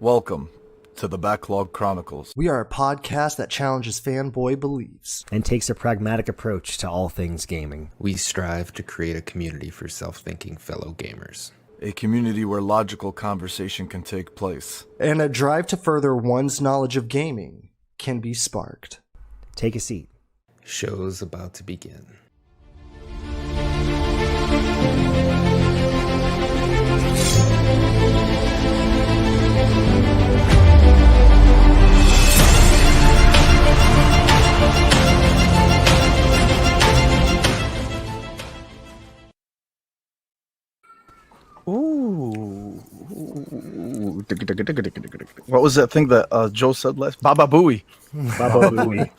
Welcome to the Backlog Chronicles. We are a podcast that challenges fanboy beliefs and takes a pragmatic approach to all things gaming. We strive to create a community for self-thinking fellow gamers. A community where logical conversation can take place. And a drive to further one's knowledge of gaming can be sparked. Take a seat. Show's about to begin. Ooh. What was that thing that Joe said last? Baba Booey. Baba Booey.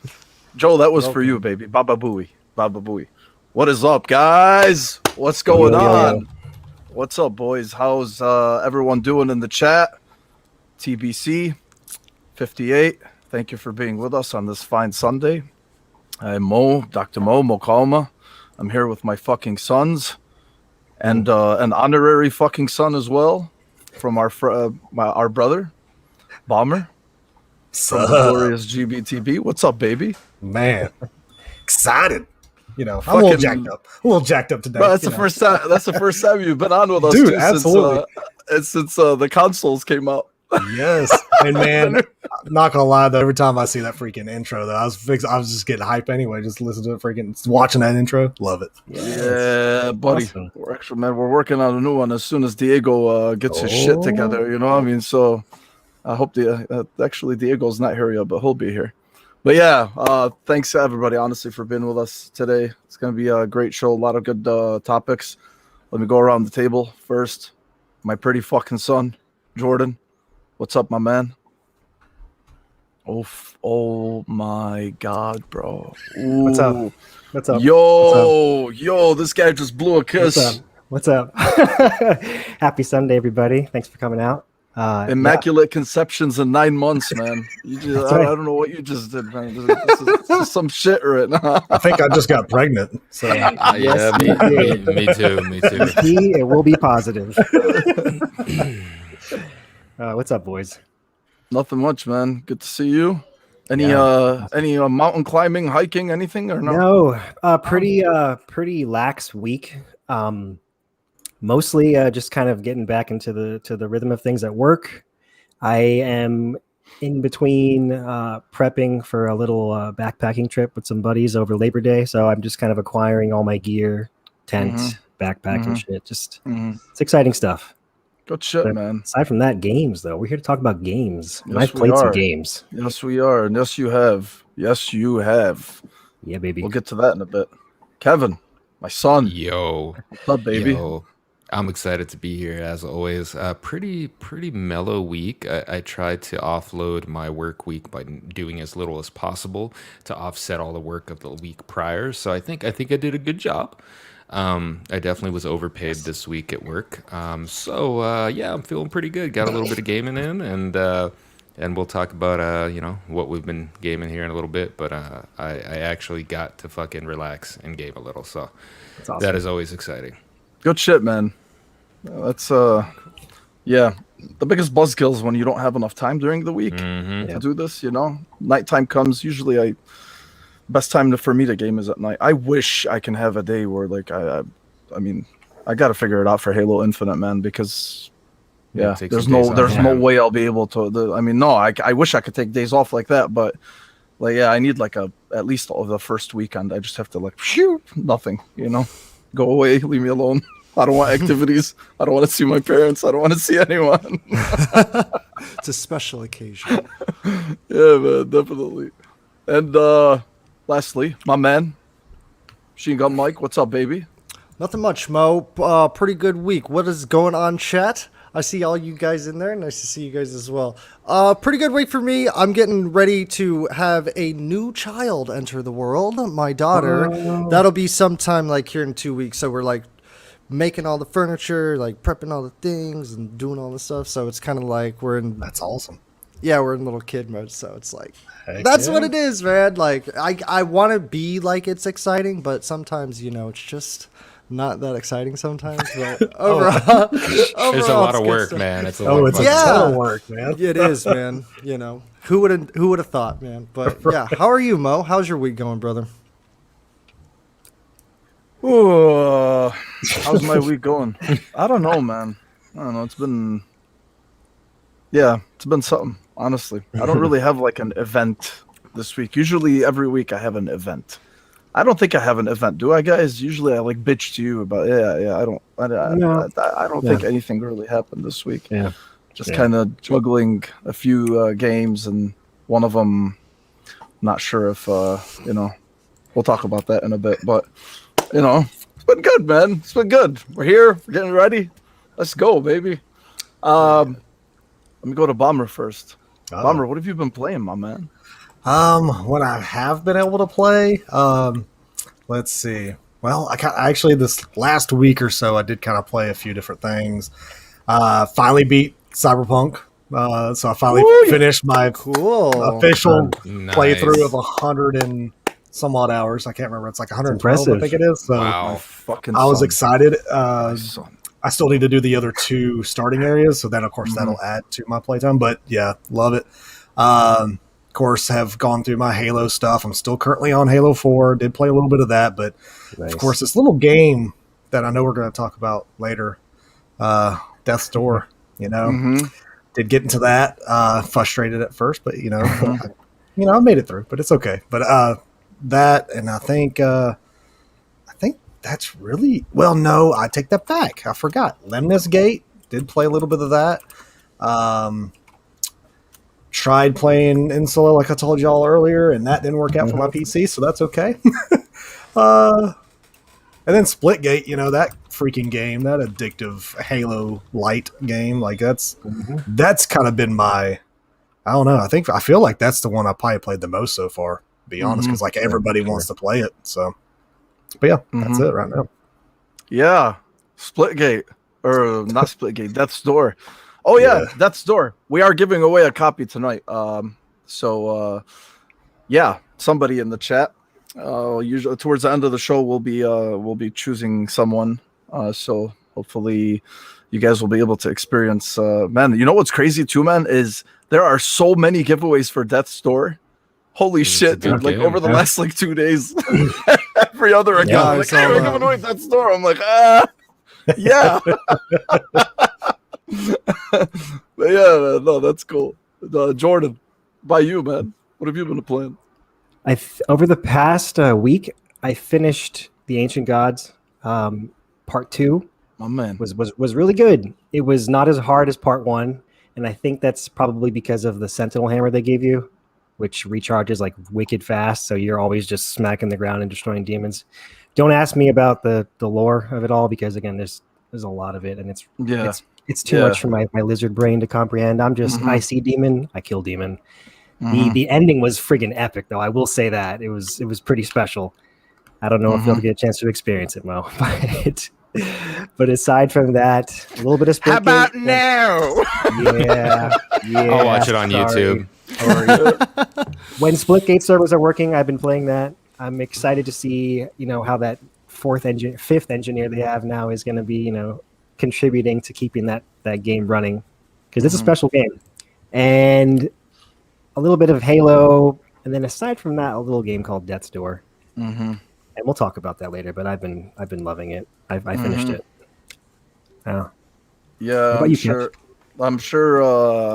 Joe, that was for you, baby. Baba Booey. Baba Booey. What is up, guys? What's going on? What's up, boys? How's everyone doing in the chat? TBC 58. Thank you for being with us on this fine Sunday. I'm Mo, Dr. Mo Mokalma. I'm here with my fucking sons. And an honorary fucking son as well from our brother, Bomber, from the glorious GBTB. What's up, baby? Man, excited. You know, I'm a little jacked up. A little jacked up today. Bro, that's the first time. That's the first time you've been on with us, dude. too, Absolutely. Since the consoles came out. Yes, and man, not gonna lie though. Every time I see that freaking intro, though, I was just getting hype anyway. Just listen to it, freaking watching that intro. Love it. Yeah, buddy. Awesome. We're working on a new one as soon as Diego gets his shit together. You know what I mean? So I hope actually Diego's not here yet, but he'll be here. But yeah, thanks to everybody, honestly, for being with us today. It's gonna be a great show. A lot of good topics. Let me go around the table first. My pretty fucking son, Jordan. What's up, my man? Oh my God, bro. Ooh. What's up? What's up? Yo, this guy just blew a kiss. What's up? Happy Sunday, everybody. Thanks for coming out. Immaculate conceptions in 9 months, man. Right. I don't know what you just did, man. This is some shit right now. I think I just got pregnant. So Yeah, me too. It will be positive. What's up, boys? Nothing much, man. Good to see you. Any mountain climbing, hiking, anything or no? No, pretty lax week. Mostly just kind of getting back into the rhythm of things at work. I am in between prepping for a little backpacking trip with some buddies over Labor Day, so I'm just kind of acquiring all my gear, tent, backpack, and shit. Just it's exciting stuff. Good shit, But man. aside from that, games though. We're here to talk about games. And Yes, I've played we some are. games. Yes, we are. And yes, you have. Yes, you have. Yeah, baby. We'll get to that in a bit. Kevin, my son. Yo, What's up, baby? Yo, I'm excited to be here as always. Pretty mellow week. I tried to offload my work week by doing as little as possible to offset all the work of the week prior. So I think I did a good job. I definitely was overpaid this week at work. Yeah, I'm feeling pretty good. Got a little bit of gaming in, and we'll talk about what we've been gaming here in a little bit. But I actually got to fucking relax and game a little, so That's awesome. that is always exciting. Good shit, man. That's yeah. The biggest buzzkill is when you don't have enough time during the week to do this. You know, nighttime comes. Usually, best time for me to game is at night. I wish I can have a day where like I mean, I got to figure it out for Halo Infinite, man, because Take there's some days off. there's no way I'll be able to. I wish I could take days off like that, but like I need like at least the first weekend. I just have to like nothing, go away, leave me alone. I don't want activities. I don't want to see my parents. I don't want to see anyone. It's a special occasion. Yeah, man, definitely. And lastly, my man, Machine Gun Mike, what's up, baby? Nothing much, Mo. Pretty good week. What is going on, chat? I see all you guys in there. Nice to see you guys as well. Pretty good week for me. I'm getting ready to have a new child enter the world. My daughter. That'll be sometime like here in 2 weeks. So we're like making all the furniture, like prepping all the things and doing all the stuff. So it's kind of like we're in. that's awesome. Yeah, we're in little kid mode. So it's like Heck that's yeah. what it is, man. Like I want to be like it's exciting, but sometimes it's just not that exciting sometimes, but overall, There's a overall, lot it's of good work, stuff. man. It's a Oh, lot it's of a Yeah. ton of work, man. It is, man. You know, who would have thought, man? But yeah, how are you, Mo? How's your week going, brother? Ooh, how's my week going? I don't know, man. I don't know. It's been something, honestly. I don't really have like an event this week. Usually every week I have an event. I don't think I have an event, do I, guys? Usually I like bitch to you about I don't think anything really happened this week. Yeah. Just kind of juggling a few games, and one of them, not sure if we'll talk about that in a bit, but it's been good, man. It's been good. We're here. We're getting ready. Let's go, baby. Let me go to Bomber first. Oh. Bomber, what have you been playing, my man? What I have been able to play, let's see. Well, actually this last week or so, I did kind of play a few different things. Finally beat Cyberpunk. So I finally finished my official playthrough of 100 and some odd hours. I can't remember. It's like 112, I think it is. So Wow. I was excited. Son. I still need to do the other 2 starting areas, so then of course that'll add to my playtime. But yeah, love it. Of course, have gone through my Halo stuff. I'm still currently on Halo 4. Did play a little bit of that, but of course, this little game that I know we're going to talk about later, Death's Door. Did get into that. Frustrated at first, but I made it through. But it's okay. But that, and I think that's really no. I take that back. I forgot. Lemnis Gate, did play a little bit of that. Tried playing in solo like I told y'all earlier, and that didn't work out for my PC, so that's okay. And then Splitgate, that freaking game, that addictive Halo Light game, like that's kind of been my, I don't know. I feel like that's the one I probably played the most so far, to be honest, because like everybody wants to play it. So, but yeah, that's it right now. Yeah, Splitgate, or not Splitgate, Death's Door. Oh yeah, Death's Door. We are giving away a copy tonight. So somebody in the chat. Usually towards the end of the show, we'll be choosing someone. So hopefully, you guys will be able to experience. Man, you know what's crazy too, man, is there are so many giveaways for Death's Door. Holy shit, dude! Like over the last 2 days, every other account, like, hey, we're giving away Death's Door. I'm like, yeah. But yeah, no, that's cool. Jordan, by you, man. What have you been playing? Over the past week, I finished The Ancient Gods Part 2. My man was really good. It was not as hard as Part 1, and I think that's probably because of the Sentinel Hammer they gave you, which recharges like wicked fast, so you're always just smacking the ground and destroying demons. Don't ask me about the lore of it all, because again, there's a lot of it, and it's too much for my lizard brain to comprehend. I'm just I see demon, I kill demon. The ending was friggin' epic, though. I will say that it was pretty special. I don't know if you'll get a chance to experience it, Mo. But aside from that, a little bit of Splitgate. How about now? Yeah. I'll watch it on YouTube. When Splitgate servers are working, I've been playing that. I'm excited to see, how that fifth engineer they have now is going to be, contributing to keeping that game running, because it's a special game. And a little bit of Halo, and then aside from that, a little game called Death's Door. And we'll talk about that later. But I've been loving it. I finished it. Yeah, I'm sure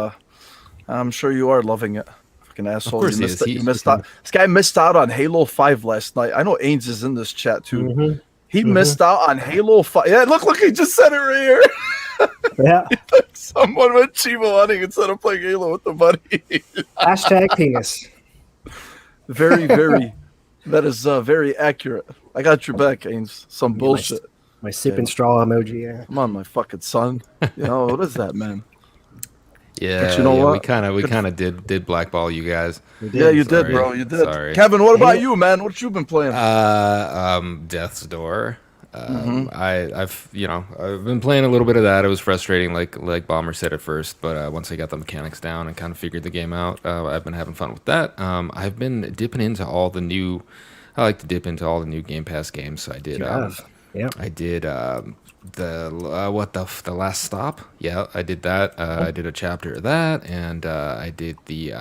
you are loving it. Fucking asshole! Of course you missed out. This guy missed out on Halo 5 last night. I know Ains is in this chat too. He missed out on Halo 5. Yeah, look, he just said it right here. Yeah. Someone went Chivo hunting instead of playing Halo with the buddy. Hashtag penis. Very, very. That is very accurate. I got your back, Ains. Some bullshit. My sipping straw emoji. Yeah. Come on, my fucking son. What is that, man? Yeah, but you know what? We kind of did blackball you guys. Yeah, you did, bro. You did. Sorry. Kevin, what about you, man? What you been playing? Death's Door. I've been playing a little bit of that. It was frustrating, like Bomber said at first, but once I got the mechanics down and kind of figured the game out, I've been having fun with that. I've been dipping into all the new. I like to dip into all the new Game Pass games, so I did. Yep. I did the Last Stop. Yeah, I did that. I did a chapter of that, and I did the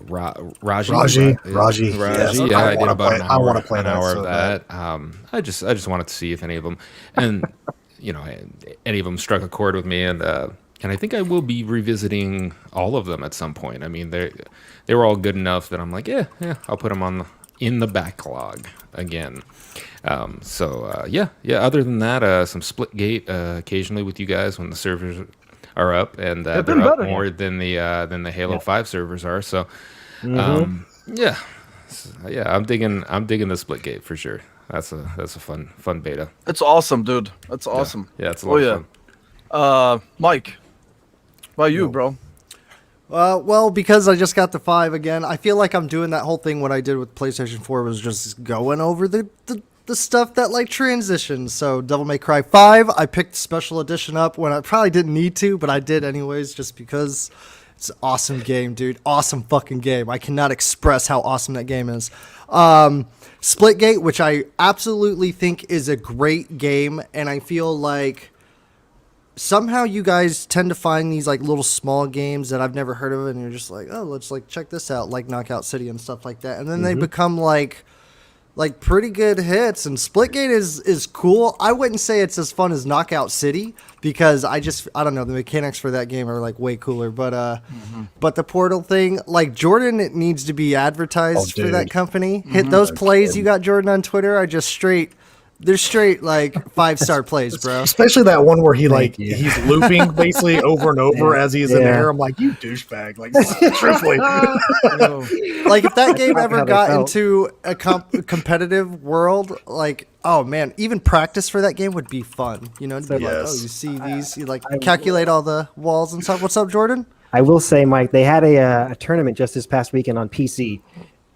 Raji. Raji. Yes. Yeah, I I did wanna about play- I wanna play an that hour so of that. I just wanted to see if any of them, and any of them struck a chord with me, and I think I will be revisiting all of them at some point. I mean, they were all good enough that I'm like, yeah, I'll put them in the backlog again. Yeah. Other than that, some Splitgate occasionally with you guys when the servers are up, and they're been up better. more than the Halo 5 servers are. So, yeah, I'm digging the Splitgate for sure. That's a fun beta. It's awesome, dude. That's awesome. Yeah, it's a lot of fun. Mike, how about you, bro? Well, because I just got the 5 again, I feel like I'm doing that whole thing what I did with PlayStation 4 was just going over the stuff that like transitions. So Devil May Cry 5, I picked the special edition up when I probably didn't need to, but I did anyways just because it's an awesome game, dude. Awesome fucking game. I cannot express how awesome that game is. Splitgate, which I absolutely think is a great game, and I feel like somehow you guys tend to find these like little small games that I've never heard of, and you're just like, oh, let's like check this out, like Knockout City and stuff like that, and then they become like pretty good hits. And Splitgate is cool. I wouldn't say it's as fun as Knockout City because I don't know, the mechanics for that game are like way cooler. But but the Portal thing, like Jordan, it needs to be advertised for that company. Hit those plays you got, Jordan, on Twitter are just straight. They're straight like 5-star plays, bro. Especially that one where he's looping basically over and over as he's in there. I'm like, you douchebag. Like, truthfully. Like if that game ever got into a competitive world, like, oh man, even practice for that game would be fun. You know, to be like, oh, you see these, you like calculate all the walls and stuff. What's up, Jordan? I will say, Mike, they had a tournament just this past weekend on PC,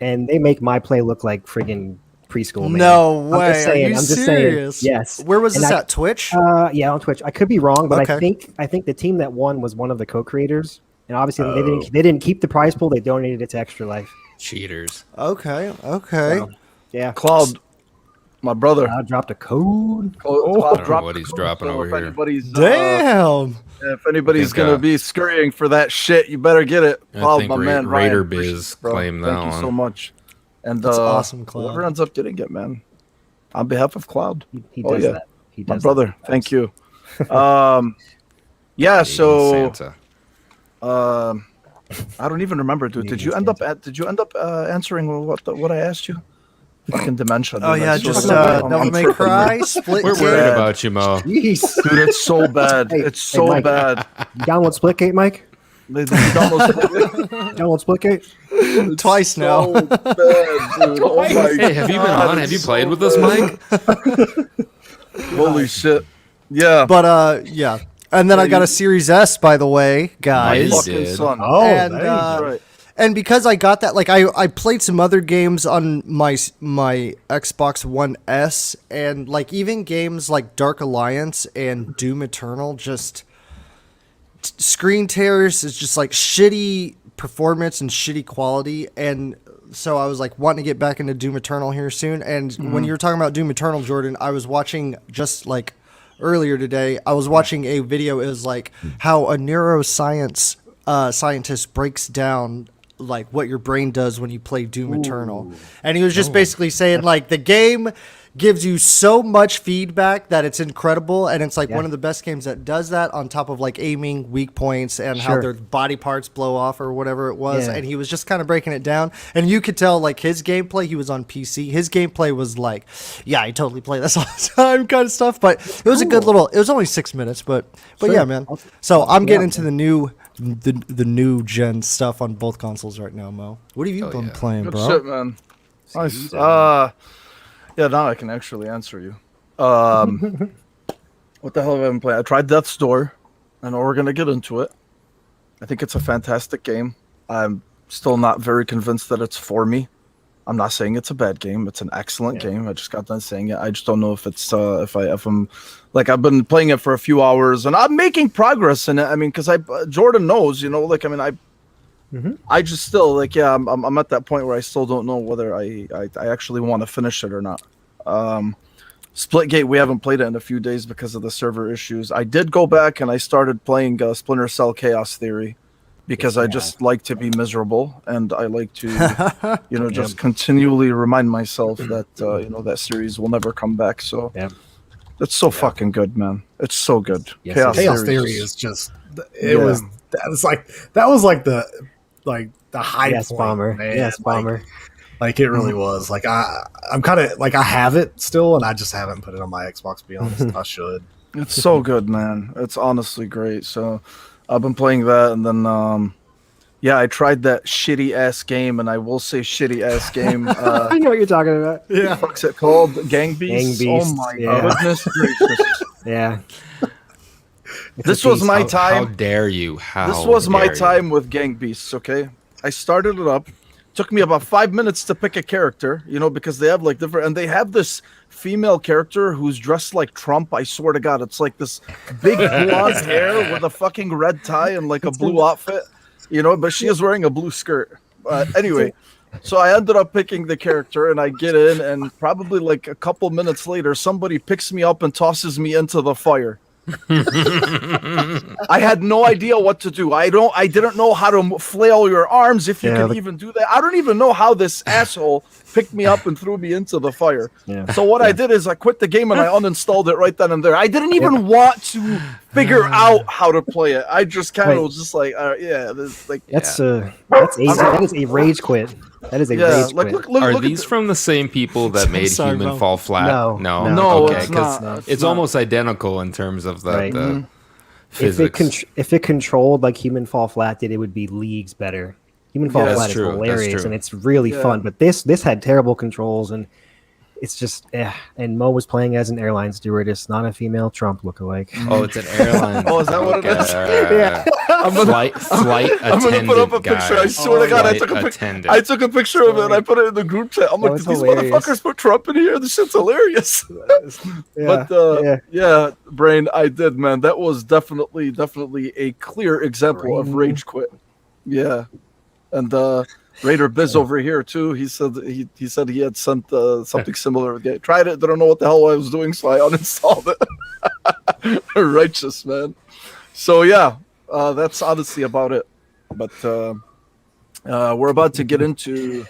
and they make my play look like friggin' preschool, man. No way. I'm just saying, Are you serious? Saying, yes. Where was this at? Twitch? Yeah, on Twitch. I could be wrong, but Okay. I think the team that won was one of the co-creators, and obviously they didn't keep the prize pool. They donated it to Extra Life. Cheaters. Okay. So, yeah. Cloud, my brother. I dropped a code. Cloud I don't know dropped what the he's code, dropping so over if here. anybody's, Damn. if anybody's I think, gonna be scurrying for that shit, you better get it. I Cloud, think my man, Raider Ryan, Biz appreciate it, bro. claimed Thank that you one. so much. And That's awesome, Cloud. whoever ends up getting it, man, on behalf of Cloud, He does that. He my does brother. that. Thank you. Yeah. So Santa. I don't even remember, dude. Did you end up answering what I asked you? Fucking dementia. Dude. Oh yeah, That's just so bad. Devil I'm May tripping, Cry, man. Split We're Game. worried about you, Mo. Jeez. Dude, it's so bad. Hey, It's so Mike. bad. You download Splitgate, Mike? They almost Download Splitgate? Twice now. so bad, dude. Oh my Hey, have you been God, on? it's Have you so played with us, bad. Mike? Holy shit. Yeah. But yeah. And then I got a Series S, by the way, guys. Nice. Fucking did. son. Oh, And, there you go. Right. And because I got that, like I played some other games on my Xbox One S, and like even games like Dark Alliance and Doom Eternal, just screen tears is just like shitty performance and shitty quality. And so I was like wanting to get back into Doom Eternal here soon. And when you were talking about Doom Eternal, Jordan, I was watching just like earlier today, I was watching a video. It was like how a neuroscience scientist breaks down like what your brain does when you play Doom Eternal. And he was just basically saying like the game gives you so much feedback that it's incredible, and it's like one of the best games that does that, on top of like aiming weak points and how their body parts blow off or whatever it was. And he was just kind of breaking it down, and you could tell like his gameplay, he was on PC, his gameplay was like, yeah, I totally play this all the time kind of stuff. But it was a good little, it was only 6 minutes, but yeah, man. So I'm getting into the new gen stuff on both consoles right now, Mo. What have you been playing, Good bro? shit, man. Nice. Yeah, now I can actually answer you. What the hell have I been playing? I tried Death's Door. I know we're gonna get into it. I think it's a fantastic game. I'm still not very convinced that it's for me. I'm not saying it's a bad game. It's an excellent game. I just got done saying it. I just don't know if it's if I'm like, I've been playing it for a few hours and I'm making progress in it. I mean, because Jordan knows, you know, like, I mean, I just still like, yeah, I'm at that point where I still don't know whether I actually want to finish it or not. Splitgate, we haven't played it in a few days because of the server issues. I did go back and I started playing Splinter Cell Chaos Theory because I just like to be miserable and I like to, just continually remind myself that, that series will never come back. So it's so fucking good, man. It's so good. Yes, Chaos Theory is just, that was like the high yes, point, bomber. man. Yes, bomber. Like it really was. Like I'm kind of like I have it still, and I just haven't put it on my Xbox. To be honest, I should. It's so good, man. It's honestly great. So I've been playing that, and then I tried that shitty ass game, and I will say shitty ass game. I know what you're talking about. Yeah, what's it called? Gang Beasts. Oh my goodness gracious! Yeah. This was my time. How dare you? This was my time with Gang Beasts. Okay, I started it up. Took me about 5 minutes to pick a character, because they have like different, and they have this female character who's dressed like Trump. I swear to God, it's like this big blonde hair with a fucking red tie and like a blue outfit, but she is wearing a blue skirt. Anyway, so I ended up picking the character and I get in, and probably like a couple minutes later, somebody picks me up and tosses me into the fire. I had no idea what to do. I didn't know how to flail your arms, if you can even do that. I don't even know how this asshole picked me up and threw me into the fire. So what I did is I quit the game and I uninstalled it right then and there. I didn't even want to figure out how to play it. I just kind of was just like, that is a rage quit. That is a rage quit. Are these from the same people that made Human Fall Flat? No, okay, it's not. It's almost identical in terms of the physics. If it controlled like Human Fall Flat did, it would be leagues better. Human Fall Flat is hilarious and it's really fun, but this had terrible controls and it's just and Mo was playing as an airline stewardess, not a female Trump lookalike. Oh, it's an airline. Oh, is that what it is? Yeah. Flight attendant. I'm gonna put up a picture. I swear to God, I took a picture of it and I put it in the group chat. I'm like, did these motherfuckers put Trump in here? This shit's hilarious. Brain, I did, man. That was definitely a clear example of rage quit. Yeah, and Raider Biz over here too. He said he had sent something similar. Tried it, didn't know what the hell I was doing, so I uninstalled it. Righteous, man. So that's honestly about it. But we're about to get into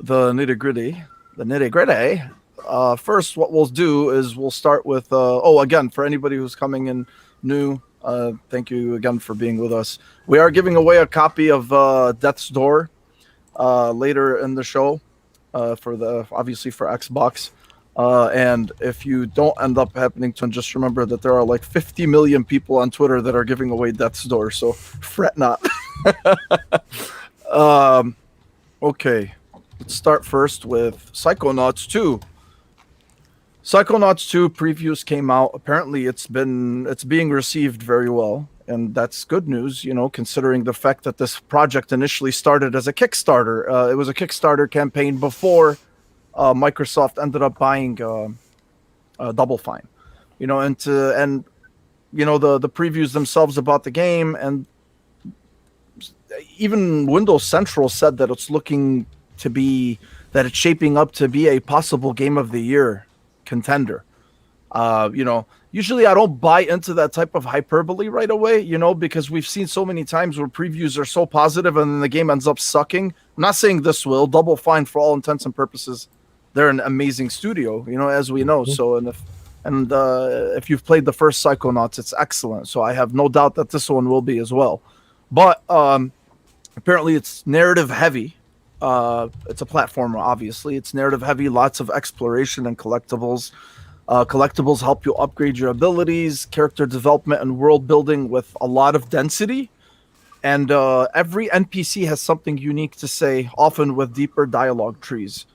the nitty gritty. First, what we'll do is we'll start with again, for anybody who's coming in new, thank you again for being with us. We are giving away a copy of Death's Door later in the show for Xbox. And if you don't end up happening to, just remember that there are like 50 million people on Twitter that are giving away Death's Door, so fret not. Okay, let's start first with Psychonauts 2. Psychonauts 2 previews came out. Apparently it's being received very well, and that's good news, considering the fact that this project initially started as a Kickstarter. It was a Kickstarter campaign before Microsoft ended up buying Double Fine, and the previews themselves about the game, and even Windows Central said that it's shaping up to be a possible Game of the Year contender. Usually I don't buy into that type of hyperbole right away, because we've seen so many times where previews are so positive and then the game ends up sucking. I'm not saying this will. Double Fine, for all intents and purposes, they're an amazing studio, as we know. So, if you've played the first Psychonauts, it's excellent. So I have no doubt that this one will be as well. But apparently it's narrative heavy. It's a platformer, obviously. It's narrative heavy, lots of exploration and collectibles. Collectibles help you upgrade your abilities, character development, and world building with a lot of density. And every NPC has something unique to say, often with deeper dialogue trees.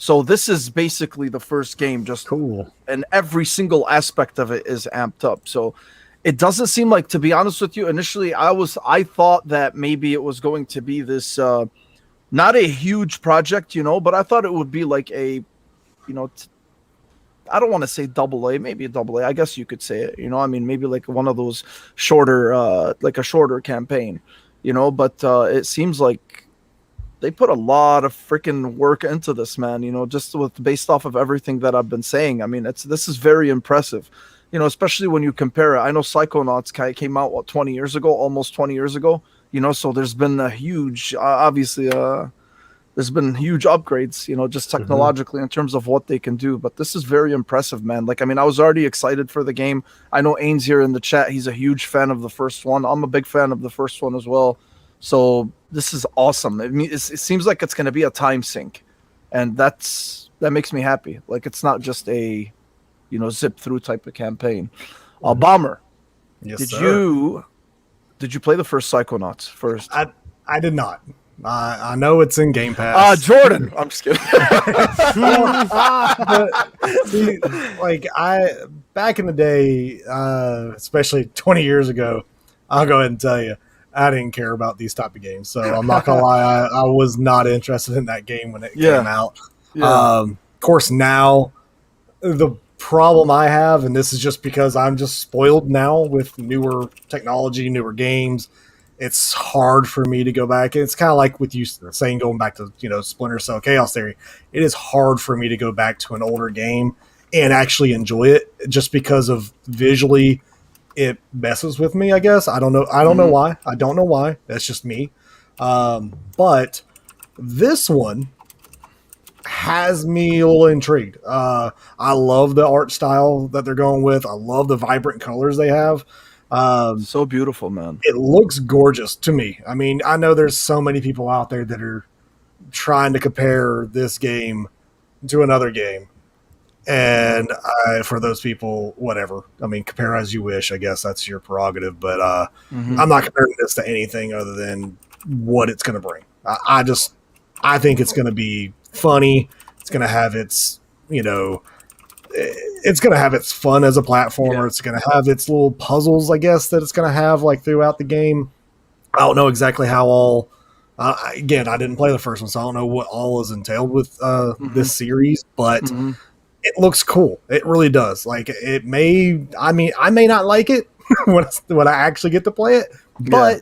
So this is basically the first game, just cool. And every single aspect of it is amped up. So it doesn't seem like, to be honest with you, initially I thought that maybe it was going to be this, not a huge project, but I thought it would be like a, I don't want to say AA, maybe a AA. I guess you could say it, maybe like one of those shorter, like a shorter campaign, but it seems like they put a lot of freaking work into this, man. Just based off of everything that I've been saying. I mean, this is very impressive. Especially when you compare it. I know Psychonauts came out 20 years ago, almost 20 years ago. So there's been a huge, obviously, there's been huge upgrades, just technologically in terms of what they can do. But this is very impressive, man. Like, I mean, I was already excited for the game. I know Ains here in the chat, he's a huge fan of the first one. I'm a big fan of the first one as well. So this is awesome. It seems like it's going to be a time sink, and that makes me happy. Like, it's not just a, zip through type of campaign. Bomber, Yes, did sir. you play the first Psychonauts first? I did not. I know it's in Game Pass. Jordan. I'm just kidding. But, see, like back in the day, especially 20 years ago, I'll go ahead and tell you, I didn't care about these type of games. So I'm not gonna lie, I was not interested in that game when it came out. Yeah. Of course, now the problem I have, and this is just because I'm just spoiled now with newer technology, newer games. It's hard for me to go back. It's kind of like with you saying going back to Splinter Cell Chaos Theory. It is hard for me to go back to an older game and actually enjoy it just because of visually it messes with me. I guess I don't know. I don't know why. I don't know why. That's just me. But this one has me a little intrigued. I love the art style that they're going with. I love the vibrant colors they have. So beautiful, man. It looks gorgeous to me. I mean, I know there's so many people out there that are trying to compare this game to another game. And for those people, whatever. I mean, compare as you wish. I guess that's your prerogative. But I'm not comparing this to anything other than what it's going to bring. I think it's going to be funny. It's going to have its, it's going to have its fun as a platformer. Yeah. It's going to have its little puzzles, I guess, that it's going to have like throughout the game. I don't know exactly how all. Again, I didn't play the first one, so I don't know what all is entailed with this series, but it looks cool. It really does. Like it may. I mean, I may not like it when I actually get to play it, but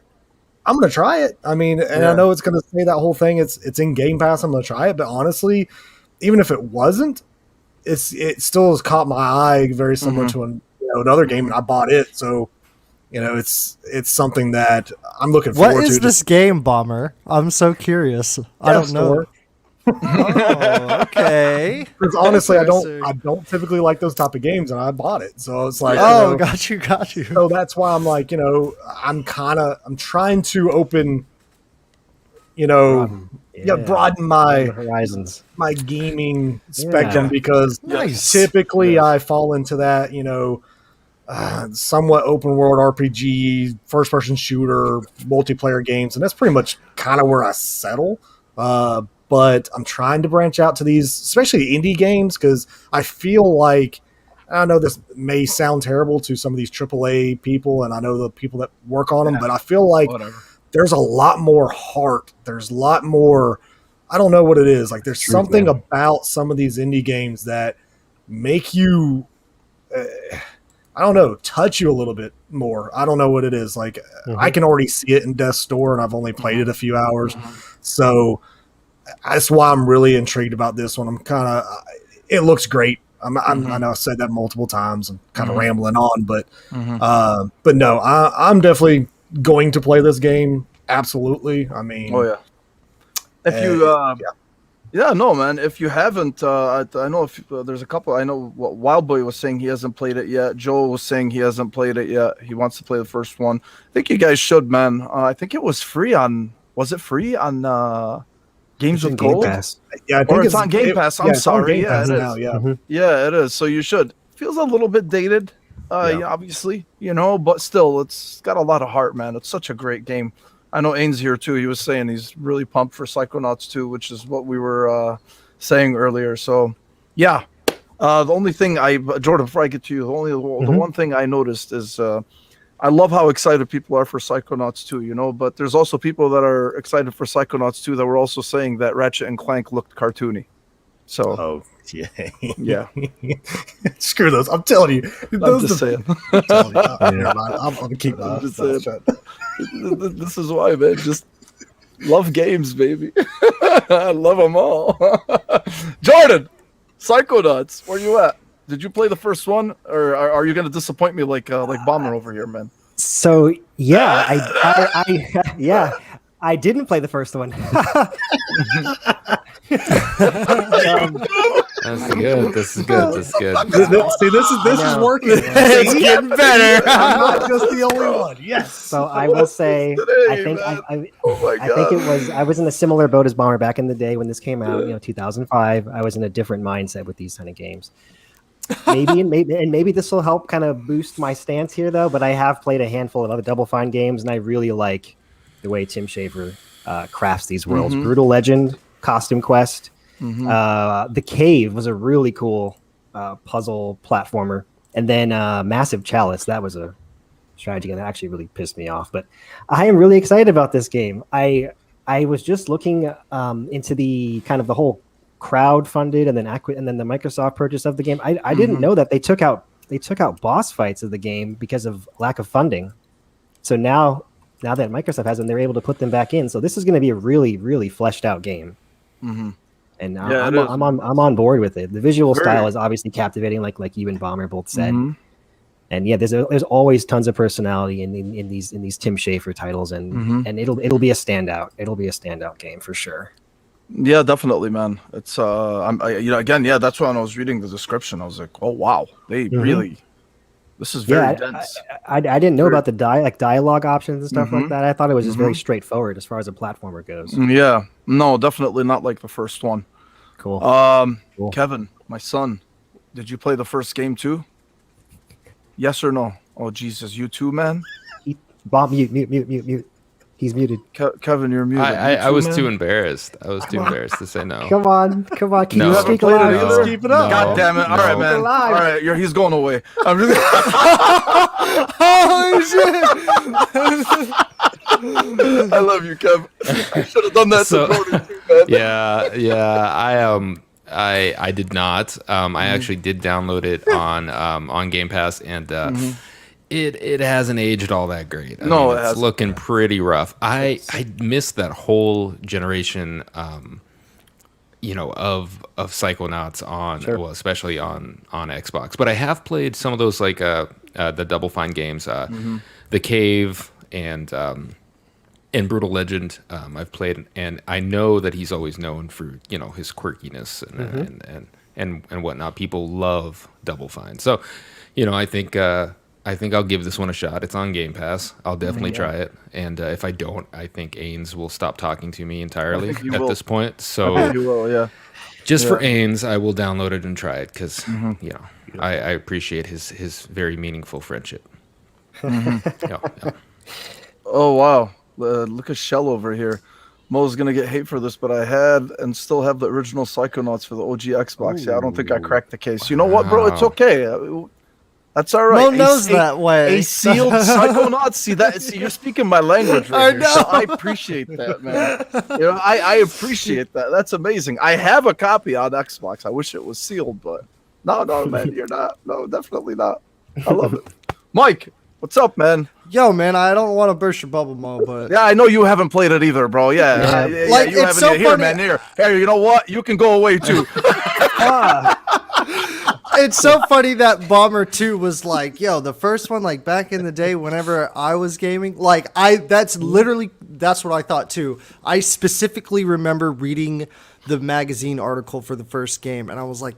I'm going to try it. I mean, and I know it's going to say that whole thing. It's in Game Pass. I'm going to try it, but honestly, even if it wasn't. It still has caught my eye, very similar to another game, and I bought it. So, it's something that I'm looking forward to. What is this game, Bomber? I'm so curious. I don't know. Oh, okay. Because honestly, I don't typically like those type of games, and I bought it. So it's like, got you. So that's why I'm like, I'm trying to open, broaden my horizons, my gaming spectrum, because typically I fall into that, somewhat open world RPG, first person shooter, multiplayer games, and that's pretty much kind of where I settle. But I'm trying to branch out to these, especially indie games, because I feel like, I know this may sound terrible to some of these AAA people, and I know the people that work on them, but I feel like there's a lot more heart. There's a lot more, I don't know what it is. Like there's something about some of these indie games that make you, I don't know, touch you a little bit more. I don't know what it is. Like I can already see it in Death's Door, and I've only played it a few hours. So that's why I'm really intrigued about this one. It looks great. I know I've said that multiple times. I'm kind of rambling on, but no, I'm definitely going to play this game. Absolutely. I mean, if you no man, if you haven't, I know if there's a couple. I know what Wildboy was saying, he hasn't played it yet. Joel was saying he hasn't played it yet. He wants to play the first one. I think you guys should, man. I think it was free on, was it free on Games with Gold? Game Pass. Yeah, I think it's on Game Pass. I'm sorry. Yeah, it is. Now, yeah, it is. So you should. Feels a little bit dated, obviously, but still, it's got a lot of heart, man. It's such a great game. I know Ains here too. He was saying he's really pumped for Psychonauts 2, which is what we were saying earlier. So, the only thing Jordan, before I get to you, the one thing I noticed is I love how excited people are for Psychonauts 2, but there's also people that are excited for Psychonauts 2 that were also saying that Ratchet and Clank looked cartoony. So, yeah. Screw those. I'm telling you. I'm just saying. I'm telling you. I'm going to keep this is why, man. Just love games, baby. I love them all. Jordan, Psychonauts, where you at? Did you play the first one, or are you gonna disappoint me like Bomber over here, man? So yeah, yeah, I didn't play the first one. That's good. This is good. This is good. See, this is working. It's getting better. I'm not just the only one. Yes. So I will say, I think I was in a similar boat as Bomber back in the day when this came out. 2005. I was in a different mindset with these kind of games. Maybe this will help kind of boost my stance here, though. But I have played a handful of other Double Fine games, and I really like the way Tim Schafer crafts these worlds. Brutal Legend, Costume Quest. The Cave was a really cool puzzle platformer, and then Massive Chalice, that was a strategy game that actually really pissed me off. But I am really excited about this game. I was just looking into the kind of the whole crowd-funded and then the Microsoft purchase of the game. I didn't know that they took out boss fights of the game because of lack of funding. So now that Microsoft has them, they're able to put them back in. So this is going to be a really, really fleshed out game. And I'm on board with it. The visual style is obviously captivating, like you and Bomber both said. And yeah, there's always tons of personality in these Tim Schafer titles, and it'll be a standout. It'll be a standout game for sure. Yeah, definitely, man. It's that's when I was reading the description. I was like, oh wow, they really. This is very dense. I didn't know about the dialogue options and stuff like that. I thought it was just very straightforward as far as a platformer goes. Yeah, no, definitely not like the first one. Cool. Cool. Kevin, my son, did you play the first game too? Yes or no? Oh Jesus, you too, man. Bob, mute. He's muted. Kevin, you're muted. I was too embarrassed. I was too embarraed to say no. Come on. Keep you speak played alive. it either? Keep it up. God damn it! All right, man. Alive. All right, he's going away. I'm really. Holy shit! I love you, Kev. I should have done that to Jordan too, man. Yeah. I did not. I actually did download it on Game Pass, and it hasn't aged all that great. I mean, it's looking pretty rough. I missed that whole generation, of Psychonauts on, well, especially on Xbox. But I have played some of those like the Double Fine games, The Cave and Brutal Legend. I've played, and I know that he's always known for his quirkiness and whatnot. People love Double Fine, so I think I'll give this one a shot. It's on Game Pass. I'll definitely try it. And if I don't, I think Ains will stop talking to me entirely at this point. So you will, yeah. Just for Ains, I will download it and try it because I appreciate his very meaningful friendship. Oh wow! Look at Shell over here. Mo's gonna get hate for this, but I had and still have the original Psychonauts for the OG Xbox. Yeah, I don't think I cracked the case. You know what, bro? It's okay. That's all right. Mo knows that way. A sealed Psychonauts. See, you're speaking my language right here. So I appreciate that, man. I appreciate that. That's amazing. I have a copy on Xbox. I wish it was sealed, but no, man, you're not. No, definitely not. I love it. Mike, what's up, man? Yo, man, I don't want to burst your bubble, Mo, but yeah, I know you haven't played it either, bro. Yeah, you it's haven't so here, funny. man. Here, you know what? You can go away too. It's so funny that Bomber 2 was like, yo, the first one, like back in the day, whenever I was gaming, that's what I thought too. I specifically remember reading the magazine article for the first game, and I was like,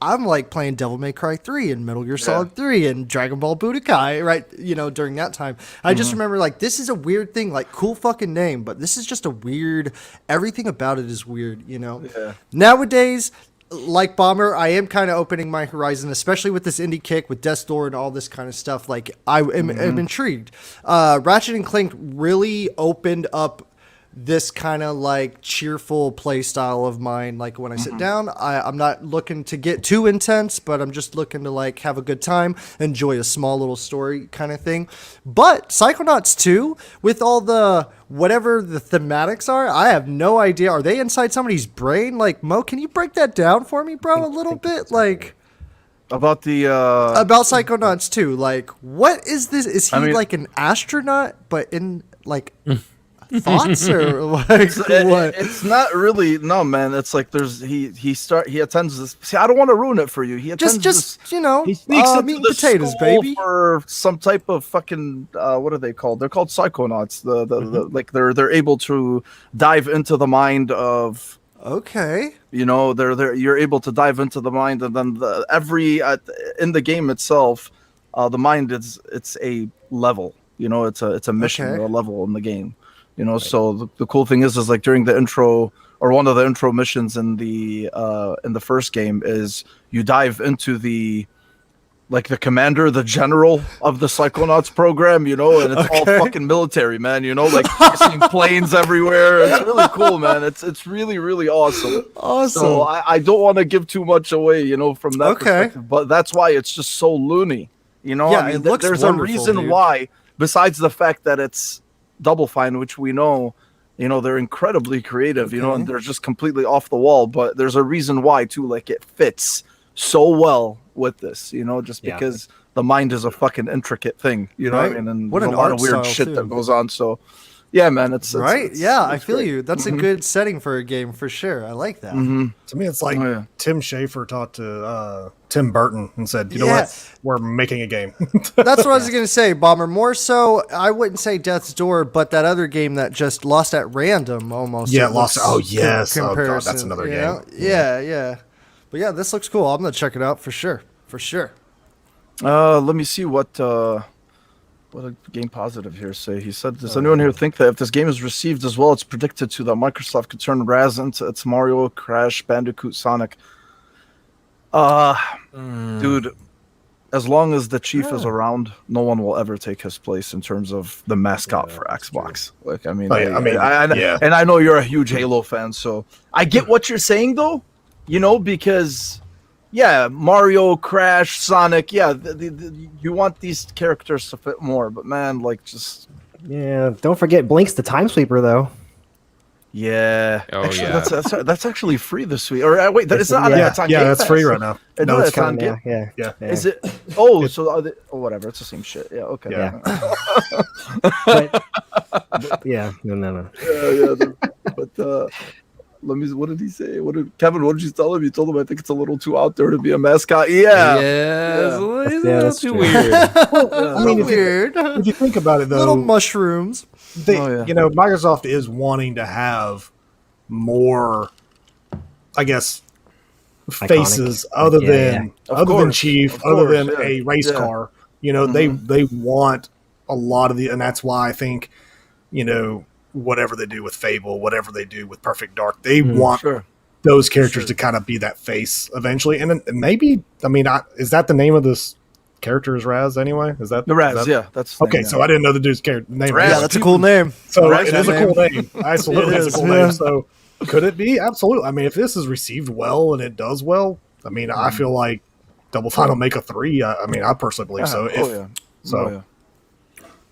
I'm like playing Devil May Cry 3 and Metal Gear Solid 3 and Dragon Ball Budokai, right? During that time. I just remember, like, this is a weird thing, like, cool fucking name, but this is just a weird, everything about it is weird, Yeah. Nowadays, like Bomber, I am kind of opening my horizon, especially with this indie kick, with Death's Door and all this kind of stuff. Like, I'm intrigued. Ratchet and Clank really opened up this kind of like cheerful play style of mine. Like when I sit down, I'm not looking to get too intense, but I'm just looking to like have a good time, enjoy a small little story kind of thing. But Psychonauts 2, with all the whatever the thematics are, I have no idea. Are they inside somebody's brain? Like, Mo, can you break that down for me, bro, a little bit? Like about Psychonauts 2. Like, what is this? Is he like an astronaut, but in like thoughts or like what? It's not really man. It's like he attends this. See, I don't want to ruin it for you. He attends Just this, you know, he sneaks into meat and the potatoes, school baby. for some type of fucking what are they called? They're called Psychonauts. The like they're able to dive into the mind of. Okay. You know, you're able to dive into the mind, and then in the game itself, the mind it's a level. You know, it's a mission or a level in the game. You know, so the cool thing is like during the intro or one of the intro missions in the first game is you dive into the commander, the general of the Psychonauts program, you know, and it's all fucking military, man, you know, like you're seeing planes everywhere. It's really cool, man. It's really, really awesome. Awesome. So I don't want to give too much away, you know, from that perspective, but that's why it's just so loony, you know. Yeah, I mean, it looks there's wonderful, a reason dude. why, besides the fact that it's Double Fine, which we know, you know, they're incredibly creative, you know, and they're just completely off the wall, but there's a reason why too, like it fits so well with this, you know, just because the mind is a fucking intricate thing, you know what I mean? And what there's an a lot art of weird style, shit too. that goes on. So yeah, man, it's Right? I feel great. you. That's a good setting for a game for sure. I like that. To me, it's like Tim Schafer talked to Tim Burton and said, "You know what? We're making a game." That's what I was going to say, Bomber. More so, I wouldn't say Death's Door, but that other game that just lost at random almost. Yeah, It lost. looks Oh yes, comparison, that's another you game. know? Yeah. But yeah, this looks cool. I'm going to check it out for sure. For sure. Let me see what a Game Positive here say. He said, does anyone here think that if this game is received as well, it's predicted to that Microsoft could turn Raz into its Mario, Crash, Bandicoot, Sonic? Dude, as long as the chief is around, no one will ever take his place in terms of the mascot for Xbox. Like, I mean, and I know you're a huge Halo fan, so I get what you're saying, though. You know, because Mario, Crash, Sonic, you want these characters to fit more, but man, like just don't forget Blink's the Time Sweeper though. Actually, that's actually free this week. Or wait, it's not. It's on Game that's Pass. free right now. No, it's it's on coming Game. now. Yeah. Is it? Oh, so whatever. It's the same shit. Yeah. Okay. Yeah. No. But let me. What did he say? Kevin? What did you tell him? You told him I think it's a little too out there to be a mascot. It's a little too weird. I mean, Weird. if you think about it, though, Little mushrooms. you know, Microsoft is wanting to have more, I guess, faces other than Chief, other than a race car. You know, they want a lot of and that's why I think, you know, whatever they do with Fable, whatever they do with Perfect Dark, they want those characters to kind of be that face eventually. And then maybe, I mean, is that the name of this character is Raz anyway? Is that the Raz? That's okay. Name, so I didn't know the dude's character name. Yeah, that's a cool name. So Raz it is a cool name. Absolutely, it's a cool yeah. name. So could it be? Absolutely. I mean, if this is received well and it does well, I mean, I feel like Double Fine will make a 3. I mean, I personally believe so.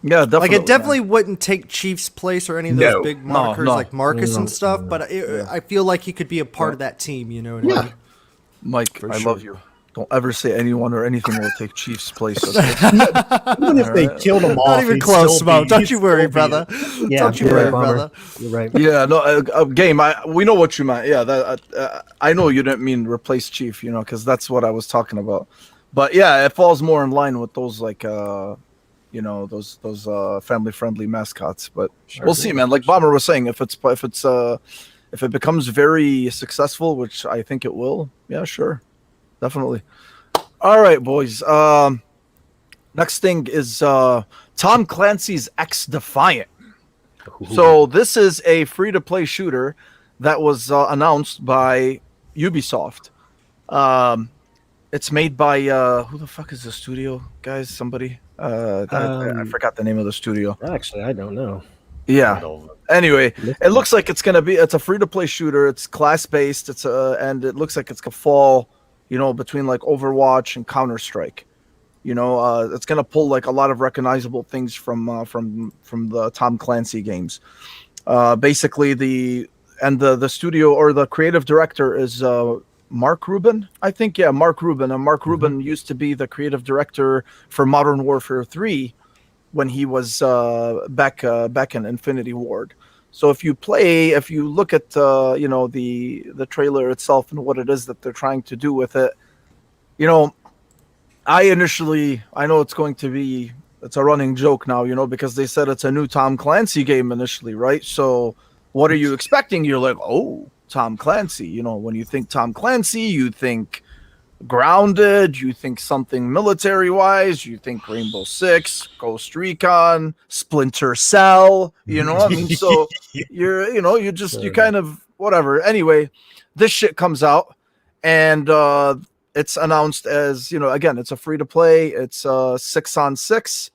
Yeah, definitely. Like, it definitely wouldn't take Chief's place or any of those big markers like Marcus and stuff, but I feel like he could be a part of that team, you know what I mean? Mike, I love you. Don't ever say anyone or anything will take Chief's place. Even if they killed him off, Not even close, Smoke. Don't you worry, brother. Don't you worry, brother. You're right. Yeah, no, game. We know what you meant. Yeah, I know you didn't mean replace Chief, you know, because that's what I was talking about. But yeah, it falls more in line with those like you know, those family friendly mascots. But we'll see, man. Like Bomber was saying, if it becomes very successful, which I think it will, yeah, sure. Definitely. All right, boys. Next thing is Tom Clancy's XDefiant. So this is a free-to-play shooter that was announced by Ubisoft. It's made by who the fuck is the studio, guys? Somebody? I forgot the name of the studio. Actually, I don't know. Yeah. Anyway, it looks like it's a free-to-play shooter. It's class-based. And it looks like it's gonna fall, you know, between like Overwatch and Counter-Strike. You know, it's gonna pull like a lot of recognizable things from the Tom Clancy games. Basically, the studio or the creative director is Mark Rubin, I think. Yeah, Mark Rubin. And Mark Rubin used to be the creative director for Modern Warfare 3 when he was back in Infinity Ward. So if you look at the trailer itself and what it is that they're trying to do with it, I know it's a running joke now, because they said it's a new Tom Clancy game initially, right? So what are you expecting? You're like, oh, Tom Clancy. When you think Tom Clancy, you think Grounded, you think something military wise, you think Rainbow Six, Ghost Recon, Splinter Cell, so you kind of whatever. Anyway, this shit comes out and it's announced as, again, it's a free to play, it's 6-on-6.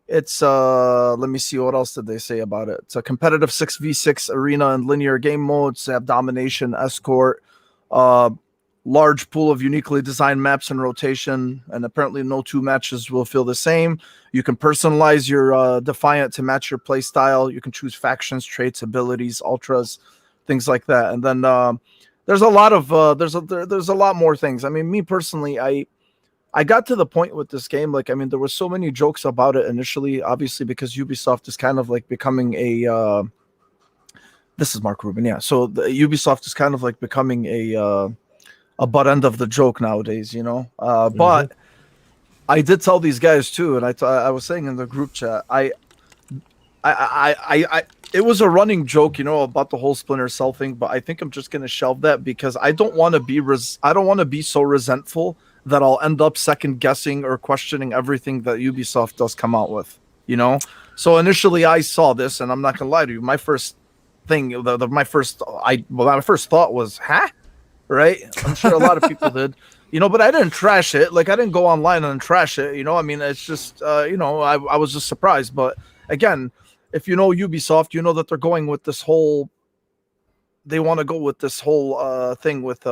It's let me see, what else did they say about it? It's a competitive 6v6 arena and linear game modes. They have domination, escort, large pool of uniquely designed maps in rotation, and apparently no two matches will feel the same. You can personalize your Defiant to match your play style. You can choose factions, traits, abilities, ultras, things like that. And then there's a lot of there's a lot more things. I mean, me personally, I got to the point with this game, there were so many jokes about it initially, obviously, because Ubisoft is kind of like becoming this is Mark Rubin, yeah. So the Ubisoft is kind of like becoming a butt end of the joke nowadays, But I did tell these guys too, and I was saying in the group chat, it was a running joke, about the whole Splinter Cell thing, but I think I'm just gonna shelve that because I don't want to be so resentful that I'll end up second guessing or questioning everything that Ubisoft does come out with, So initially I saw this, and I'm not gonna lie to you, my first thing, my first thought was, huh? Right? I'm sure a lot of people did, but I didn't trash it. I didn't go online and trash it. It's just, I was just surprised. But again, if you know Ubisoft, you know that they're going with this whole, they want to go with this whole thing with,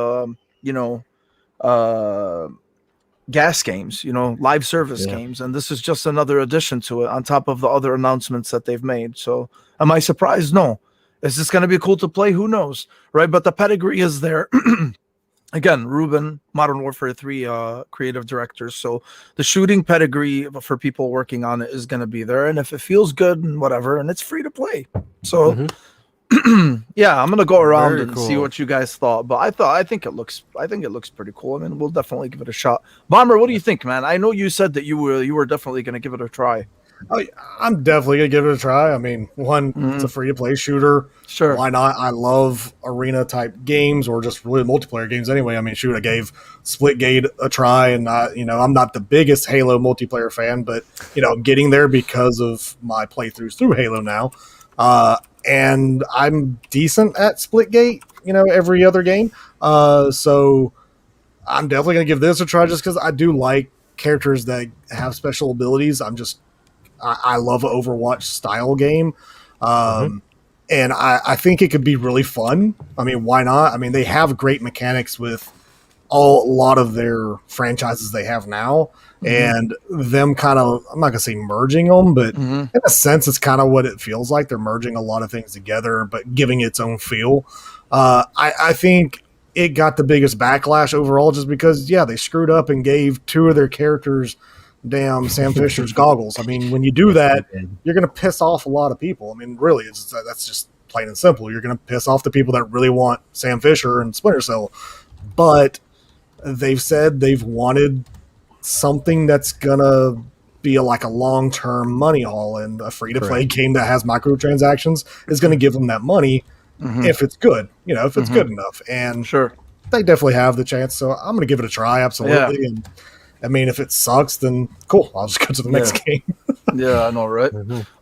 gas games, live service games. And this is just another addition to it on top of the other announcements that they've made. So am I surprised? No. Is this going to be cool to play? Who knows, right? But the pedigree is there. Again, Ruben, Modern Warfare 3 creative directors. So the shooting pedigree for people working on it is going to be there. And if it feels good and whatever, and it's free to play. So yeah, I'm going to go around and see what you guys thought. But I think it looks pretty cool. I mean, we'll definitely give it a shot. Bomber, what do you think, man? I know you said that you were definitely going to give it a try. I'm definitely going to give it a try. I mean, it's a free-to-play shooter. Sure. Why not? I love arena-type games or just really multiplayer games anyway. I mean, shoot, I gave Splitgate a try, and I'm not the biggest Halo multiplayer fan, but, I'm getting there because of my playthroughs through Halo now. And I'm decent at Splitgate, every other game. So I'm definitely going to give this a try just because I do like characters that have special abilities. I love an Overwatch style game. And I think it could be really fun. I mean, why not? I mean, they have great mechanics with a lot of their franchises they have now. And them kind of, I'm not going to say merging them, but in a sense, it's kind of what it feels like. They're merging a lot of things together, but giving its own feel. I think it got the biggest backlash overall just because, they screwed up and gave two of their characters damn Sam Fisher's goggles. I mean, when you do that, you're going to piss off a lot of people. I mean, really, that's just plain and simple. You're going to piss off the people that really want Sam Fisher and Splinter Cell. But they've said they've wanted something that's going to be like a long-term money haul, and a free-to-play game that has microtransactions is going to give them that money if it's good, if it's good enough. And sure, they definitely have the chance. So I'm going to give it a try. Absolutely. Yeah. And I mean, if it sucks, then cool. I'll just go to the next game. Yeah, I know, right?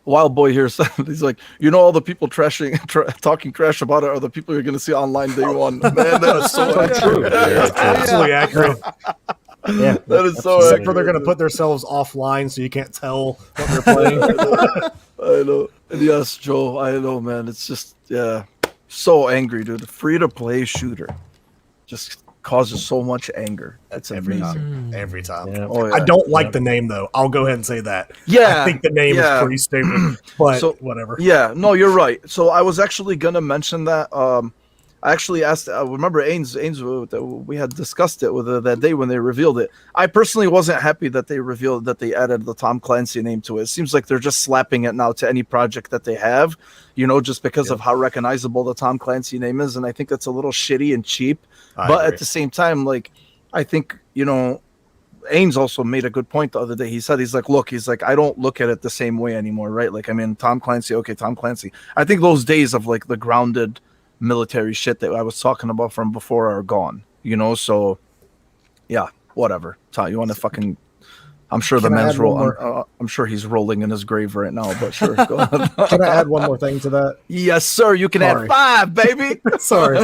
Wild Boy here said, he's like, all the people talking trash about it are the people you're going to see online day one. Man, that is so true. Absolutely accurate. Yeah, that is so Except for they're going to put themselves offline so you can't tell what they're playing. I know. And yes, Joe, I know, man. It's just, so angry, dude. Free-to-play shooter just causes so much anger. That's amazing. Every time. Yeah. Oh, yeah. I don't like the name, though. I'll go ahead and say that. Yeah. I think the name is pretty stupid, but whatever. Yeah, no, you're right. So I was actually going to mention that. I actually asked. Remember, Ains, we had discussed it with that day when they revealed it. I personally wasn't happy that they revealed that they added the Tom Clancy name to it. It seems like they're just slapping it now to any project that they have, just because of how recognizable the Tom Clancy name is. And I think that's a little shitty and cheap. But at the same time, like, I think Ains also made a good point the other day. He's like, I don't look at it the same way anymore, right? Like, I mean, Tom Clancy. I think those days of like the grounded military shit that I was talking about from before are gone, so yeah, whatever. You want to fucking, I'm sure the man's I'm sure he's rolling in his grave right now, but sure, go ahead. Can I add one more thing to that? Yes, sir, you can add 5, baby. Sorry.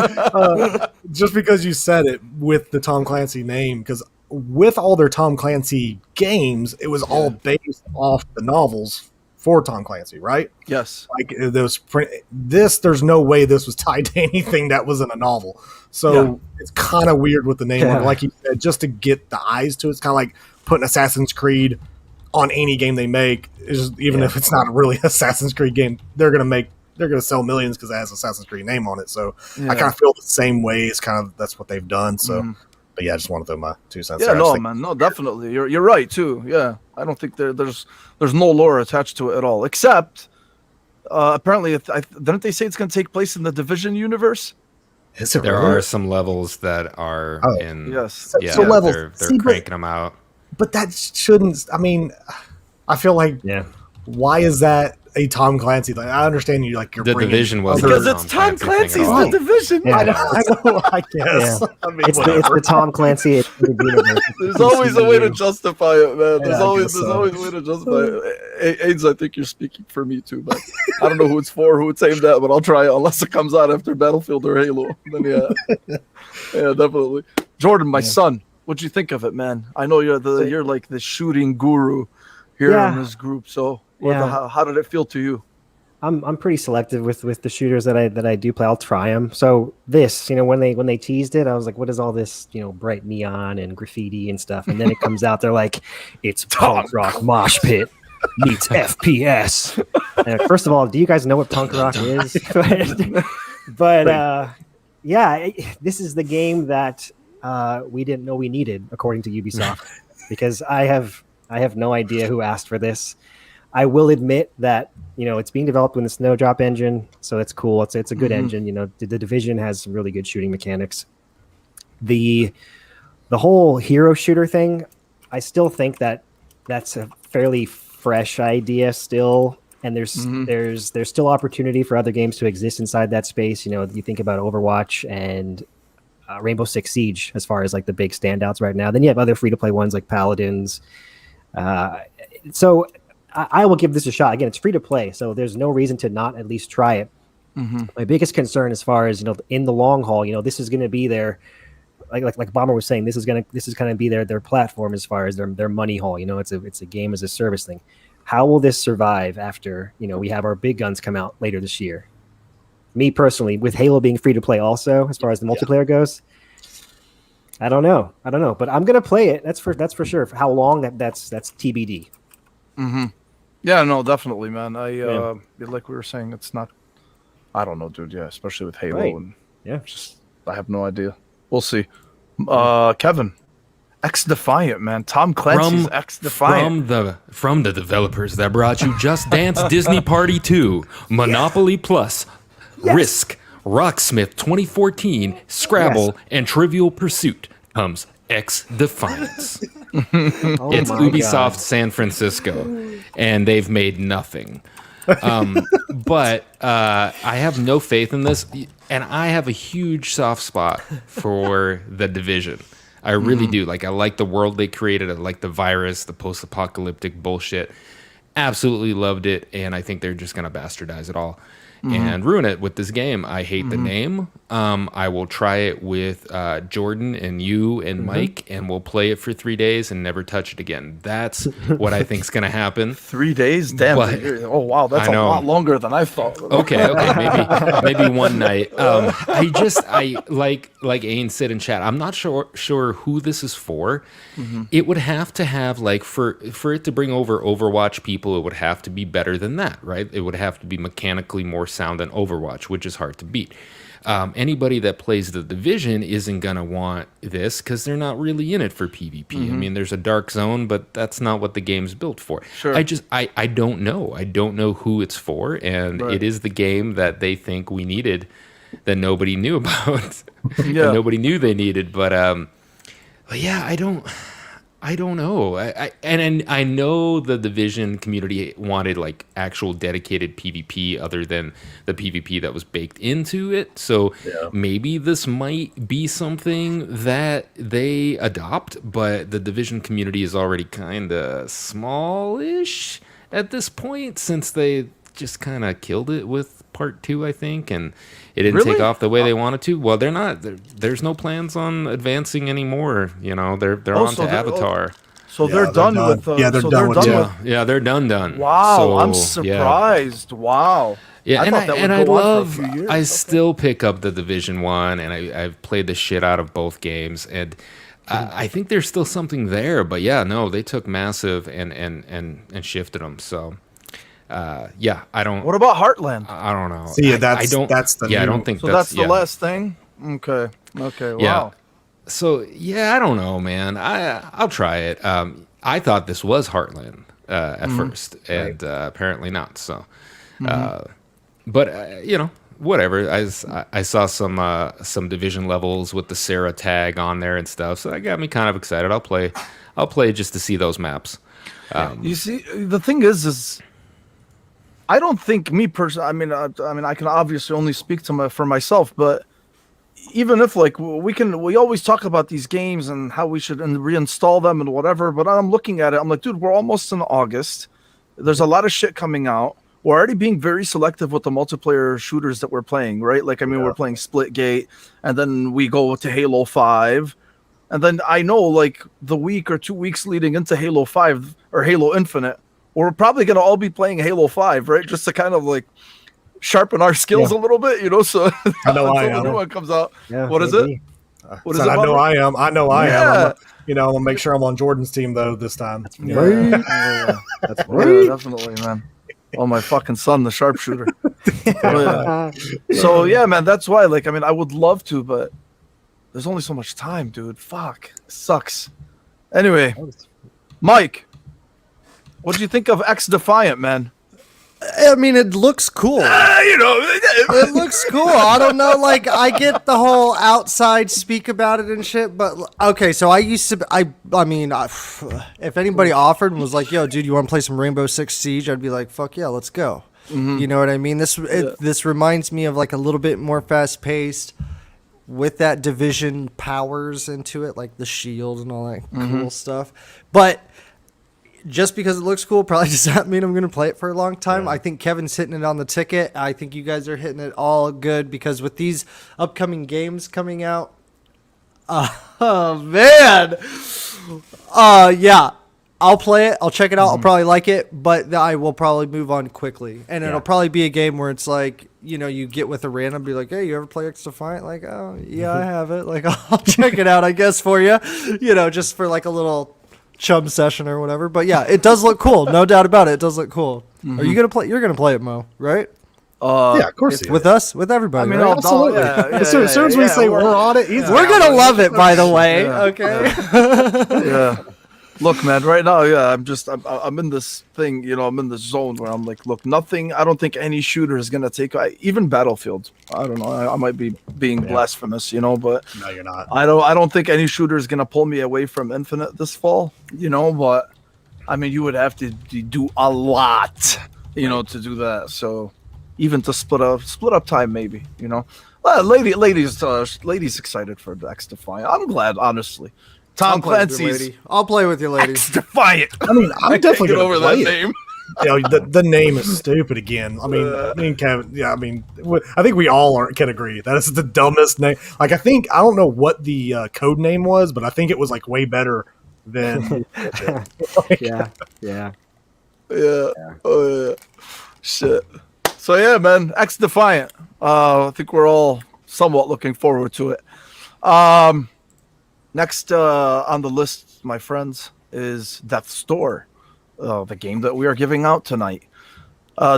Just because you said it with the Tom Clancy name, because with all their Tom Clancy games, it was all based off the novels for Tom Clancy, right? Yes. Like there's no way this was tied to anything that was in a novel. So it's kind of weird with the name. Like you said, just to get the eyes to it, it's kind of like putting Assassin's Creed on any game they make. Even if it's not a really Assassin's Creed game, they're gonna sell millions because it has Assassin's Creed name on it. So I kind of feel the same way. It's kind of that's what they've done. So. But yeah, I just wanted to throw my 2 cents. Yeah, no, definitely. You're right too. Yeah, I don't think there's no lore attached to it at all, except apparently, didn't they say it's going to take place in the Division universe? There are some levels that are in. Yes. Yeah, so levels. They're cranking them out. But that shouldn't. I mean, I feel like. Yeah. Why is that a Tom Clancy thing? I understand you're the Division was because it's Tom Clancy's The Division. Yeah. I know. I guess. Yeah. I mean, It's the Tom Clancy. There's always a way to justify it, man. There's Yeah, always a way to justify it. Ains, I think you're speaking for me too, man. I don't know who it's for, who it's aimed at, but I'll try it unless it comes out after Battlefield or Halo. Then yeah, definitely. Jordan, my son, what'd you think of it, man? I know you're like the shooting guru here in this group, so. How did it feel to you? I'm pretty selective with the shooters that I do play. I'll try them. So this, when they teased it, I was like, what is all this, bright neon and graffiti and stuff? And then it comes out, they're like, it's punk rock mosh pit meets FPS. And first of all, do you guys know what punk rock is? But this is the game that we didn't know we needed, according to Ubisoft, because I have no idea who asked for this. I will admit that it's being developed with the Snowdrop engine, so that's cool. It's a good engine. The Division has some really good shooting mechanics. The whole hero shooter thing, I still think that's a fairly fresh idea still, and there's still opportunity for other games to exist inside that space. You think about Overwatch and Rainbow Six Siege as far as like the big standouts right now. Then you have other free to play ones like Paladins. So I will give this a shot. Again, it's free to play, so there's no reason to not at least try it. My biggest concern, as far as in the long haul, this is going to be their, like Bomber was saying, this is going to be their platform as far as their money haul. It's a game as a service thing. How will this survive after we have our big guns come out later this year? Me personally, with Halo being free to play, also as far as the multiplayer goes, I don't know, but I'm going to play it. That's for sure. For how long that's TBD. Yeah, no, definitely, man. Like we were saying, it's not. I don't know, dude. Yeah, especially with Halo, and I have no idea. We'll see. Kevin, XDefiant, man. Tom Clancy's XDefiant. From the developers that brought you Just Dance Disney Party 2, Monopoly Plus, Risk, Rocksmith 2014, Scrabble, and Trivial Pursuit comes XDefiant. It's Ubisoft San Francisco, and they've made nothing. But I have no faith in this, and I have a huge soft spot for The Division. I really do. Like, I like the world they created. I like the virus, the post-apocalyptic bullshit. Absolutely loved it, and I think they're just going to bastardize it all and ruin it with this game. I hate the name. I will try it with Jordan and you and Mike, and we'll play it for 3 days and never touch it again. That's what I think is going to happen. 3 days? Damn. Oh, wow. That's a lot longer than I thought. Okay. Maybe one night. I like Ain said in chat, I'm not sure who this is for. It would have to have, like, for it to bring over Overwatch people, it would have to be better than that, right? It would have to be mechanically more sound than Overwatch, which is hard to beat. Anybody that plays the Division isn't gonna want this because they're not really in it for PvP. I mean, there's a dark zone, but that's not what the game's built for. Sure. I don't know. I don't know who it's for, and it is the game that they think we needed that nobody knew about. Yeah. Nobody knew they needed, but yeah, I don't know. And I know the Division community wanted like actual dedicated PvP other than the PvP that was baked into it. So maybe this might be something that they adopt, but the Division community is already kind of smallish at this point since they just kind of killed it with part 2, I think, and it didn't take off the way they wanted to. Well, they're not. There's no plans on advancing anymore. You know, they're on to Avatar. So they're done with. They're done with. Yeah, they're done. Wow, So, I'm surprised. Wow. Yeah, I thought that would go on for a few years. I still pick up the Division 1, and I've played the shit out of both games, and I think there's still something there. But yeah, no, they took massive and shifted them. So. Yeah, I don't. What about Heartland? I don't know. See, I don't. that's the. Yeah, I new- don't think So that's that's the last thing. Okay. Wow. Yeah. So yeah, I don't know, man. I'll try it. I thought this was Heartland at first, and apparently not. So, but you know, whatever. I saw some Division levels with the Sarah tag on there and stuff, so that got me kind of excited. I'll play just to see those maps. You see, the thing is I don't think me personally. I mean, I can obviously only speak for myself, but even if like we always talk about these games and how we should reinstall them and whatever. But I'm looking at it, I'm like, dude, we're almost in August. There's a lot of shit coming out. We're already being very selective with the multiplayer shooters that we're playing, right? Like, I mean, we're playing Splitgate, and then we go to Halo 5. And then I know, like, the week or 2 weeks leading into Halo 5 or Halo Infinite, we're probably going to all be playing Halo 5, right? Just to kind of, like, sharpen our skills a little bit, you know? So I know I until the am. new one comes out. Yeah, What is maybe. it? What is So it? I know Bobby? I am. I know I Yeah. am. I'm gonna make sure I'm on Jordan's team though this time. Yeah. That's Yeah, definitely, man. Oh, my fucking son, the sharpshooter. Oh, yeah. So, yeah, man, that's why, like, I mean, I would love to, but there's only so much time, dude. Fuck. It sucks. Anyway, Mike, what do you think of XDefiant, man? I mean, it looks cool. It looks cool. I don't know. Like, I get the whole outside speak about it and shit, but okay. So I used to. I mean, if anybody offered and was like, "Yo, dude, you want to play some Rainbow Six Siege?" I'd be like, "Fuck yeah, let's go." You know what I mean? This reminds me of like a little bit more fast paced, with that Division powers into it, like the shield and all that cool stuff. But just because it looks cool probably does not mean I'm going to play it for a long time. I think Kevin's hitting it on the ticket. I think you guys are hitting it all good because with these upcoming games coming out, oh man, yeah, I'll play it. I'll check it out. I'll probably like it, but I will probably move on quickly. And it'll probably be a game where it's like, you know, you get with a random, be like, hey, you ever play XDefiant? Like, oh, yeah, I have it. Like, I'll check it out, I guess, for you, you know, just for like a little chum session or whatever. But yeah, it does look cool. No doubt about it. It does look cool. Are you going to play? You're going to play it, Mo, right? Yeah, of course. With us? With everybody, I mean, right? Absolutely. As soon as we say we're on it, he's We're going to love it, by the way. Okay. Yeah. Look, man, right now, yeah, I'm in this thing, you know, I'm in this zone where I'm like, look, nothing, I don't think any shooter is going to take, even Battlefield. I don't know, I might be being blasphemous, you know, but No, you're not. I don't think any shooter is going to pull me away from Infinite this fall, you know, but I mean, you would have to do a lot, you know, to do that. So even to split up time, maybe, you know. Ladies excited for the XDefiant. I'm glad, honestly. Tom Clancy's I'll play with you, lady. XDefiant. I mean, I'm definitely Get gonna over play that it. name. You know, the name is stupid again. I mean, Kevin. Yeah, I mean, I think we all can agree that is the dumbest name. Like, I don't know what the code name was, but I think it was like way better than. Yeah. Yeah. Oh yeah. Shit. So yeah, man. XDefiant. I think we're all somewhat looking forward to it. Next on the list, my friends, is Death's Door, the game that we are giving out tonight.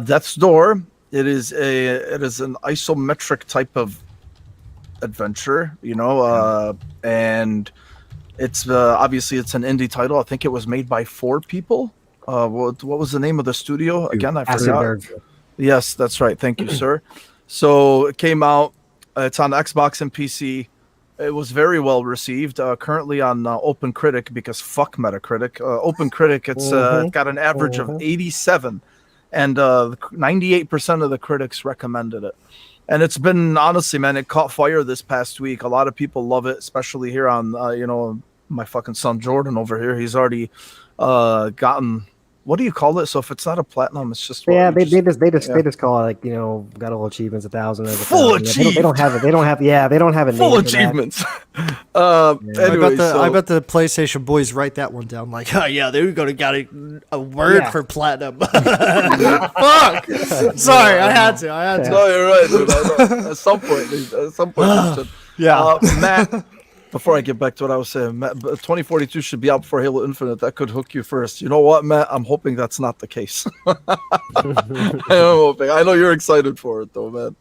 Death's Door It is an isometric type of adventure, and it's obviously it's an indie title. I think it was made by 4 people. What was the name of the studio again? I forgot. Acid Yes, that's right. Thank you, sir. So it came out. It's on Xbox and PC. It was very well received. Currently on OpenCritic, because fuck Metacritic. OpenCritic, it's got an average of 87, and 98% of the critics recommended it. And it's been, honestly, man, it caught fire this past week. A lot of people love it, especially here on, my fucking son Jordan over here. He's already gotten, what do you call it? So if it's not a platinum, it's just they just call it, like, got all achievements 1,000. Full achievement. They don't have it. They don't have a full name achievements. Anyway, I bet the PlayStation boys write that one down. Like, oh yeah, they're gonna got a word for platinum. Fuck. Sorry, I had to. No, you're right, dude. I know. At some point, Yeah, Matt. Before I get back to what I was saying, Matt, 2042 should be out before Halo Infinite. That could hook you first. You know what, Matt? I'm hoping that's not the case. I'm hoping. I know you're excited for it, though, man.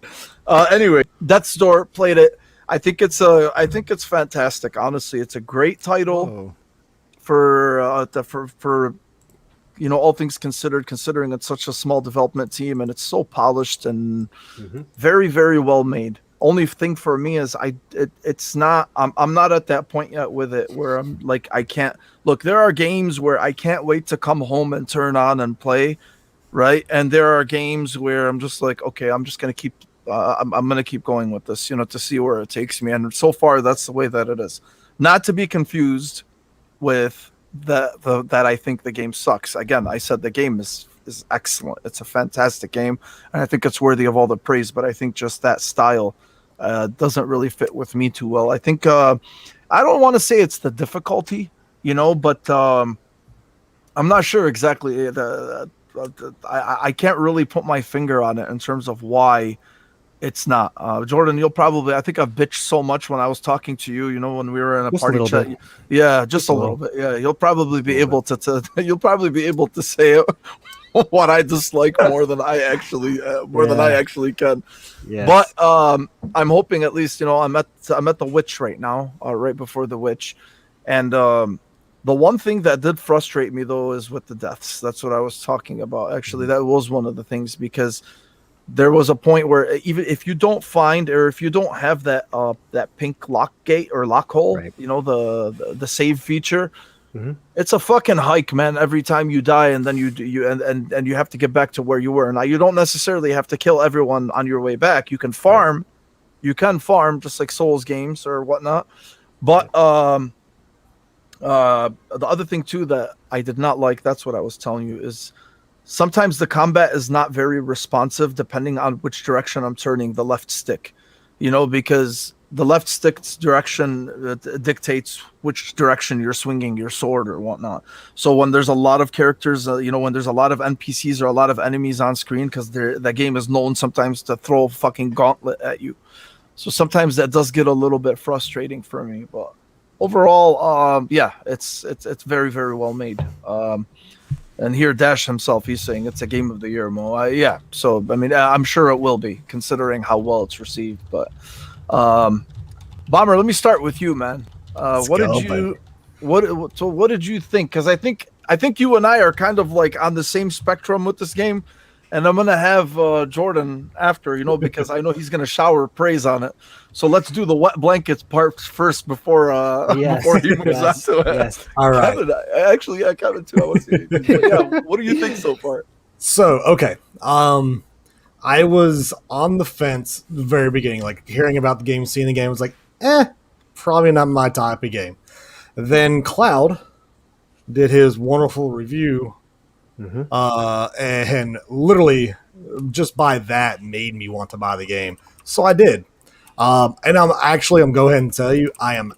Anyway, Death's Door, played it. I think it's fantastic. Honestly, it's a great title for all things considered. Considering it's such a small development team and it's so polished and very, very well made. Only thing for me is it's not. I'm not at that point yet with it where I'm like, I can't look. There are games where I can't wait to come home and turn on and play, right? And there are games where I'm just like, okay, I'm just gonna keep. I'm gonna keep going with this, to see where it takes me. And so far, that's the way that it is. Not to be confused with that I think the game sucks. Again, I said the game is excellent. It's a fantastic game, and I think it's worthy of all the praise. But I think just that style doesn't really fit with me too well. I think I don't want to say it's the difficulty, but I'm not sure exactly. I can't really put my finger on it in terms of why it's not. Jordan, I think I've bitched so much when I was talking to you, when we were in a party chat. Bit. Yeah, just a little bit. Yeah, you'll probably be able to say what I dislike more than I actually can. Yes. But I'm hoping at least, I'm at the Witch right now, right before the Witch, and the one thing that did frustrate me though is with the deaths. That's what I was talking about. Actually, that was one of the things, because there was a point where even if you don't find, or if you don't have that pink lock gate or lock hole, right, the save feature. It's a fucking hike, man. Every time you die, and then you have to get back to where you were. Now, you don't necessarily have to kill everyone on your way back. You can farm, just like Souls games or whatnot. But the other thing too that I did not like, that's what I was telling you, is sometimes the combat is not very responsive depending on which direction I'm turning the left stick. Because the left stick's direction dictates which direction you're swinging your sword or whatnot. So when there's a lot of characters, when there's a lot of NPCs or a lot of enemies on screen, because that game is known sometimes to throw a fucking gauntlet at you. So sometimes that does get a little bit frustrating for me. But overall, it's very, very well made. And here, Dash himself, he's saying it's a game of the year, Mo. So I mean, I'm sure it will be, considering how well it's received. But Bomber, let me start with you, man. What did you think? Because I think you and I are kind of like on the same spectrum with this game, and I'm gonna have Jordan after, because I know he's gonna shower praise on it. So let's do the wet blankets part first before before he moves on to it. Yes. All right. Actually, I counted too. I want to see. What do you think so far? So, okay. I was on the fence at the very beginning, like hearing about the game, seeing the game, I was like, probably not my type of game. Then Cloud did his wonderful review, and literally just by that made me want to buy the game. So I did. And I'm go ahead and tell you, I am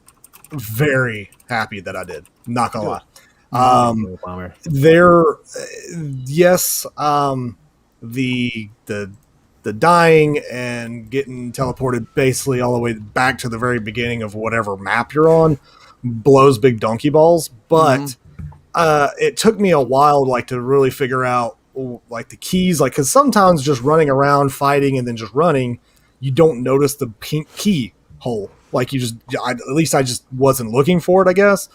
very happy that I did. Not gonna lie. The dying and getting teleported basically all the way back to the very beginning of whatever map you're on blows big donkey balls. But it took me a while to really figure out like the keys, like because sometimes just running around fighting and then just running, you don't notice the pink key hole. Like at least I just wasn't looking for it, I guess.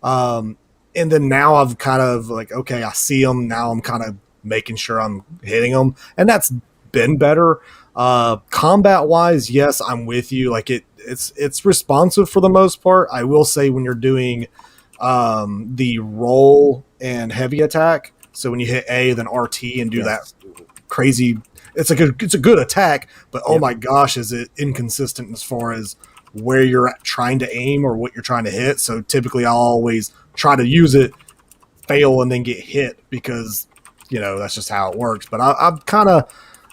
And then now I've kind of like, okay, I see them now. I'm kind of making sure I'm hitting them, and that's been better. Combat wise, yes, I'm with you. Like it's responsive for the most part. I will say when you're doing the roll and heavy attack, so when you hit A then RT and do that crazy, it's a good attack, but oh my gosh, is it inconsistent as far as where you're trying to aim or what you're trying to hit. So typically I'll always try to use it, fail, and then get hit because that's just how it works. But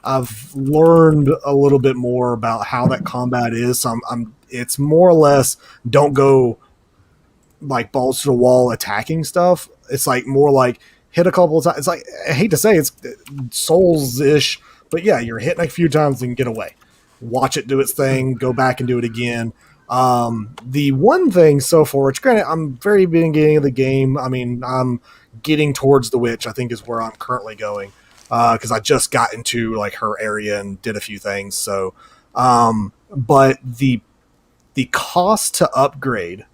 I've learned a little bit more about how that combat is. So it's more or less don't go like balls to the wall attacking stuff. It's like more like hit a couple of times. It's like, I hate to say it's Souls-ish, but yeah, you're hitting a few times and get away. Watch it do its thing, go back and do it again. The one thing so far, which granted I'm very beginning of the game. I mean, I'm getting towards the witch, I think is where I'm currently going. Because I just got into like her area and did a few things. So, but the cost to upgrade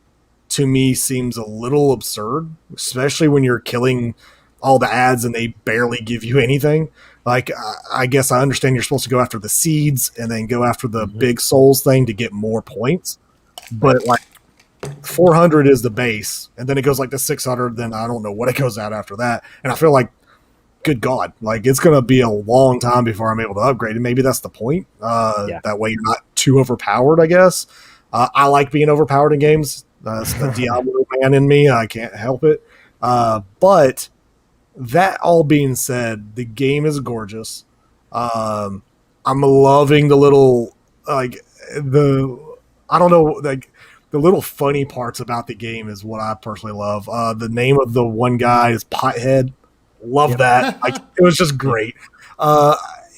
to me seems a little absurd, especially when you're killing all the ads and they barely give you anything. Like, I guess I understand you're supposed to go after the seeds and then go after the big souls thing to get more points. But like 400 is the base, and then it goes like to 600. Then I don't know what it goes out after that. And I feel like, good God, like it's going to be a long time before I'm able to upgrade. And maybe that's the point. That way you're not too overpowered, I guess. I like being overpowered in games. It's the Diablo man in me. I can't help it. But that all being said, the game is gorgeous. I'm loving the little, I don't know, like the little funny parts about the game is what I personally love. The name of the one guy is Pothead. Love that. Like, it was just great.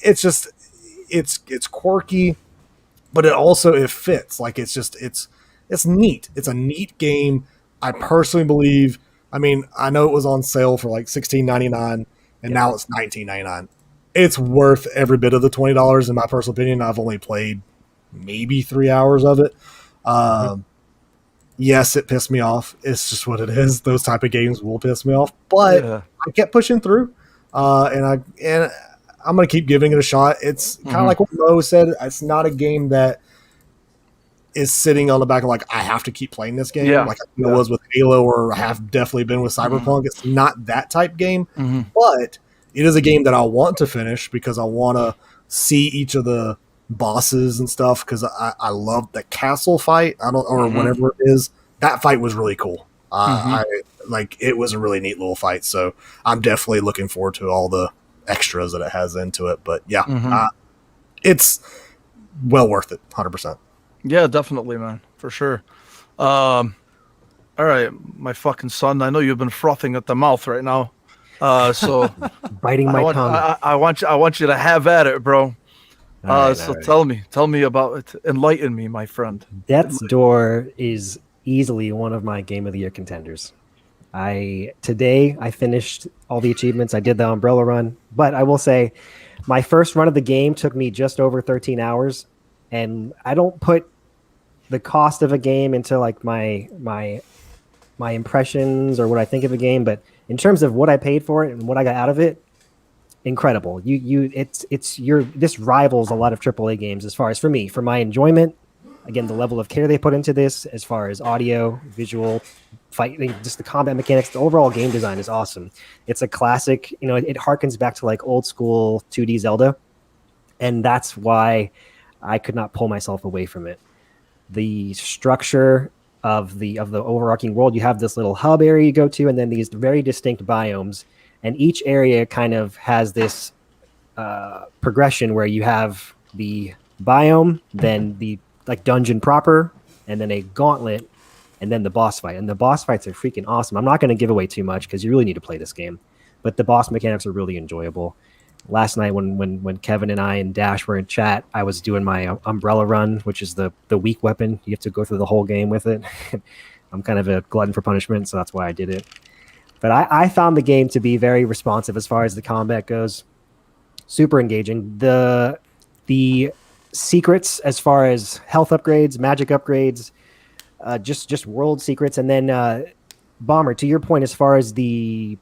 It's quirky, but it fits. Like, it's neat. It's a neat game. I personally believe, I mean, I know it was on sale for like $16.99 and now it's $19.99. It's worth every bit of the $20 in my personal opinion. I've only played maybe 3 hours of it. Yes, it pissed me off. It's just what it is. Those type of games will piss me off, but I kept pushing through, and I'm gonna keep giving it a shot. It's kind of like what Mo said. It's not a game that is sitting on the back of like I have to keep playing this game, like I was with Halo, or I have definitely been with Cyberpunk. It's not that type game, but it is a game that I want to finish because I want to see each of the bosses and stuff, because I love the castle fight. Whatever it is. That fight was really cool. It was a really neat little fight. So I'm definitely looking forward to all the extras that it has into it. But it's well worth it, 100%. Yeah, definitely, man, for sure. All right, my fucking son. I know you've been frothing at the mouth right now. So biting my tongue. I want you to have at it, bro. All right. Tell me about it. Enlighten me, my friend. Death's Door is easily one of my Game of the Year contenders. Today I finished all the achievements. I did the umbrella run, but I will say my first run of the game took me just over 13 hours, and I don't put the cost of a game into like my impressions or what I think of a game, but in terms of what I paid for it and what I got out of it, incredible. This rivals a lot of AAA games as far as for my enjoyment. Again, the level of care they put into this as far as audio, visual, fighting, just the combat mechanics, the overall game design is awesome. It's a classic, it harkens back to like old school 2D Zelda. And that's why I could not pull myself away from it. The structure of the overarching world, you have this little hub area you go to, and then these very distinct biomes. And each area kind of has this progression where you have the biome, then the like dungeon proper, and then a gauntlet, and then the boss fight. And the boss fights are freaking awesome. I'm not going to give away too much because you really need to play this game, but the boss mechanics are really enjoyable. Last night when Kevin and I and Dash were in chat, I was doing my umbrella run, which is the weak weapon. You have to go through the whole game with it. I'm kind of a glutton for punishment, so that's why I did it. But I found the game to be very responsive as far as the combat goes. Super engaging. The secrets as far as health upgrades, magic upgrades, just world secrets, and then Bomber, to your point, as far as the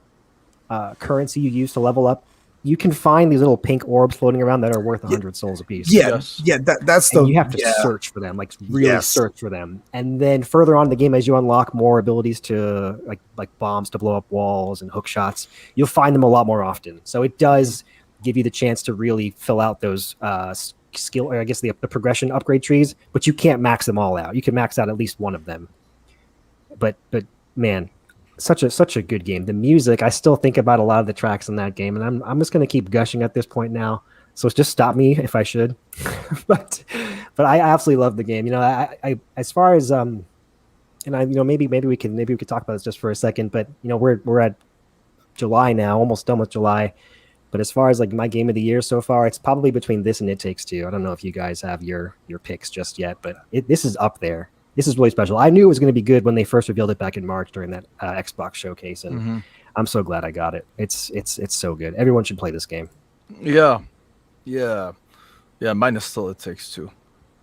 currency you use to level up, you can find these little pink orbs floating around that are worth 100 souls apiece. Yeah, Yes. yeah, that's And the you have to yeah. search for them, like really Yes. search for them. And then further on in the game, as you unlock more abilities to like bombs to blow up walls and hook shots, you'll find them a lot more often. So it does give you the chance to really fill out those skill, or I guess the progression upgrade trees, but you can't max them all out. You can max out at least one of them. But man, such a good game. The music, I still think about a lot of the tracks in that game, and I'm just going to keep gushing at this point now. So just stop me if I should. but I absolutely love the game. You know, I as far as and I maybe we could talk about this just for a second. But you know, we're at July now, almost done with July. But as far as like my game of the year so far, it's probably between this and It Takes Two. I don't know if you guys have your picks just yet, but this is up there. This is really special. I knew it was going to be good when they first revealed it back in March during that Xbox showcase, and I'm so glad I got it. It's so good. Everyone should play this game. Yeah. Mine is still It Takes Two.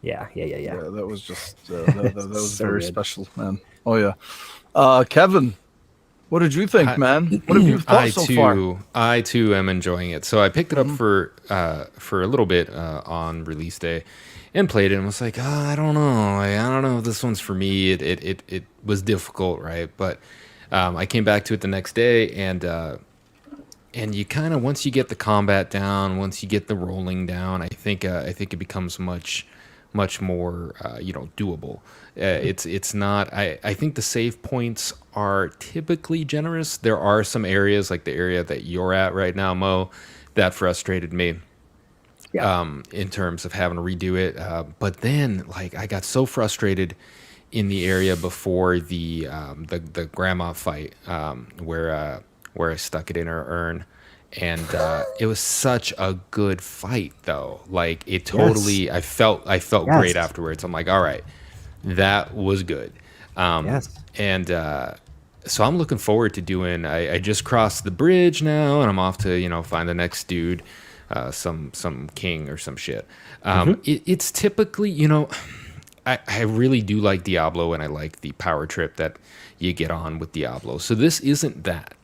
Yeah. That was just that was So very good. special, man. Oh yeah. Kevin, what did you think, man? What have you thought so far? I too am enjoying it. So I picked it up for a little bit on release day, and played it, and was like, I don't know, I don't know if this one's for me. It was difficult, right? But I came back to it the next day, and you kind of, once you get the combat down, once you get the rolling down, I think it becomes much more doable. It's not. I think the save points are typically generous. There are some areas, like the area that you're at right now, Mo, that frustrated me. In terms of having to redo it, but then like I got so frustrated in the area before the grandma fight, where I stuck it in her urn, and it was such a good fight though. Like it totally, I felt great afterwards. I'm like, all right, that was good. And so I'm looking forward to doing. I just crossed the bridge now, and I'm off to find the next dude. Some king or some shit. It's typically, I really do like Diablo, and I like the power trip that you get on with Diablo. So this isn't that,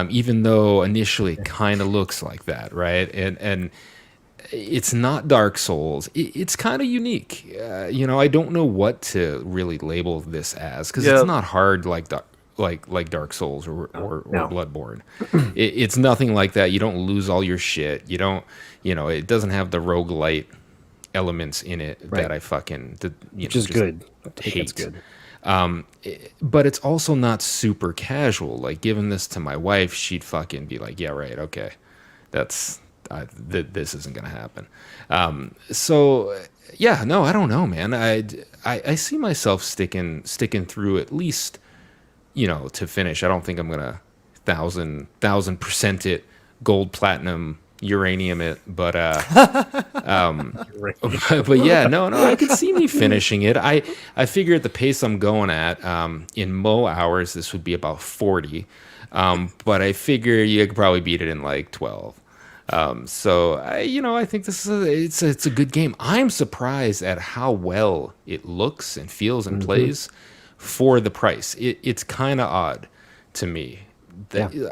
even though initially it kind of looks like that, right? And it's not Dark Souls. It's kind of unique. I don't know what to really label this as, because it's not hard like Dark Souls or Bloodborne. It's nothing like that. You don't lose all your shit. You don't, it doesn't have the roguelite elements in it that I fucking, which is good. Hate. It's good. But it's also not super casual. Like giving this to my wife, she'd fucking be like, yeah, right. Okay. This isn't going to happen. So yeah, no, I don't know, man. I see myself sticking through at least, to finish. I don't think I'm gonna 1,000% it, gold, platinum, uranium it, but but yeah, no, I could see me finishing it. I figure at the pace I'm going at, in Mo hours, this would be about 40, but I figure you could probably beat it in like 12. So I think this is it's a good game. I'm surprised at how well it looks and feels and plays for the price. It's kind of odd to me.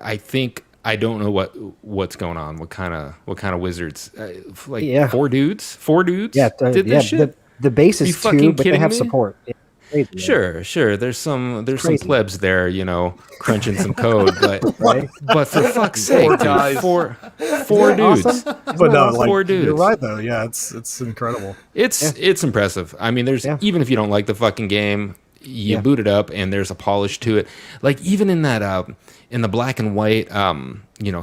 I think I don't know what's going on. What kind of wizards? Four dudes did this shit. The base is two, but they have me? support. Crazy, Sure. There's some plebs there, crunching some code, but but for fuck's sake, dude, four dudes. Awesome? But no, like, Four dudes. you're right though. Yeah, it's incredible. It's impressive. I mean, there's even if you don't like the fucking game, you boot it up and there's a polish to it. Like even in that in the black and white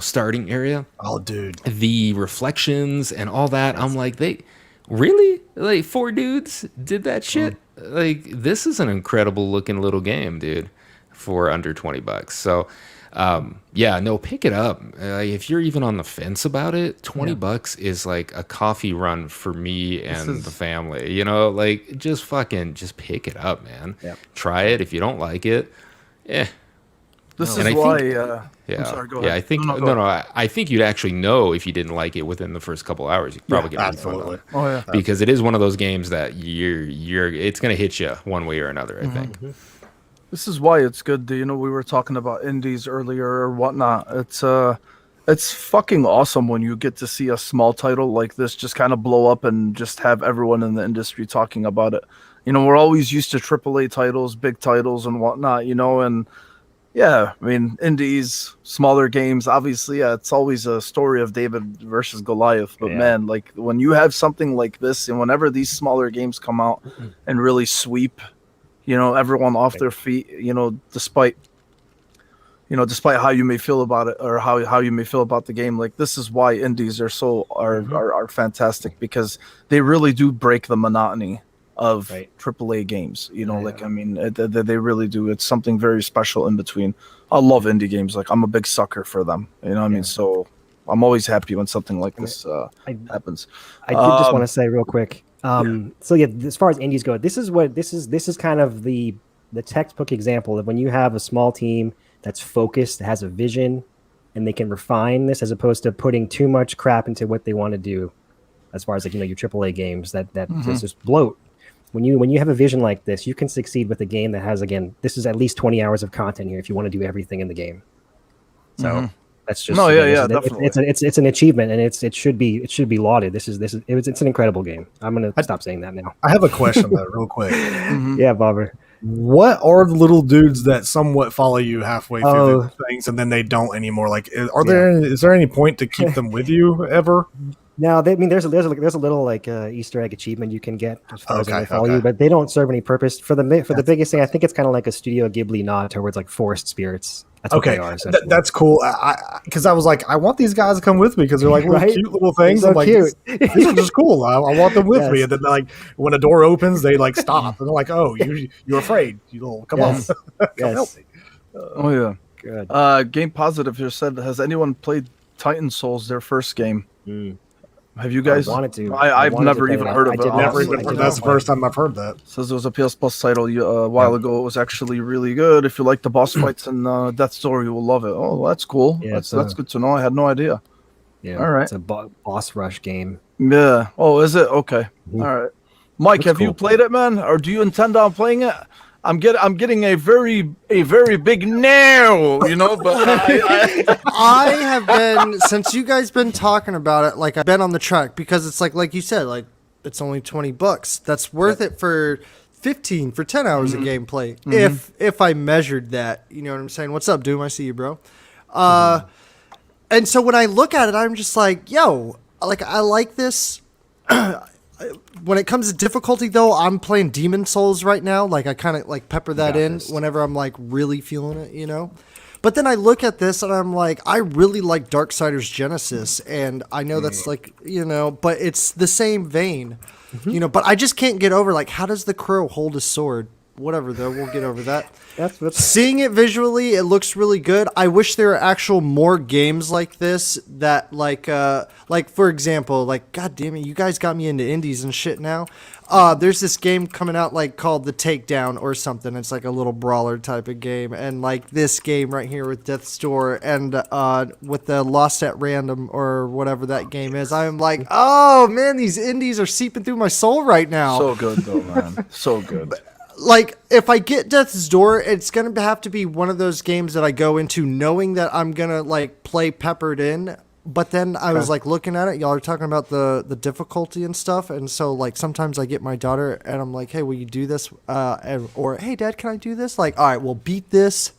starting area. Oh, dude, the reflections and all that. I'm like, they really, like, four dudes did that shit. Like, this is an incredible looking little game, dude, for under $20. So pick it up. If you're even on the fence about it, $20 is like a coffee run for me and the family. Like, just pick it up, man. Try it. If you don't like it, This And is I why. think- I'm sorry. Go Yeah, ahead. I think go ahead. I think you'd actually know if you didn't like it within the first couple hours. You could probably get a refund on it. Oh yeah. Because it is one of those games that it's gonna hit you one way or another. I think. This is why it's good. We were talking about indies earlier or whatnot. It's fucking awesome when you get to see a small title like this just kind of blow up and just have everyone in the industry talking about it. We're always used to AAA titles, big titles, and whatnot. And yeah, I mean, indies, smaller games. Obviously, yeah, it's always a story of David versus Goliath. But man, like when you have something like this, and whenever these smaller games come out and really sweep everyone off their feet, despite how you may feel about it or how you may feel about the game. Like this is why indies are fantastic, because they really do break the monotony of AAA games. Like, I mean, they really do. It's something very special in between. I love indie games. Like I'm a big sucker for them. I mean? So I'm always happy when something like this happens. I did just want to say real quick. So yeah, as far as indies go, this is kind of the textbook example of when you have a small team that's focused, has a vision, and they can refine this as opposed to putting too much crap into what they want to do. As far as like your AAA games that just bloat. When you have a vision like this, you can succeed with a game that has, again, this is at least 20 hours of content here if you want to do everything in the game. So that's just definitely. It's an achievement, and it should be lauded. It's an incredible game. I'm gonna stop saying that now. I have a question though, real quick. Yeah, Bobber. What are the little dudes that somewhat follow you halfway through the things and then they don't anymore? Like, is there any point to keep them with you ever? No, there's a little like Easter egg achievement you can get as far as they follow you, but they don't serve any purpose. For the biggest thing, I think it's kind of like a Studio Ghibli nod towards like forest spirits. That's what they are. That's cool. Because I was like, I want these guys to come with me because they're like little cute little things. So I'm like, cute. these are just cool. I want them with me. And then like when a door opens, they like stop and they're like, oh, you're afraid. Come on, come help me. Oh yeah, good. Game Positive here said, has anyone played Titan Souls, their first game? Have you guys? I wanted to. I've never even heard of it. That's the first time I've heard that. Says it was a PS Plus title a while ago. It was actually really good. If you like the boss fights in Death's Door, you will love it. Oh, that's cool. Yeah, that's good to know. I had no idea. Yeah, all right. It's a boss rush game. Yeah. Oh, is it? Okay. All right. Mike, have you played it, man? Or do you intend on playing it? I'm getting a very big no, but I have been, since you guys been talking about it, like I've been on the track because it's like you said, like it's only $20. That's worth it for 10 hours of gameplay. If I measured that, you know what I'm saying? What's up, Doom? I see you, bro. And so when I look at it, I'm just like, yo, like I like this. When it comes to difficulty, though, I'm playing Demon Souls right now. Like I kind of like pepper that in whenever I'm like really feeling it, But then I look at this and I'm like, I really like Darksiders Genesis, and I know that's like, but it's the same vein, But I just can't get over like, how does the crow hold a sword? Whatever, though, we'll get over that. Seeing it visually, it looks really good. I wish there were actual more games like this that, like for example, like, God damn it, you guys got me into indies and shit now. There's this game coming out like called The Takedown or something. It's like a little brawler type of game, and like this game right here with Death's Door and with the Lost at Random or whatever that game is. I'm like, oh man, these indies are seeping through my soul right now. So good though, man. So good. Like, if I get Death's Door, it's going to have to be one of those games that I go into knowing that I'm going to, like, play peppered in. But then I was, like, looking at it. Y'all are talking about the difficulty and stuff. And so, like, sometimes I get my daughter and I'm like, hey, will you do this? Or, hey, Dad, can I do this? Like, all right, we'll beat this.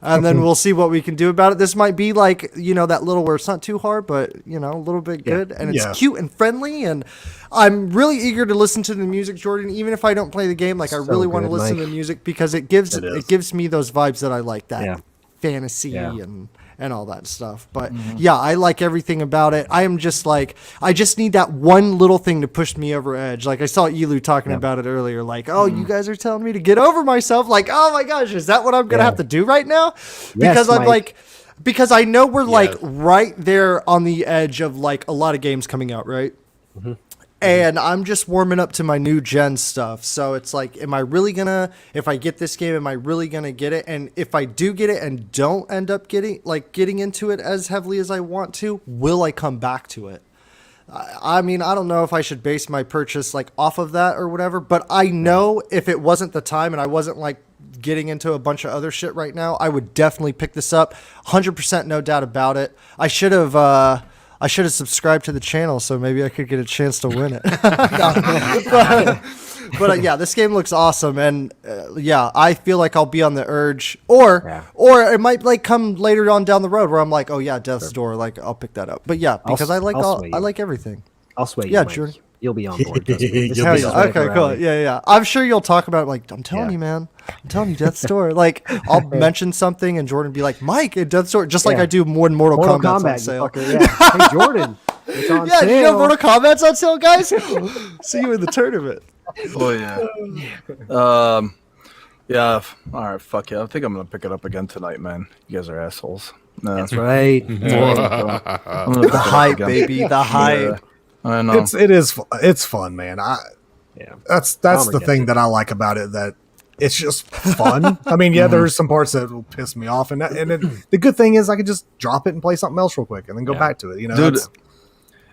And then we'll see what we can do about it. This might be like, that little where it's not too hard, but, a little bit good. And it's cute and friendly. And I'm really eager to listen to the music, Jordan, even if I don't play the game. Like, I really want to listen to the music because it gives me those vibes that I like, that fantasy and all that stuff. But I like everything about it. I am just like, I just need that one little thing to push me over edge. Like I saw Elu talking about it earlier. Like, oh, you guys are telling me to get over myself. Like, oh my gosh, is that what I'm going to have to do right now? Because I'm like, because I know we're like right there on the edge of like a lot of games coming out. Right. and I'm just warming up to my new gen stuff. So it's like, am I really gonna, if I get this game, am I really gonna get it? And if I do get it and don't end up getting into it as heavily as I want to, will I come back to it? I mean, I don't know if I should base my purchase like off of that or whatever, but I know if it wasn't the time and I wasn't like getting into a bunch of other shit right now, I would definitely pick this up. 100%, no doubt about it. I should have subscribed to the channel, so maybe I could get a chance to win it. But yeah, this game looks awesome, and yeah, I feel like I'll be on the urge, or it might like come later on down the road where I'm like, oh yeah, Death's Door, like I'll pick that up. But yeah, because I like everything. I'll sway you. Yeah, Mike. Jordan. You'll be on board. Trust me. This Hell is yeah. right Okay, around cool. me. Yeah. I'm sure you'll talk about it. Like, I'm telling you, man. I'm telling you, Death's Door. Like, I'll mention something and Jordan be like, Mike, it Death's Door. Just like I do more Mortal Kombat's on sale. Hey, Jordan. It's on Yeah, sale. you know Mortal Kombat's on sale, guys? See you in the tournament. Oh yeah. Yeah. All right. Fuck yeah. I think I'm gonna pick it up again tonight, man. You guys are assholes. No. That's right. I'm gonna pick it up Hype, again. baby. The hype. I know. It's fun, man. That's the thing that I like about it, that it's just fun. I mean, yeah, there's some parts that will piss me off, and the good thing is I can just drop it and play something else real quick and then go back to it. You know, dude,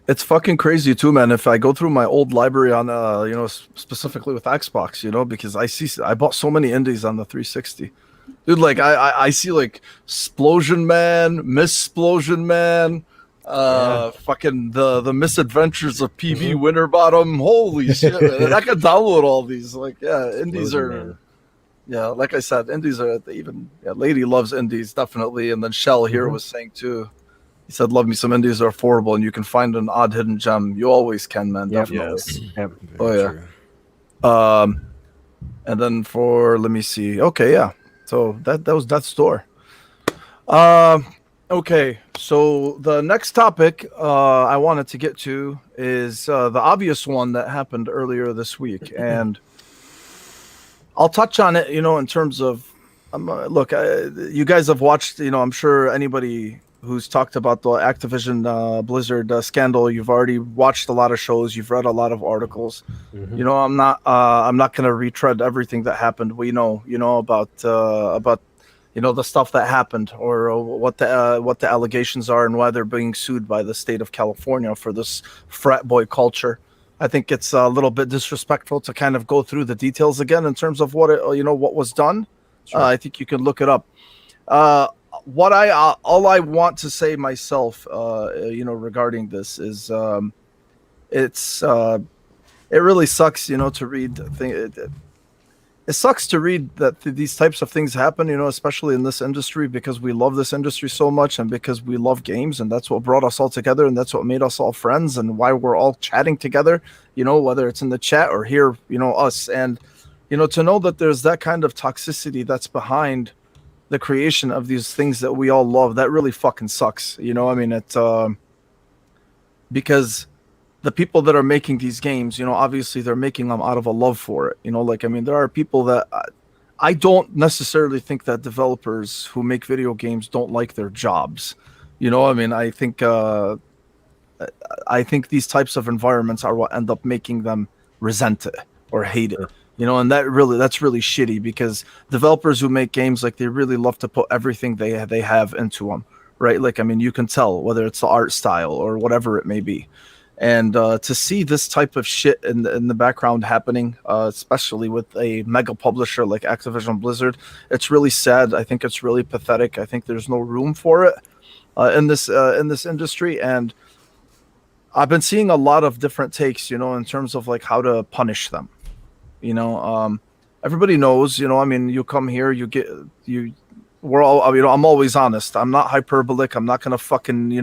it's fucking crazy too, man. If I go through my old library on, specifically with Xbox, because I bought so many indies on the 360. Dude, like I see like Splosion Man, Missplosion Man, fucking the Misadventures of PB Winterbottom. Holy shit, man. I can download all these. Like, yeah, indies are, yeah, like I said, indies are Lady loves indies, definitely. And then Shell here was saying too, he said, love me some indies are affordable and you can find an odd hidden gem. You always can, man. Definitely. Yep. Oh yeah. And then let me see. Okay, yeah. So that was Death's Door. Okay, so the next topic I wanted to get to is the obvious one that happened earlier this week, and I'll touch on it. In terms of look, you guys have watched. I'm sure anybody who's talked about the Activision Blizzard scandal, you've already watched a lot of shows, you've read a lot of articles. I'm not going to retread everything that happened. We know, about the stuff that happened, or what the allegations are and why they're being sued by the state of California for this frat boy culture. I think it's a little bit disrespectful to kind of go through the details again in terms of what was done. Sure. I think you can look it up. All I want to say myself, regarding this is, it really sucks, to read it sucks to read that these types of things happen, especially in this industry, because we love this industry so much and because we love games, and that's what brought us all together, and that's what made us all friends, and why we're all chatting together, whether it's in the chat or here, us, and to know that there's that kind of toxicity that's behind the creation of these things that we all love, that really fucking sucks. It's because the people that are making these games, obviously they're making them out of a love for it. There are people that I don't necessarily think that developers who make video games don't like their jobs. I think these types of environments are what end up making them resent it or hate it. And that's really shitty, because developers who make games, like, they really love to put everything they have into them, right? You can tell whether it's the art style or whatever it may be. And to see this type of shit in the background happening, especially with a mega publisher like Activision Blizzard, it's really sad. I think it's really pathetic. I think there's no room for it in this industry. And I've been seeing a lot of different takes, in terms of like how to punish them. Everybody knows, you come here, we're all, I'm always honest. I'm not hyperbolic. I'm not going to fucking,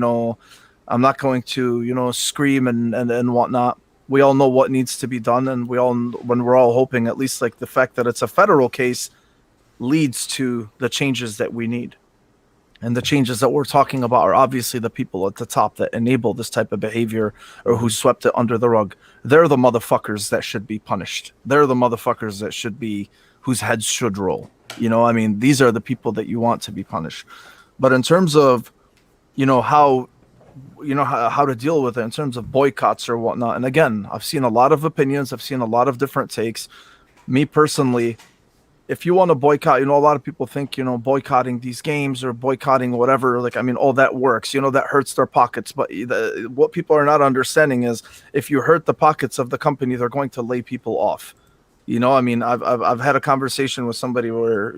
I'm not going to, scream and whatnot. We all know what needs to be done. And when we're all hoping, at least like the fact that it's a federal case leads to the changes that we need. And the changes that we're talking about are obviously the people at the top that enable this type of behavior, or who swept it under the rug. They're the motherfuckers that should be punished. They're the motherfuckers that whose heads should roll. These are the people that you want to be punished. But in terms of, how how to deal with it in terms of boycotts or whatnot. And again, I've seen a lot of opinions. I've seen a lot of different takes. Me personally, if you want to boycott, a lot of people think, boycotting these games or boycotting whatever, that works, that hurts their pockets. But what people are not understanding is if you hurt the pockets of the company, they're going to lay people off. I've had a conversation with somebody where,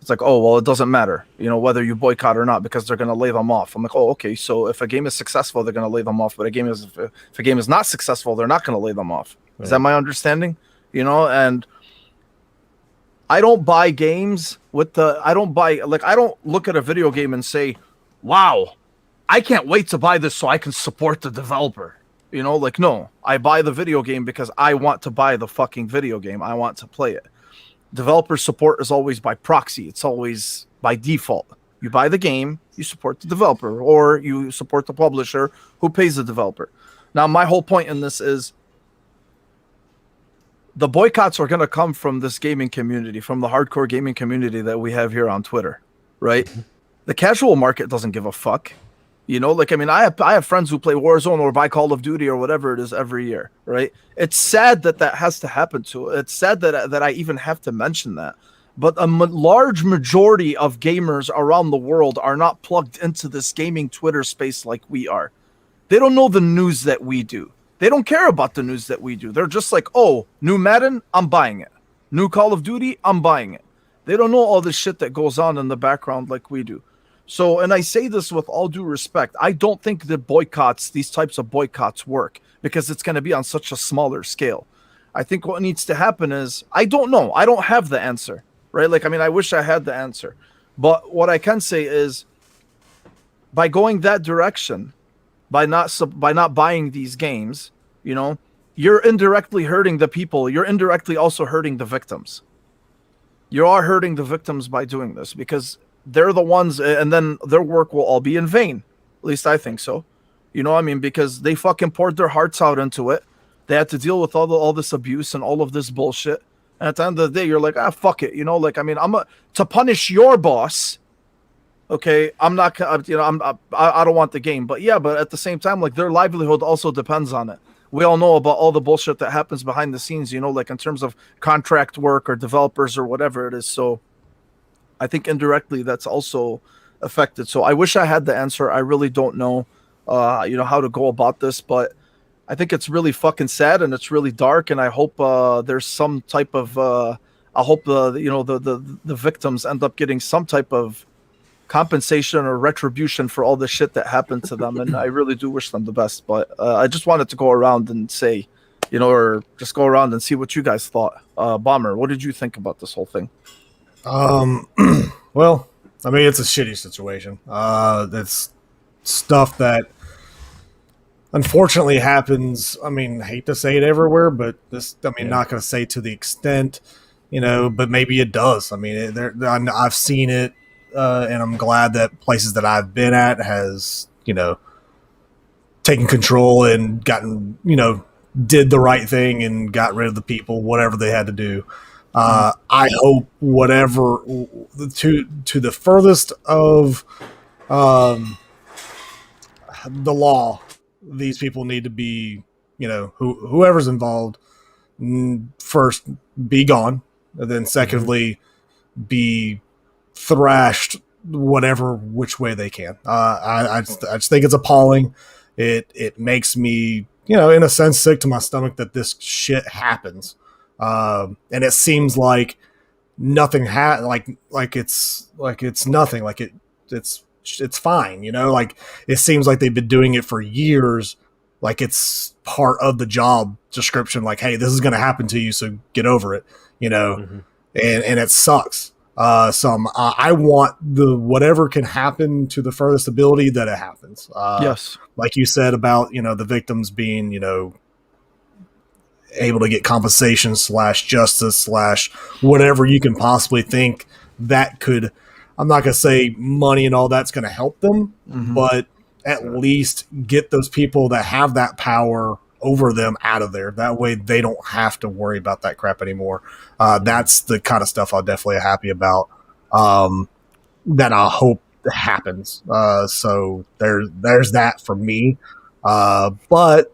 it's like, oh, well, it doesn't matter, whether you boycott or not, because they're going to lay them off. I'm like, oh, okay. So if a game is successful, they're going to lay them off. But if a game is not successful, they're not going to lay them off. Right. Is that my understanding? And I don't buy games I don't look at a video game and say, wow, I can't wait to buy this so I can support the developer. No, I buy the video game because I want to buy the fucking video game. I want to play it. Developer support is always by proxy. It's always by default. You buy the game, you support the developer, or you support the publisher who pays the developer. Now, my whole point in this is the boycotts are going to come from this gaming community, from the hardcore gaming community that we have here on Twitter, right? The casual market doesn't give a fuck. I have friends who play Warzone or buy Call of Duty or whatever it is every year, right? It's sad that has to happen to it. It's sad that I even have to mention that. But a large majority of gamers around the world are not plugged into this gaming Twitter space like we are. They don't know the news that we do. They don't care about the news that we do. They're just like, oh, new Madden, I'm buying it. New Call of Duty, I'm buying it. They don't know all this shit that goes on in the background like we do. So, and I say this with all due respect, I don't think that these types of boycotts work because it's going to be on such a smaller scale. I think what needs to happen is, I don't know. I don't have the answer, right? I wish I had the answer. But what I can say is, by going that direction, by not buying these games, you're indirectly hurting the people. You're indirectly also hurting the victims. You are hurting the victims by doing this because they're the ones, and then their work will all be in vain. At least I think so. Because they fucking poured their hearts out into it. They had to deal with all this abuse and all of this bullshit. And at the end of the day, you're like, fuck it. To punish your boss. Okay, I'm not, I don't want the game, but at the same time, their livelihood also depends on it. We all know about all the bullshit that happens behind the scenes, in terms of contract work or developers or whatever it is. So I think indirectly that's also affected. So I wish I had the answer. I really don't know, how to go about this, but I think it's really fucking sad and it's really dark. And I hope there's some type of, I hope the victims end up getting some type of compensation or retribution for all the shit that happened to them. And I really do wish them the best. But I just wanted to go around and say, or just go around and see what you guys thought. Bomber, what did you think about this whole thing? Well, it's a shitty situation. It's stuff that unfortunately happens. I hate to say it everywhere, but not going to say to the extent, but maybe it does. I've seen it, and I'm glad that places that I've been at has, taken control and gotten, did the right thing and got rid of the people, whatever they had to do. I hope whatever to the furthest of the law, these people need to be, whoever's involved, first be gone, and then secondly, be thrashed whatever which way they can. I just think it's appalling. It makes me, in a sense, sick to my stomach that this shit happens. And it seems like nothing it's nothing, it's fine, it seems like they've been doing it for years, like it's part of the job description, hey, this is going to happen to you, so get over it, and it sucks. I want whatever can happen to the furthest ability that it happens. Yes. Like you said about, the victims being, able to get compensation / justice / whatever you can possibly think that could, I'm not going to say money and all that's going to help them, but at least get those people that have that power over them out of there. That way they don't have to worry about that crap anymore. That's the kind of stuff I'm definitely happy about, that I hope happens. So there's that for me. But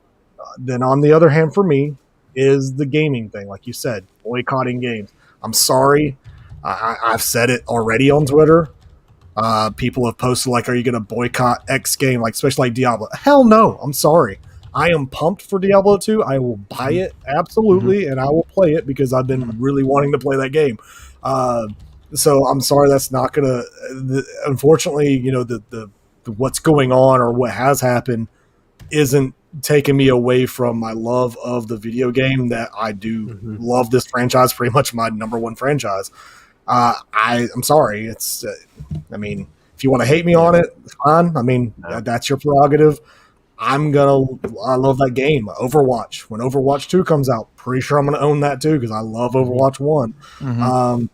then on the other hand, for me, is the gaming thing. Like you said, boycotting games. I'm sorry. I've said it already on Twitter. People have posted like, "Are you going to boycott X game?" Like, especially like Diablo. Hell no. I'm sorry. I am pumped for Diablo 2. I will buy it absolutely, and I will play it because I've been really wanting to play that game. So I'm sorry that's not going to. Unfortunately, you know the what's going on or what has happened isn't taking me away from my love of the video game. That I do love this franchise, pretty much my number one franchise. I'm sorry. It's, I mean, if you want to hate me on it, fine. I mean, that's your prerogative. I love that game. Overwatch. When Overwatch 2 comes out, pretty sure I'm going to own that too because I love Overwatch 1.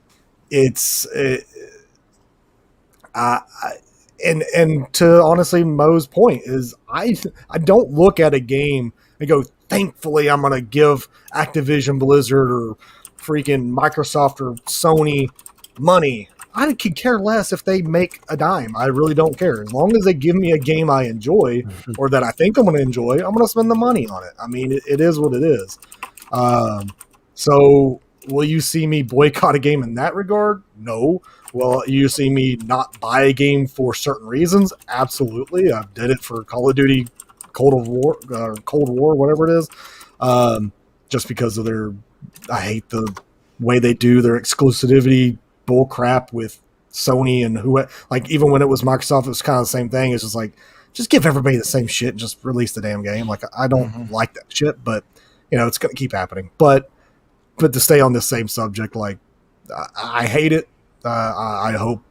And to honestly Mo's point is I don't look at a game and go, thankfully I'm going to give Activision Blizzard or freaking Microsoft or Sony money. I could care less if they make a dime. I really don't care. As long as they give me a game I enjoy or that I think I'm going to enjoy, I'm going to spend the money on it. I mean, it is what it is. So will you see me boycott a game in that regard? No. Will you see me not buy a game for certain reasons? Absolutely. I did it for Call of Duty Cold War, whatever it is. Just because of I hate the way they do their exclusivity bull crap with Sony and like even when it was Microsoft, it was kind of the same thing. It's just like, just give everybody the same shit and just release the damn game. Like I don't like that shit, but you know, it's going to keep happening. But to stay on this same subject, like I hate it. I hope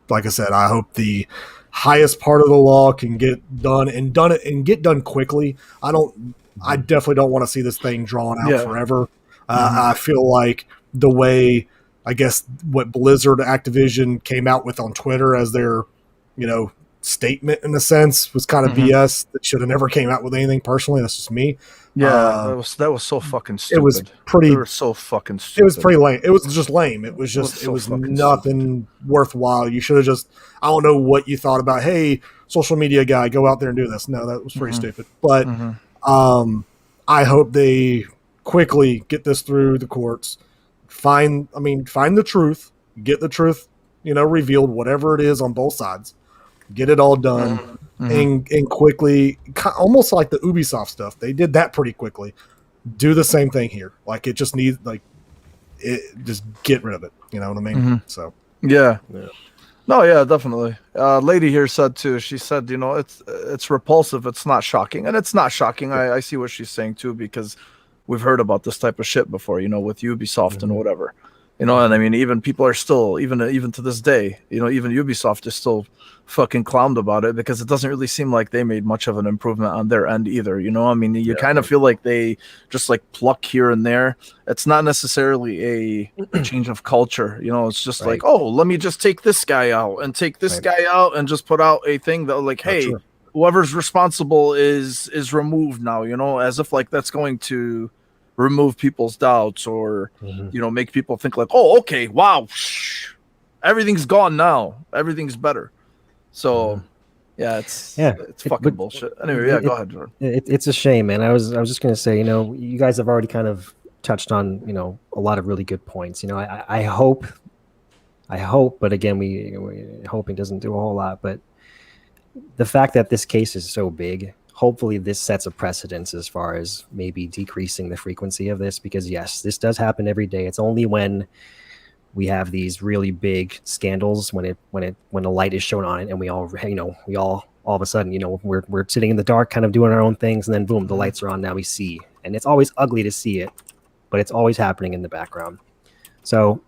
like I said, I hope the highest part of the law can get done and get done quickly. I definitely don't want to see this thing drawn out forever. I feel like the way, I guess, what Blizzard Activision came out with on Twitter as their, you know, statement in a sense was kind of BS. That should have never came out with anything personally. That's just me. Yeah, that was so fucking stupid. It was pretty. They were so fucking stupid. It was pretty lame. It was just lame. It was just. It was nothing worthwhile. You should have just. I don't know what you thought about. Hey, social media guy, go out there and do this. No, that was pretty stupid. But I hope they quickly get this through the courts. Find the truth. Get the truth. You know, revealed. Whatever it is on both sides. Get it all done. And quickly, almost like the Ubisoft stuff. They did that pretty quickly. Do the same thing here. Like it just needs just get rid of it. You know what I mean? So yeah. No, yeah, definitely. Lady here said too. She said, you know, it's repulsive. It's not shocking, and it's not shocking. I see what she's saying too because we've heard about this type of shit before. You know, with Ubisoft and whatever. You know, and I mean, even people are still, even to this day, you know, even Ubisoft is still fucking clowned about it because it doesn't really seem like they made much of an improvement on their end either. You know, I mean, you kind of feel like they just like pluck here and there. It's not necessarily a change of culture. You know, it's just like, oh, let me just take this guy out and take this guy out and just put out a thing that like, hey, whoever's responsible is removed now. You know, as if like that's going to remove people's doubts or you know, make people think like, oh, okay, wow, everything's gone now, everything's better. So it's fucking bullshit. Anyway, go ahead, Jordan. It's a shame, man. I was just gonna say, you know, you guys have already kind of touched on, you know, a lot of really good points. You know, I hope, but again, we hoping doesn't do a whole lot. But the fact that this case is so big, hopefully this sets a precedence as far as maybe decreasing the frequency of this, because yes, this does happen every day. It's only when we have these really big scandals when a light is shown on it and we all all of a sudden, you know, we're sitting in the dark kind of doing our own things, and then boom, the lights are on. Now we see, and it's always ugly to see it, but it's always happening in the background. So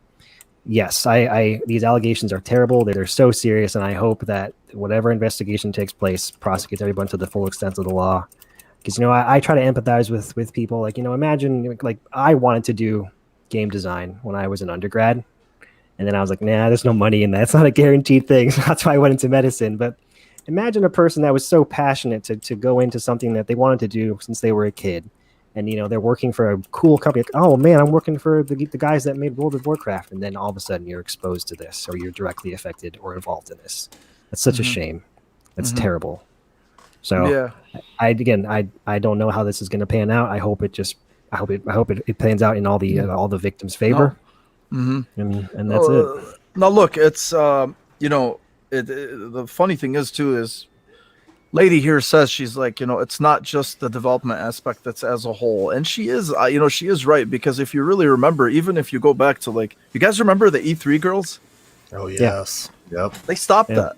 yes, I these allegations are terrible. They're so serious, and I hope that whatever investigation takes place prosecutes everyone to the full extent of the law. Because, you know, I try to empathize with people. Like, you know, imagine like I wanted to do game design when I was an undergrad, and then I was like, nah, there's no money in that. It's not a guaranteed thing. So that's why I went into medicine. But imagine a person that was so passionate to go into something that they wanted to do since they were a kid. And, you know, they're working for a cool company. Like, oh, man, I'm working for the guys that made World of Warcraft. And then all of a sudden you're exposed to this, or you're directly affected or involved in this. That's such a shame. That's terrible. So Yeah. I don't know how this is going to pan out. I hope it pans out in all the victims' favor. And that's it. Now look, it's the funny thing is too is lady here says she's like, it's not just the development aspect that's as a whole, and she is she is right, because if you really remember, even if you go back to like, you guys remember the E3 girls? Oh yes. Yep. They stopped that.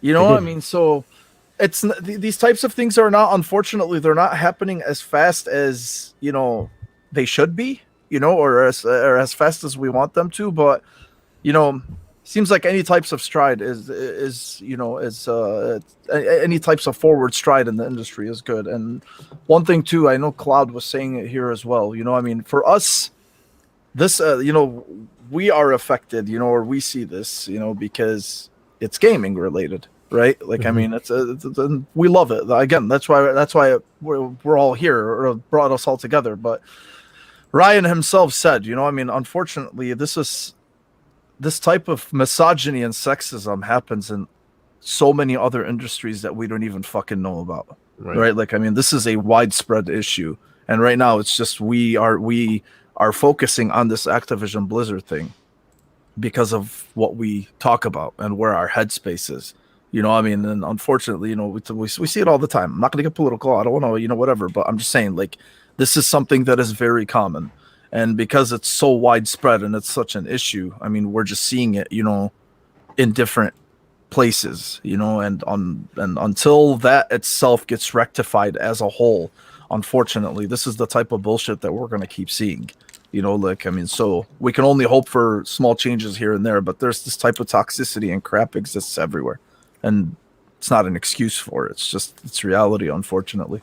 I mean, so these types of things are not, unfortunately, they're not happening as fast as they should be, or as fast as we want them to, but seems like any types of stride is any types of forward stride in the industry is good. And one thing too, I know Cloud was saying it here as well, I mean, for us, this we are affected, or we see this, because it's gaming related, right? Like, I mean, it's we love it. Again, that's why we're all here, or brought us all together. But Ryan himself said, I mean, unfortunately, this type of misogyny and sexism happens in so many other industries that we don't even fucking know about, right? Like, I mean, this is a widespread issue, and right now it's just we are focusing on this Activision Blizzard thing because of what we talk about and where our headspace is. I mean, and unfortunately, we see it all the time. I'm not going to get political. I don't want to, whatever, but I'm just saying, like, this is something that is very common. And because it's so widespread and it's such an issue, I mean, we're just seeing it, in different places, and until that itself gets rectified as a whole, unfortunately, this is the type of bullshit that we're going to keep seeing. Like, I mean, so we can only hope for small changes here and there, but there's this type of toxicity and crap exists everywhere. And it's not an excuse for it. It's reality, unfortunately.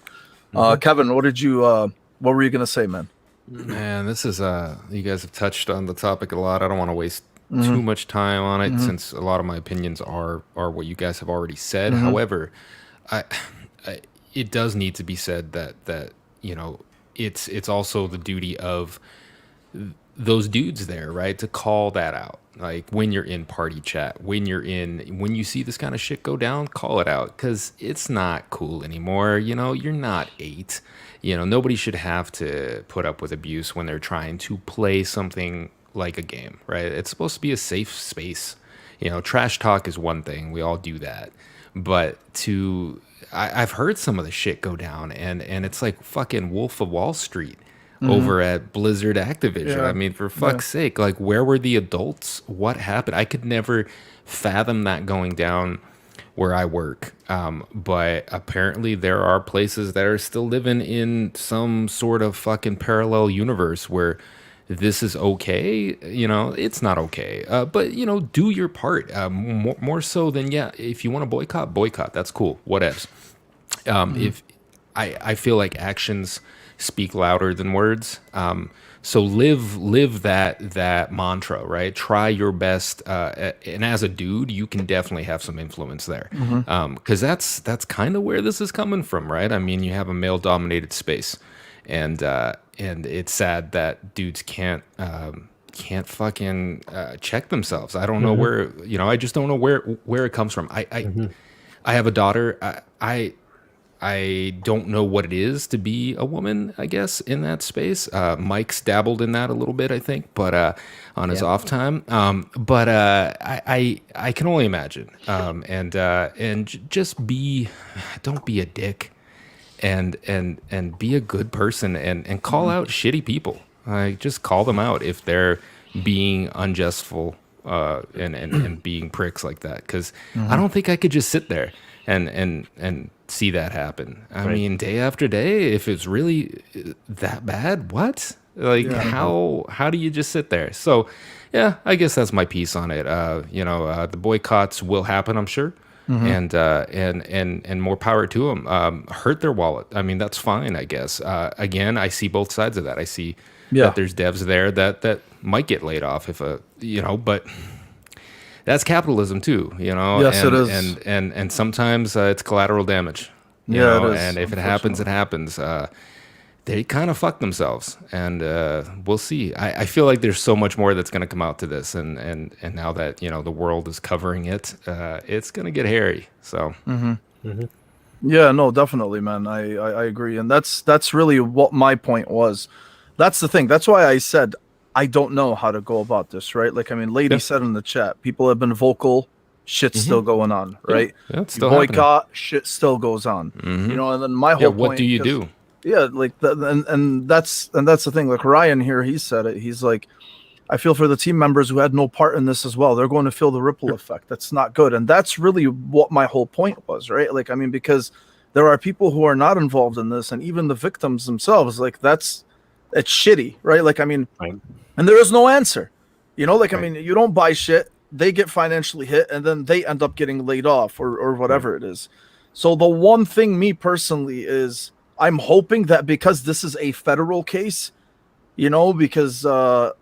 Kevin, what were you going to say, man? Man, this is you guys have touched on the topic a lot. I don't want to waste too much time on it, since a lot of my opinions are what you guys have already said. However, it does need to be said that it's also the duty of those dudes there, right, to call that out. Like, when you're in party chat, when you see this kind of shit go down, call it out, because it's not cool anymore. You're not 8. Nobody should have to put up with abuse when they're trying to play something like a game, right? It's supposed to be a safe space. Trash talk is one thing. We all do that. But I've heard some of the shit go down, and it's like fucking Wolf of Wall Street over at Blizzard Activision. Yeah. I mean, for fuck's sake, like, where were the adults? What happened? I could never fathom that going down where I work. But apparently there are places that are still living in some sort of fucking parallel universe where this is okay. It's not okay. But, do your part. More so than, if you want to boycott. That's cool. Whatevs. If I feel like actions speak louder than words. So live that mantra, right? Try your best, and as a dude, you can definitely have some influence there, because that's kind of where this is coming from, right? I mean, you have a male-dominated space, and it's sad that dudes can't fucking check themselves. I don't know where, I just don't know where it comes from. I have a daughter. I don't know what it is to be a woman, I guess, in that space. Mike's dabbled in that a little bit, I think, but on his off time. But I can only imagine. And just don't be a dick, and be a good person, and call out shitty people. Just call them out if they're being unjustful and being pricks like that. Because I don't think I could just sit there and see that happen. I mean, day after day, if it's really that bad, what? Like, how do you just sit there? So, yeah, I guess that's my piece on it. The boycotts will happen, I'm sure, and more power to them. Hurt their wallet. I mean, that's fine, I guess. Again, I see both sides of that. I see that there's devs there that might get laid off but that's capitalism too, Yes, it is. And sometimes it's collateral damage. It is, and if it happens, it happens. they kind of fucked themselves, and we'll see. I feel like there's so much more that's going to come out to this, and now that the world is covering it, it's going to get hairy. So, Yeah, no, definitely, man. I agree, and that's really what my point was. That's the thing. That's why I said I don't know how to go about this, right? Like, I mean, Lady said in the chat, people have been vocal. Shit's still going on, right? Yeah, it's You still boycott, shit still goes on. And then my whole point. What do you do? Yeah, like and that's the thing. Like Ryan here, he said it. He's like, I feel for the team members who had no part in this as well. They're going to feel the ripple effect. That's not good. And that's really what my whole point was, right? Like, I mean, because there are people who are not involved in this, and even the victims themselves, like it's shitty, right? Like, I mean, and there is no answer. Like, I mean, you don't buy shit, they get financially hit, and then they end up getting laid off or whatever it is. So the one thing, me personally, is I'm hoping that because this is a federal case, because I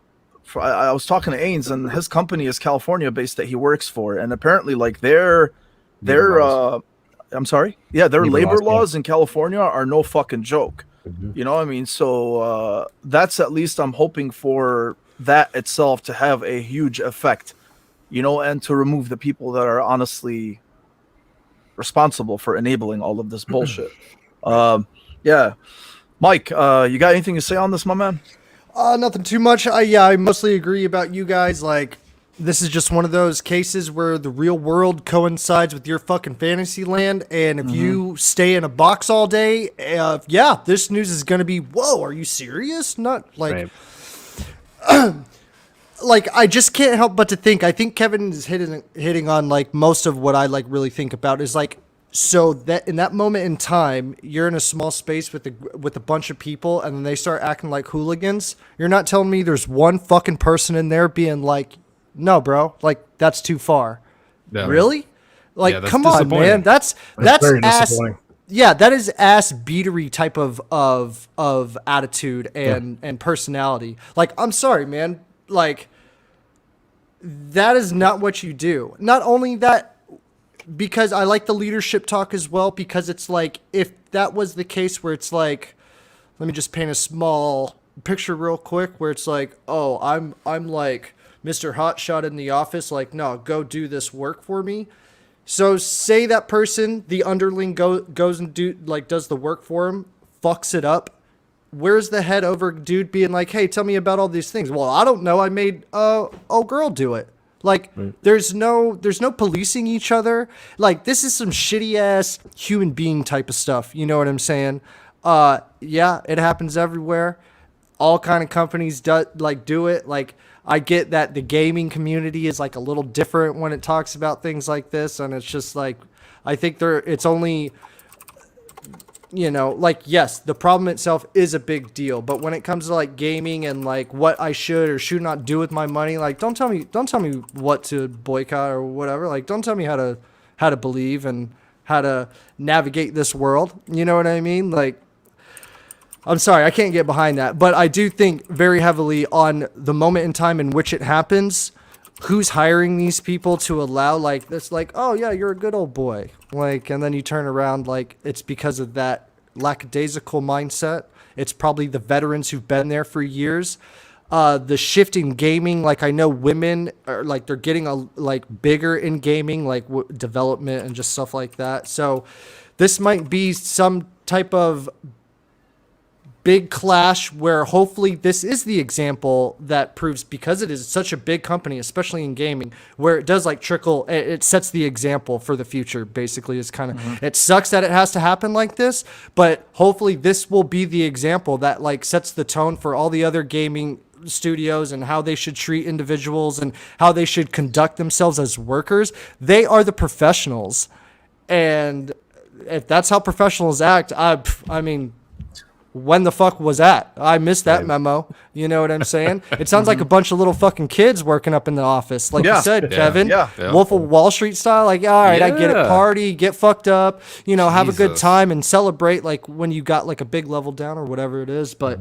was talking to Ains, and his company is California based that he works for, and apparently like their I'm sorry, yeah, their labor laws in California are no fucking joke. You know what I mean? So that's at least I'm hoping for that itself to have a huge effect, and to remove the people that are honestly responsible for enabling all of this bullshit. Yeah, Mike, you got anything to say on this, my man? Nothing too much. I mostly agree about you guys. Like, this is just one of those cases where the real world coincides with your fucking fantasy land. And if you stay in a box all day, this news is going to be, whoa, are you serious? Not like, like, I just can't help but to think, I think Kevin is hitting on like most of what I like really think about is like, so that in that moment in time, you're in a small space with a bunch of people, and then they start acting like hooligans. You're not telling me there's one fucking person in there being like, "No, bro, like that's too far." Yeah. Really? Like, Yeah, that's come on, man. That's very ass. disappointing. Yeah, that is ass beatery type of attitude and personality. Like, I'm sorry, man. Like, that is not what you do. Not only that, because I like the leadership talk as well, because it's like, if that was the case where it's like, let me just paint a small picture real quick, where it's like, oh, I'm like Mr. Hotshot in the office, like, no, go do this work for me. So say that person, the underling goes and does the work for him, fucks it up. Where's the head over dude being like, hey, tell me about all these things? Well, I don't know. I made girl do it. Like, there's no policing each other. Like, this is some shitty ass human being type of stuff. You know what I'm saying? Yeah, it happens everywhere. All kind of companies do it. Like, I get that the gaming community is like a little different when it talks about things like this, and it's just like, I think it's only, like, yes, the problem itself is a big deal, but when it comes to like gaming and like what I should or should not do with my money, like, don't tell me what to boycott or whatever. Like, don't tell me how to believe and how to navigate this world. You know what I mean? Like, I'm sorry, I can't get behind that, but I do think very heavily on the moment in time in which it happens. Who's hiring these people to allow like this? Like, oh yeah, you're a good old boy. Like, and then you turn around, like, it's because of that lackadaisical mindset. It's probably the veterans who've been there for years. The shift in gaming, like, I know women are like, they're getting bigger in gaming, like development and just stuff like that. So this might be some type of big clash where hopefully this is the example that proves, because it is such a big company, especially in gaming, where it does like trickle, it sets the example for the future. Basically, is kind of, it sucks that it has to happen like this, but hopefully this will be the example that like sets the tone for all the other gaming studios and how they should treat individuals and how they should conduct themselves as workers. They are the professionals, and if that's how professionals act, I mean, when the fuck was that? I missed that memo. You know what I'm saying? It sounds like a bunch of little fucking kids working up in the office. Like you said, Kevin, Wolf of Wall Street style. Like, all right, I get it. Party, get fucked up, have a good time and celebrate, like when you got like a big level down or whatever it is. But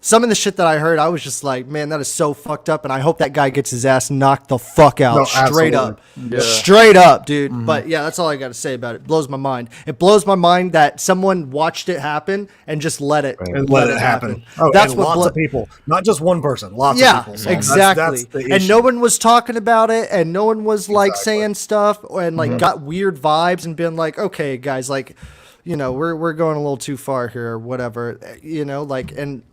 some of the shit that I heard, I was just like, man, that is so fucked up, and I hope that guy gets his ass knocked the fuck out, No, straight absolutely. up. Yeah. Straight up, dude. But yeah, that's all I got to say about it. It blows my mind. It blows my mind that someone watched it happen and just let it And let it happen. Oh, That's and what lots of people, not just one person, lots of yeah, people. So exactly. That's the And issue. no one was talking about it, and no one was like Exactly. saying stuff, and like got weird vibes, and been like, okay, guys, like, you know, we're going a little too far here, or whatever, you know, like, and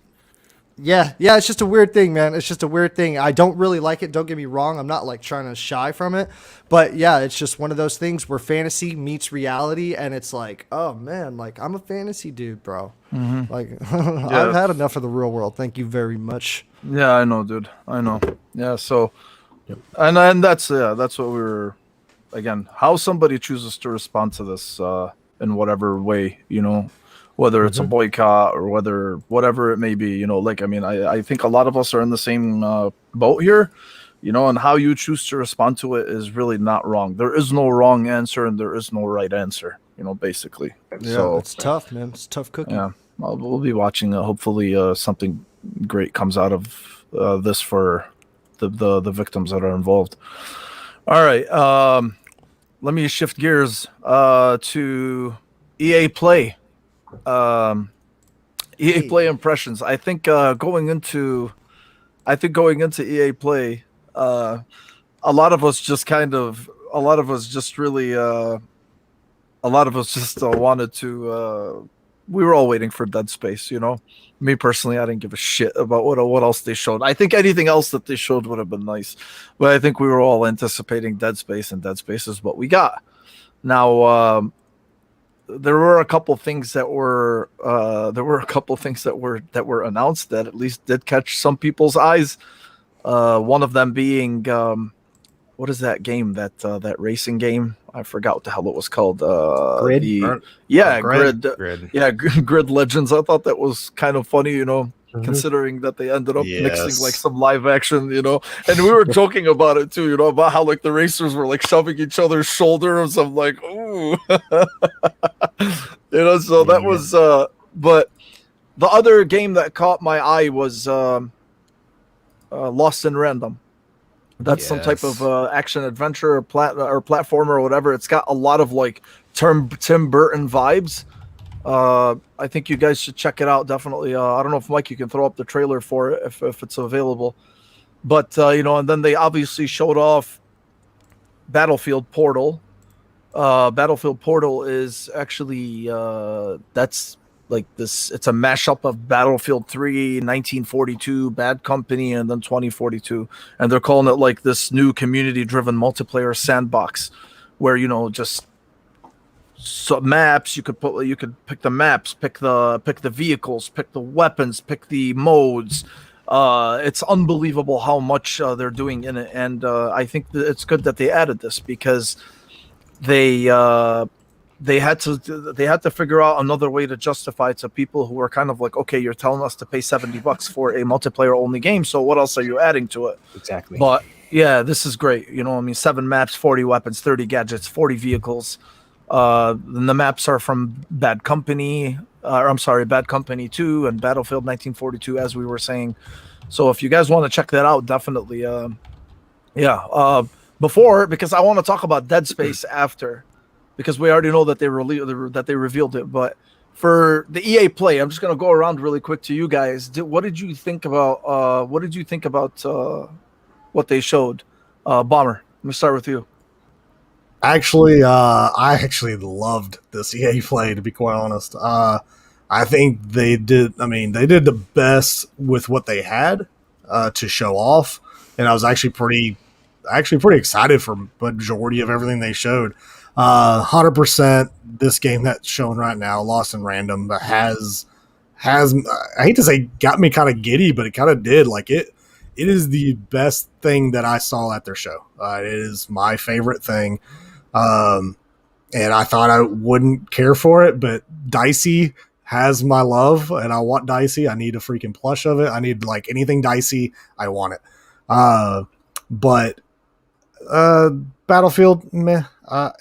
yeah, it's just a weird thing, man. It's just a weird thing. I don't really like it. Don't get me wrong. I'm not like trying to shy from it, but yeah, it's just one of those things where fantasy meets reality, and it's like, oh man, like I'm a fantasy dude, bro. Like I've had enough of the real world. Thank you very much. Yeah, I know, dude. I know. Yeah, so and that's what we were again, how somebody chooses to respond to this in whatever way, you know, whether it's a boycott or whatever it may be, you know, like I mean, I think a lot of us are in the same boat here, you know, and how you choose to respond to it is really not wrong. There is no wrong answer and there is no right answer, you know, basically. Yeah, So it's tough, man. It's tough cooking. yeah, we'll be watching. Hopefully, something great comes out of this for the victims that are involved. All right, let me shift gears to EA Play. EA Play impressions. I think going into EA Play, a lot of us just wanted to. We were all waiting for Dead Space, you know. Me personally, I didn't give a shit about what else they showed. I think anything else that they showed would have been nice, but I think we were all anticipating Dead Space, and Dead Space is what we got. Now, there were a couple things that were announced that at least did catch some people's eyes. One of them being what is that game, that racing game? I forgot what the hell it was called. Grid? Grid. Grid. Yeah, Grid Legends. I thought that was kind of funny, you know, considering that they ended up mixing like some live action, you know. And we were joking about it too, you know, about how like the racers were like shoving each other's shoulders. I'm like, ooh, you know. So that was. But the other game that caught my eye was Lost in Random. That's some type of action adventure or platformer or whatever. It's got a lot of like Tim Burton vibes. I think you guys should check it out. Definitely. I don't know if Mike, you can throw up the trailer for it if it's available. But you know, and then they obviously showed off Battlefield Portal. Battlefield Portal is actually that's like this. It's a mashup of Battlefield 3, 1942, Bad Company, and then 2042, and they're calling it like this new community-driven multiplayer sandbox, where you know just maps you could pick the maps, pick the vehicles, pick the weapons, pick the modes. It's unbelievable how much they're doing in it, and I think that it's good that they added this because they had to figure out another way to justify to people who are kind of like, okay, you're telling us to pay $70 for a multiplayer only game, so what else are you adding to it? Exactly. But yeah, this is great. You know, I mean, 7 maps, 40 weapons, 30 gadgets, 40 vehicles. And the maps are from Bad Company 2 and Battlefield 1942, as we were saying. So if you guys want to check that out, definitely. Before, because I want to talk about Dead Space after, because we already know that they revealed it. But for the EA Play, I'm just gonna go around really quick to you guys. What did you think about? What they showed? Bomber, let me start with you. Actually, I actually loved this EA Play, to be quite honest. I think they did the best with what they had to show off, and I was actually pretty excited for majority of everything they showed. 100% this game that's shown right now, Lost in Random, has I hate to say got me kind of giddy, but it kind of did. Like it is the best thing that I saw at their show. It is my favorite thing. And I thought I wouldn't care for it, but Dicey has my love, and I want Dicey. I need a freaking plush of it. I need like anything Dicey. I want it. But Battlefield, meh.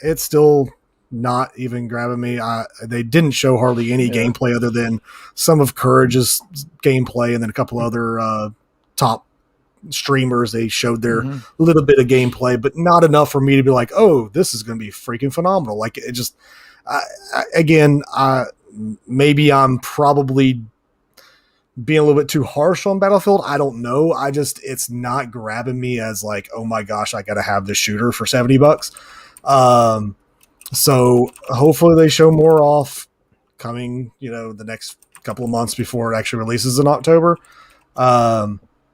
It's still not even grabbing me. They didn't show hardly any gameplay other than some of Courage's gameplay, and then a couple other top streamers. They showed their little bit of gameplay, but not enough for me to be like, oh, this is going to be freaking phenomenal. Like, it just, maybe I'm probably being a little bit too harsh on Battlefield. I don't know. It's not grabbing me as like, oh my gosh, I got to have this shooter for $70. So hopefully they show more off coming, the next couple of months before it actually releases in October.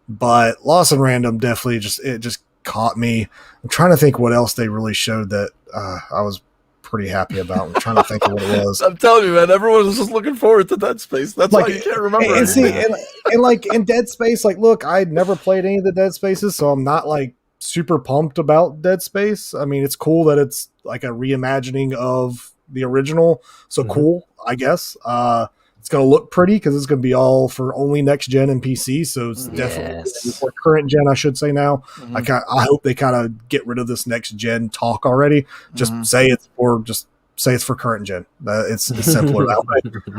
But Lost in Random definitely just caught me. I'm trying to think what else they really showed that I was pretty happy about. I'm trying to think of what it was. I'm telling you, man, everyone was just looking forward to Dead Space. That's why you can't remember. And see, and like in Dead Space, like, look, I'd never played any of the Dead Spaces, so I'm not like super pumped about Dead Space. I mean, it's cool that it's like a reimagining of the original. So cool, I guess. It's going to look pretty because it's going to be all for only next gen and PC. So it's definitely for current gen, I should say now. I hope they kind of get rid of this next gen talk already. Just say it's for current gen. It's simpler that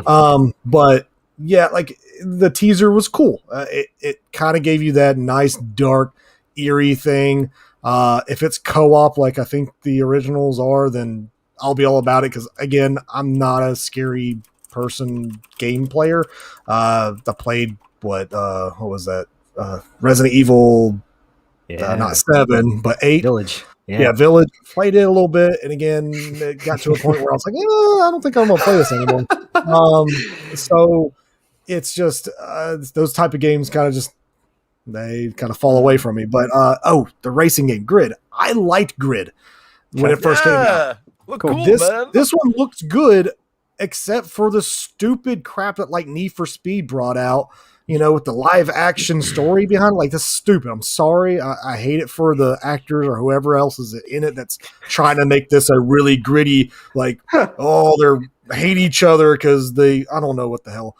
way. But yeah, like the teaser was cool. It kind of gave you that nice, dark, eerie thing. If it's co-op, like I think the originals are, then I'll be all about it. Because again, I'm not a scary person game player. I played what was that? Resident Evil, not 7, but 8. Village. Yeah, Village. Played it a little bit, and again, it got to a point where I was like, I don't think I'm gonna play this anymore. So it's just those type of games they kind of fall away from me. But the racing game, Grid. I liked Grid when it first came out. Look cool, man. This one looks good, except for the stupid crap that like Need for Speed brought out, with the live action story behind it. Like, this is stupid. I'm sorry. I hate it for the actors or whoever else is in it that's trying to make this a really gritty, like, they hate each other because I don't know what the hell.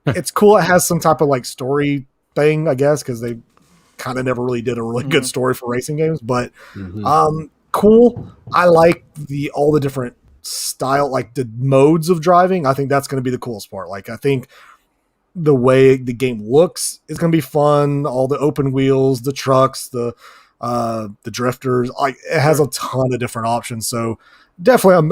It's cool. It has some type of like story thing, I guess, because they kind of never really did a really good story for racing games, but cool. I like all the different style, like the modes of driving. I think that's going to be the coolest part. Like, I think the way the game looks is going to be fun. All the open wheels, the trucks, the drifters, like it has a ton of different options. So definitely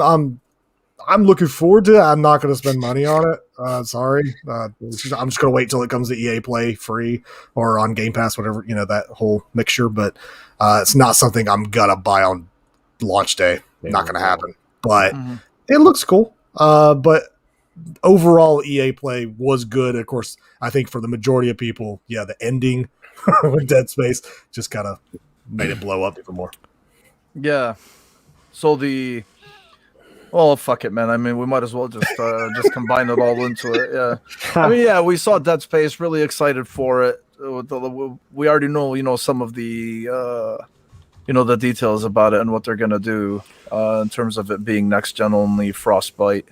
I'm looking forward to it. I'm not going to spend money on it. Sorry. I'm just going to wait till it comes to EA Play free or on Game Pass, whatever, that whole mixture. But it's not something I'm going to buy on launch day. Not going to happen. But it looks cool. But overall, EA Play was good. Of course, I think for the majority of people, the ending with Dead Space just kind of made it blow up even more. Yeah. So fuck it, man. I mean, we might as well just combine it all into it. Yeah. I mean, we saw Dead Space. Really excited for it. We already know, some of the the details about it and what they're gonna do in terms of it being next gen only, Frostbite,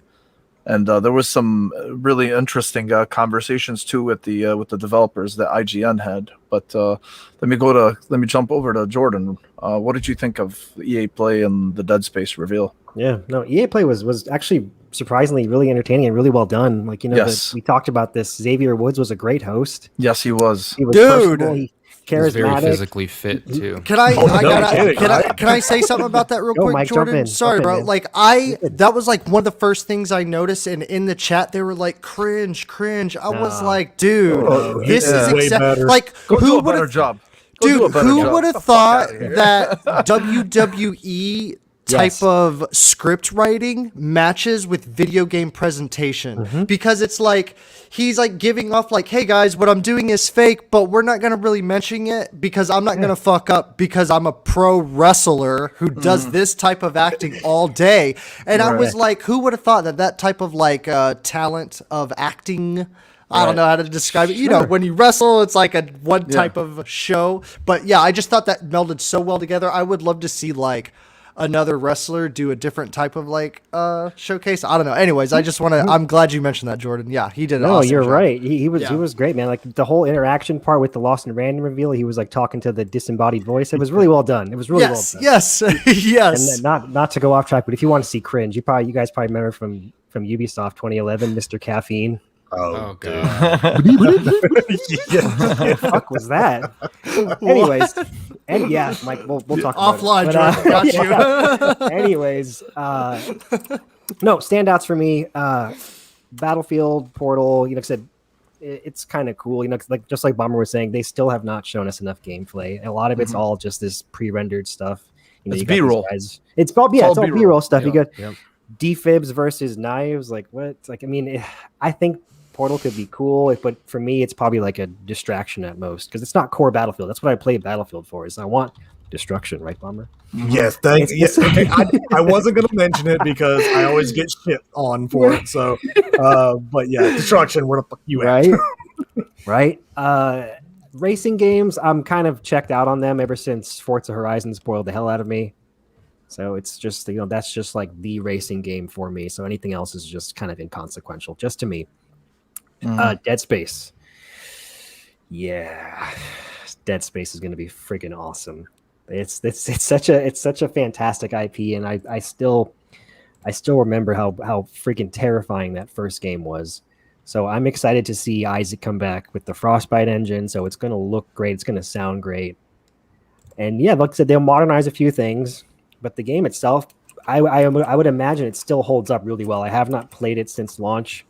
and there was some really interesting conversations too with the developers that IGN had. But let me jump over to Jordan. What did you think of EA Play and the Dead Space reveal? Yeah, no, EA Play was actually surprisingly really entertaining and really well done. Like, yes. We talked about this. Xavier Woods was a great host. Yes, he was. He was Dude. personable, charismatic. He's very physically fit too. Can I say something about that real quick, Mike, Jordan? Sorry, bro. man. Like that was like one of the first things I noticed, and in the chat they were like, cringe. I was like, dude, this is way better. like, Go do who a better would job. Dude, who would have thought outta here. that WWE type Yes. of script writing matches with video game presentation? Because it's like he's like giving off like, hey guys, what I'm doing is fake, but we're not gonna really mention it because I'm not gonna fuck up because I'm a pro wrestler who does this type of acting all day. And I was like, who would have thought that type of like talent of acting, I don't know how to describe it. You know, when you wrestle, it's like a one type of show. But yeah, I just thought that melded so well together. I would love to see like another wrestler do a different type of like showcase. I don't know. Anyways, I just want to. I'm glad you mentioned that, Jordan. Yeah, he did. An No, awesome you're job. right. He was great, man. Like the whole interaction part with the Lost and Random reveal, he was like talking to the disembodied voice. It was really well done. It was really well done. Yes, yes. And not to go off track, but if you want to see cringe, you guys probably remember from Ubisoft 2011, Mr. Caffeine. Oh god. What the fuck was that? Anyways, and yeah, Mike, we'll talk Offline, about it. Jordan, got you. Anyways, no standouts for me. Battlefield, Portal. Like I said, it's kind of cool. Like just like Bomber was saying, they still have not shown us enough gameplay. A lot of it's all just this pre-rendered stuff. It's B-roll. It's all B-roll stuff. Yeah. You got defibs versus knives. Like what? Like I mean, I think Portal could be cool, but for me, it's probably like a distraction at most because it's not core Battlefield. That's what I played Battlefield for. Is I want destruction, right, Bomber? Yes, thanks. Yes, okay. I wasn't going to mention it because I always get shit on for it. So, but yeah, destruction. Where the fuck you at? Right. Racing games, I'm kind of checked out on them ever since Forza Horizon spoiled the hell out of me. So it's just that's just like the racing game for me. So anything else is just kind of inconsequential, just to me. Dead Space. Yeah, Dead Space is going to be freaking awesome. It's such a fantastic IP, and I still remember how freaking terrifying that first game was. So I'm excited to see Isaac come back with the Frostbite engine. So it's going to look great. It's going to sound great. And yeah, like I said, they'll modernize a few things, but the game itself, I would imagine it still holds up really well. I have not played it since launch,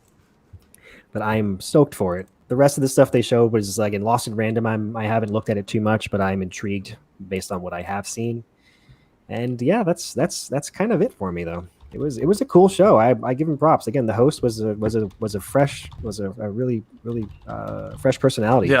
but I'm stoked for it. The rest of the stuff they showed was like in Lost and Random. I haven't looked at it too much, but I'm intrigued based on what I have seen. And yeah, that's kind of it for me though. It was a cool show. I give him props. Again, the host was a really fresh personality.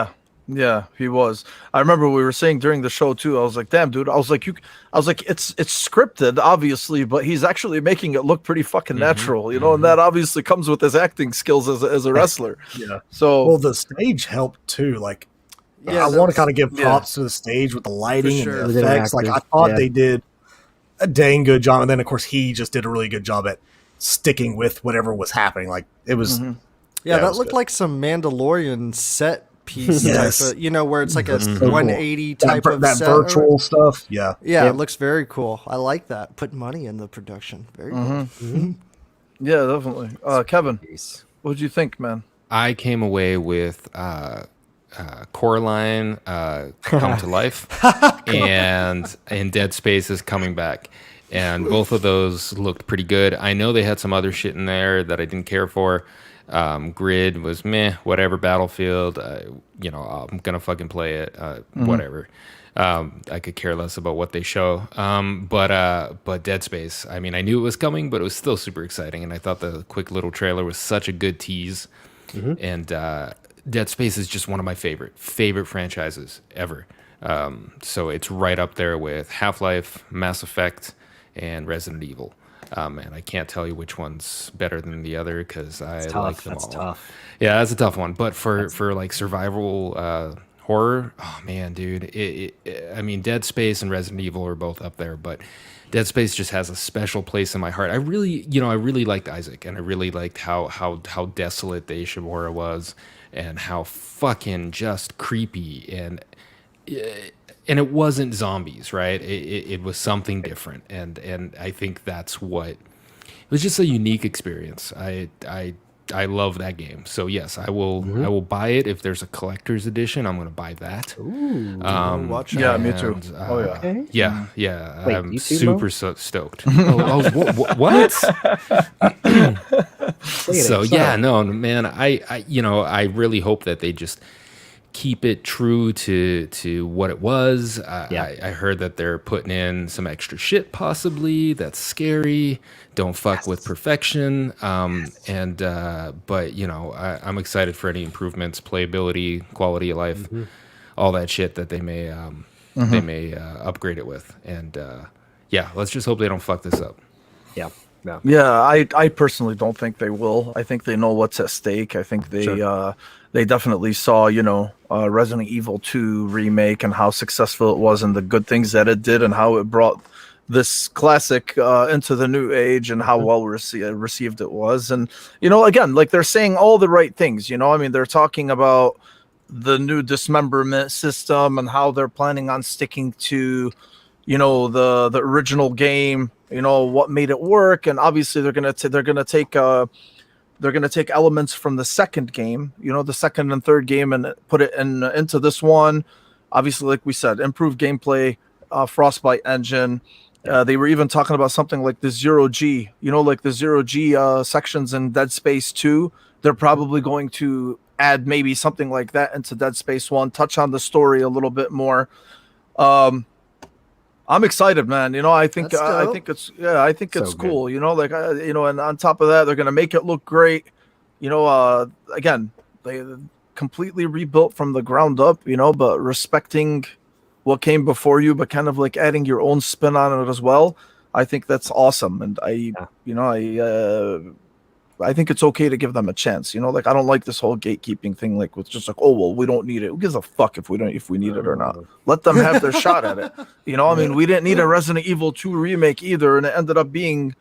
Yeah, he was. I remember we were saying during the show too. I was like, "Damn, dude!" I was like, it's scripted, obviously, but he's actually making it look pretty fucking natural, and that obviously comes with his acting skills as a wrestler. Yeah. So, well, the stage helped too. Like, I want to kind of give props to the stage with the lighting and the effects. Like, I thought they did a dang good job, and then of course he just did a really good job at sticking with whatever was happening. Like, it was. Yeah, that looked like some Mandalorian set piece type of, where it's like a 180 type of that set virtual stuff. Yeah, it looks very cool. I like that. Put money in the production. Very cool. Yeah, definitely. Kevin, what did you think, man? I came away with Coraline come to life, and Dead Space is coming back, and both of those looked pretty good. I know they had some other shit in there that I didn't care for. Grid was meh, whatever. Battlefield, I'm gonna fucking play it, whatever. I could care less about what they show. But Dead Space, I mean, I knew it was coming, but it was still super exciting, and I thought the quick little trailer was such a good tease. And Dead Space is just one of my favorite franchises ever. So it's right up there with Half-Life, Mass Effect, and Resident Evil. And I can't tell you which one's better than the other because I like them all. That's tough. Yeah, that's a tough one. But for like survival horror, oh man, dude. I mean, Dead Space and Resident Evil are both up there, but Dead Space just has a special place in my heart. I really liked Isaac, and I really liked how desolate the Ishimura was, and how fucking just creepy and it wasn't zombies, right? It was something different, and I think that's what it was. Just a unique experience. I love that game. So yes, I will buy it if there's a collector's edition. I'm going to buy that. Ooh, watch out. Yeah, me too. Okay. Yeah. Wait, I'm you too, super stoked. What? So yeah, no, man. I really hope that they just keep it true to what it was. I heard that they're putting in some extra shit, possibly. That's scary. Don't fuck with perfection. But I'm excited for any improvements, playability, quality of life, all that shit that they may upgrade it with. And let's just hope they don't fuck this up. Yeah. Yeah, I personally don't think they will. I think they know what's at stake. I think they definitely saw, Resident Evil 2 remake and how successful it was and the good things that it did and how it brought this classic into the new age and how well received it was. And again, like, they're saying all the right things. I mean, they're talking about the new dismemberment system and how they're planning on sticking to the original game, what made it work. And obviously they're going to take elements from the second game, the second and third game, and put it into this one. Obviously, like we said, improved gameplay, Frostbite engine. They were even talking about something like the 0G, like the 0G sections in Dead Space 2. They're probably going to add maybe something like that into Dead Space 1, touch on the story a little bit more. I'm excited, man. I think it's cool. And on top of that, they're gonna make it look great. Again, they completely rebuilt from the ground up. But respecting what came before you, but kind of like adding your own spin on it as well. I think that's awesome, and I think it's okay to give them a chance. Like, I don't like this whole gatekeeping thing, like, with just like, oh, well, we don't need it. Who gives a fuck if we need it or not? Let them have their shot at it. I mean, we didn't need a Resident Evil 2 remake either, and it ended up being,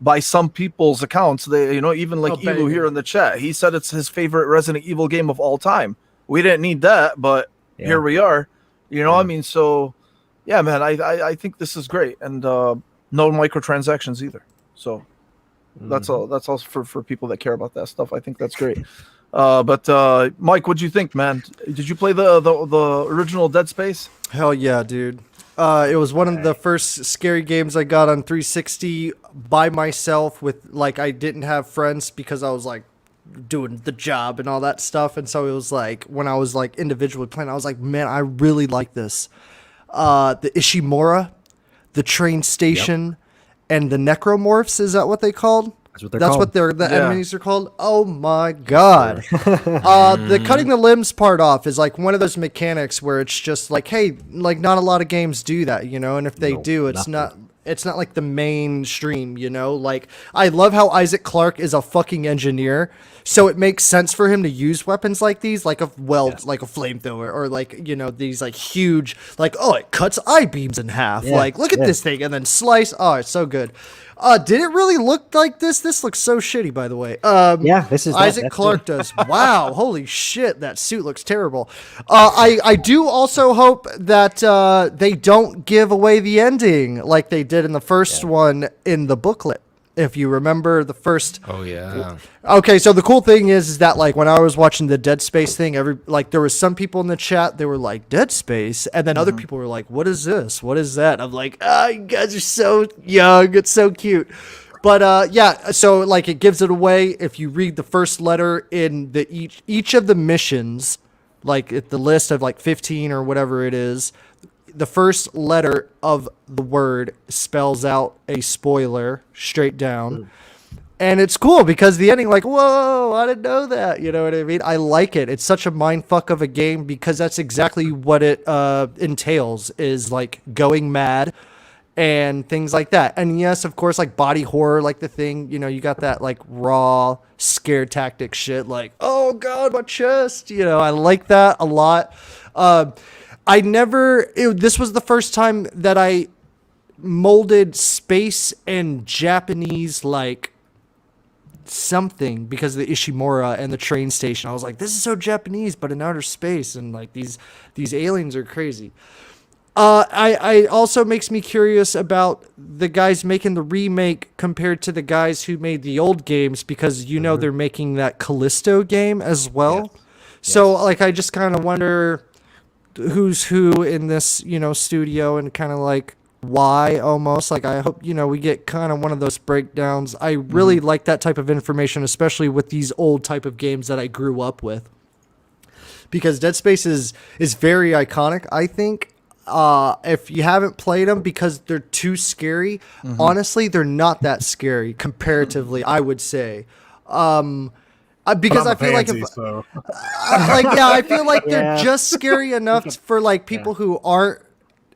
by some people's accounts, they, even like Evu here in the chat, he said it's his favorite Resident Evil game of all time. We didn't need that, but here we are. I mean, so yeah, man, I think this is great, and no microtransactions either. So. That's all for people that care about that stuff. I think that's great. But Mike, what'd you think, man? Did you play the original Dead Space? Hell yeah, dude. It was one of the first scary games I got on 360 by myself with, like, I didn't have friends because I was like doing the job and all that stuff. And so it was like, when I was like individually playing, I was like, man, I really like this. The Ishimura, the train station, and the necromorphs, is that what they called? That's what the enemies are called. Oh my god. The cutting the limbs part off is like one of those mechanics where it's just like, hey, like, not a lot of games do that, and if they do, it's not like the mainstream, like, I love how Isaac Clarke is a fucking engineer, so it makes sense for him to use weapons like these, like a flamethrower, or like, these like huge, like, oh, it cuts eye beams in half, like, look at this thing, and then slice. Oh, it's so good. Did it really look like this? This looks so shitty, by the way. This is Isaac Clarke does. Wow, holy shit, that suit looks terrible. I do also hope that they don't give away the ending like they did in the first one in the booklet. If you remember the first. Oh yeah. Okay, so the cool thing is that, like, when I was watching the Dead Space thing, there was some people in the chat, they were like, Dead Space, and then other people were like, what is this? What is that? I'm like, you guys are so young, it's so cute. But so like, it gives it away if you read the first letter in the each of the missions, like at the list of like 15 or whatever it is. The first letter of the word spells out a spoiler straight down. And it's cool because the ending, like, whoa, I didn't know that. You know what I mean? I like it. It's such a mindfuck of a game because that's exactly what it entails, is like going mad and things like that. And yes, of course, like body horror, like the thing, you got that like raw scare tactic shit, like, oh God, my chest. I like that a lot. This was the first time that I molded space and Japanese, like, something because of the Ishimura and the train station. I was like, this is so Japanese, but in outer space, and like these aliens are crazy. I also makes me curious about the guys making the remake compared to the guys who made the old games, because they're making that Callisto game as well. Yes. So like, I just kind of wonder who's who in this, studio, and kind of like why, almost. Like, I hope, we get kind of one of those breakdowns. I really like that type of information, especially with these old type of games that I grew up with, because Dead Space is very iconic, I think. If you haven't played them because they're too scary, honestly, they're not that scary comparatively, I would say. Because I feel fancy, I feel like they're just scary enough for like people who aren't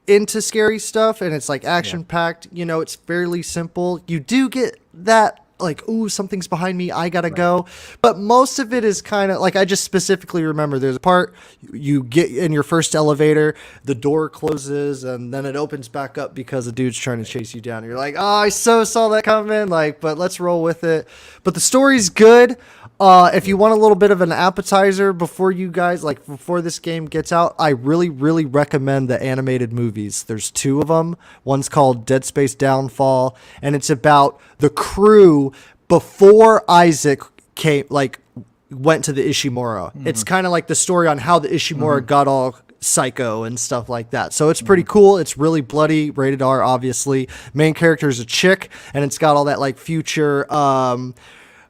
into scary stuff, and it's like action packed. It's fairly simple. You do get that like, ooh, something's behind me, I gotta go. But most of it is kind of like, I just specifically remember there's a part you get in your first elevator, the door closes and then it opens back up because a dude's trying to chase you down. You're like, oh, I so saw that coming, like, but let's roll with it. But the story's good. If you want a little bit of an appetizer before this game gets out, I really, really recommend the animated movies. There's 2 of them. One's called Dead Space Downfall, and it's about the crew before Isaac went to the Ishimura. Mm-hmm. It's kind of like the story on how the Ishimura got all psycho and stuff like that. So it's pretty cool. It's really bloody, rated R, obviously. Main character is a chick, and it's got all that like future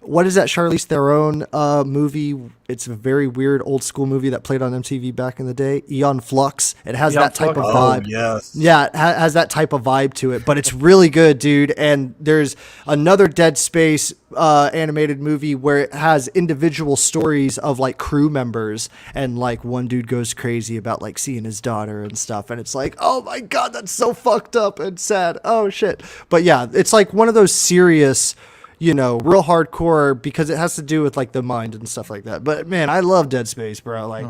what is that Charlize Theron movie? It's a very weird old school movie that played on MTV back in the day. Eon Flux. It has that type of vibe. Oh, yes. Yeah, it has that type of vibe to it, but it's really good, dude. And there's another Dead Space animated movie where it has individual stories of like crew members, and like one dude goes crazy about like seeing his daughter and stuff, and it's like, oh my god, that's so fucked up and sad. Oh shit. But yeah, it's like one of those serious, real hardcore, because it has to do with like the mind and stuff like that. But man, I love Dead Space, bro. Like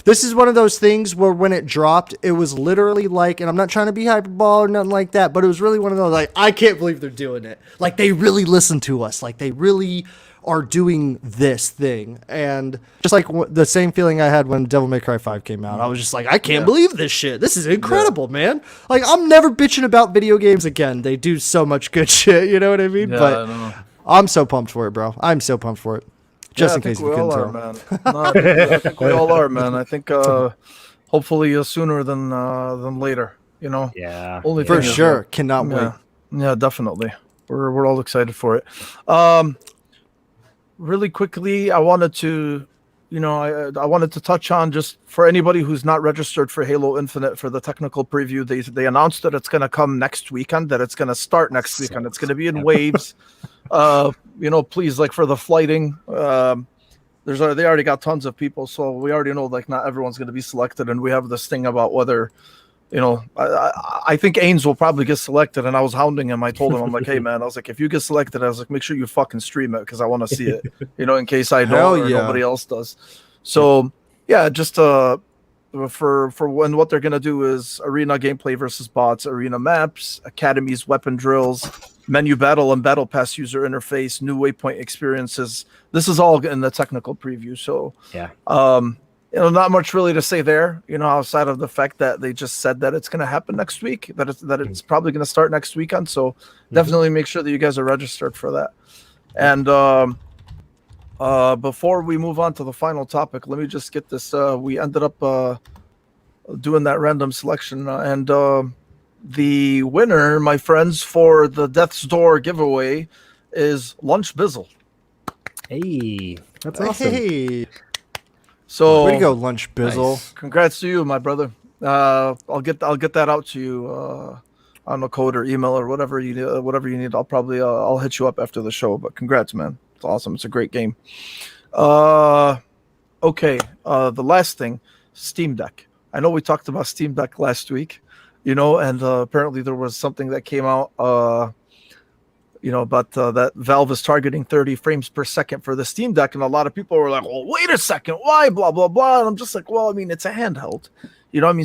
this is one of those things where when it dropped, it was literally like, and I'm not trying to be hyperbole or nothing like that, but it was really one of those like, I can't believe they're doing it. Like they really listen to us. Like they really are doing this thing. And just like the same feeling I had when Devil May Cry 5 came out, I was just like, I can't believe this shit. This is incredible, man. Like I'm never bitching about video games again. They do so much good shit, you know what I mean? Yeah, but I know. I'm so pumped for it, bro. I'm so pumped for it. Just in case you couldn't tell. Man. No, I think we all are, man. I think hopefully sooner than later, Yeah. Only For thing is, sure. Cannot wait. Yeah, definitely. We're all excited for it. Really quickly, I wanted to, I wanted to touch on, just for anybody who's not registered for Halo Infinite for the technical preview. They announced that it's going to come next weekend. That it's going to start next weekend. It's going to be in waves. Please, like for the flighting, they already got tons of people, so we already know like not everyone's going to be selected, and we have this thing about whether. I think Ains will probably get selected, and I was hounding him. I told him, I'm like, hey, man, I was like, if you get selected, I was like, make sure you fucking stream it because I want to see it, in case I don't or nobody else does. So, yeah, just for when what they're going to do is arena gameplay versus bots, arena maps, academies, weapon drills, menu battle and battle pass user interface, new waypoint experiences. This is all in the technical preview. So, yeah. Not much really to say there, outside of the fact that they just said that it's going to happen next week, that it's probably going to start next weekend. So definitely make sure that you guys are registered for that. And before we move on to the final topic, let me just get this. We ended up doing that random selection, and the winner, my friends, for the Death's Door giveaway is Lunch Bizzle. Hey, that's awesome. Hey. So way to go, Lunch Bizzle. Nice. Congrats to you, my brother. I'll get that out to you on a code or email or whatever you need. I'll hit you up after the show. But congrats, man. It's awesome. It's a great game. Okay. The last thing, Steam Deck. I know we talked about Steam Deck last week, and apparently there was something that came out. But that Valve is targeting 30 frames per second for the Steam Deck, and a lot of people were like, well, wait a second, why, blah, blah, blah, and I'm just like, well, I mean, it's a handheld,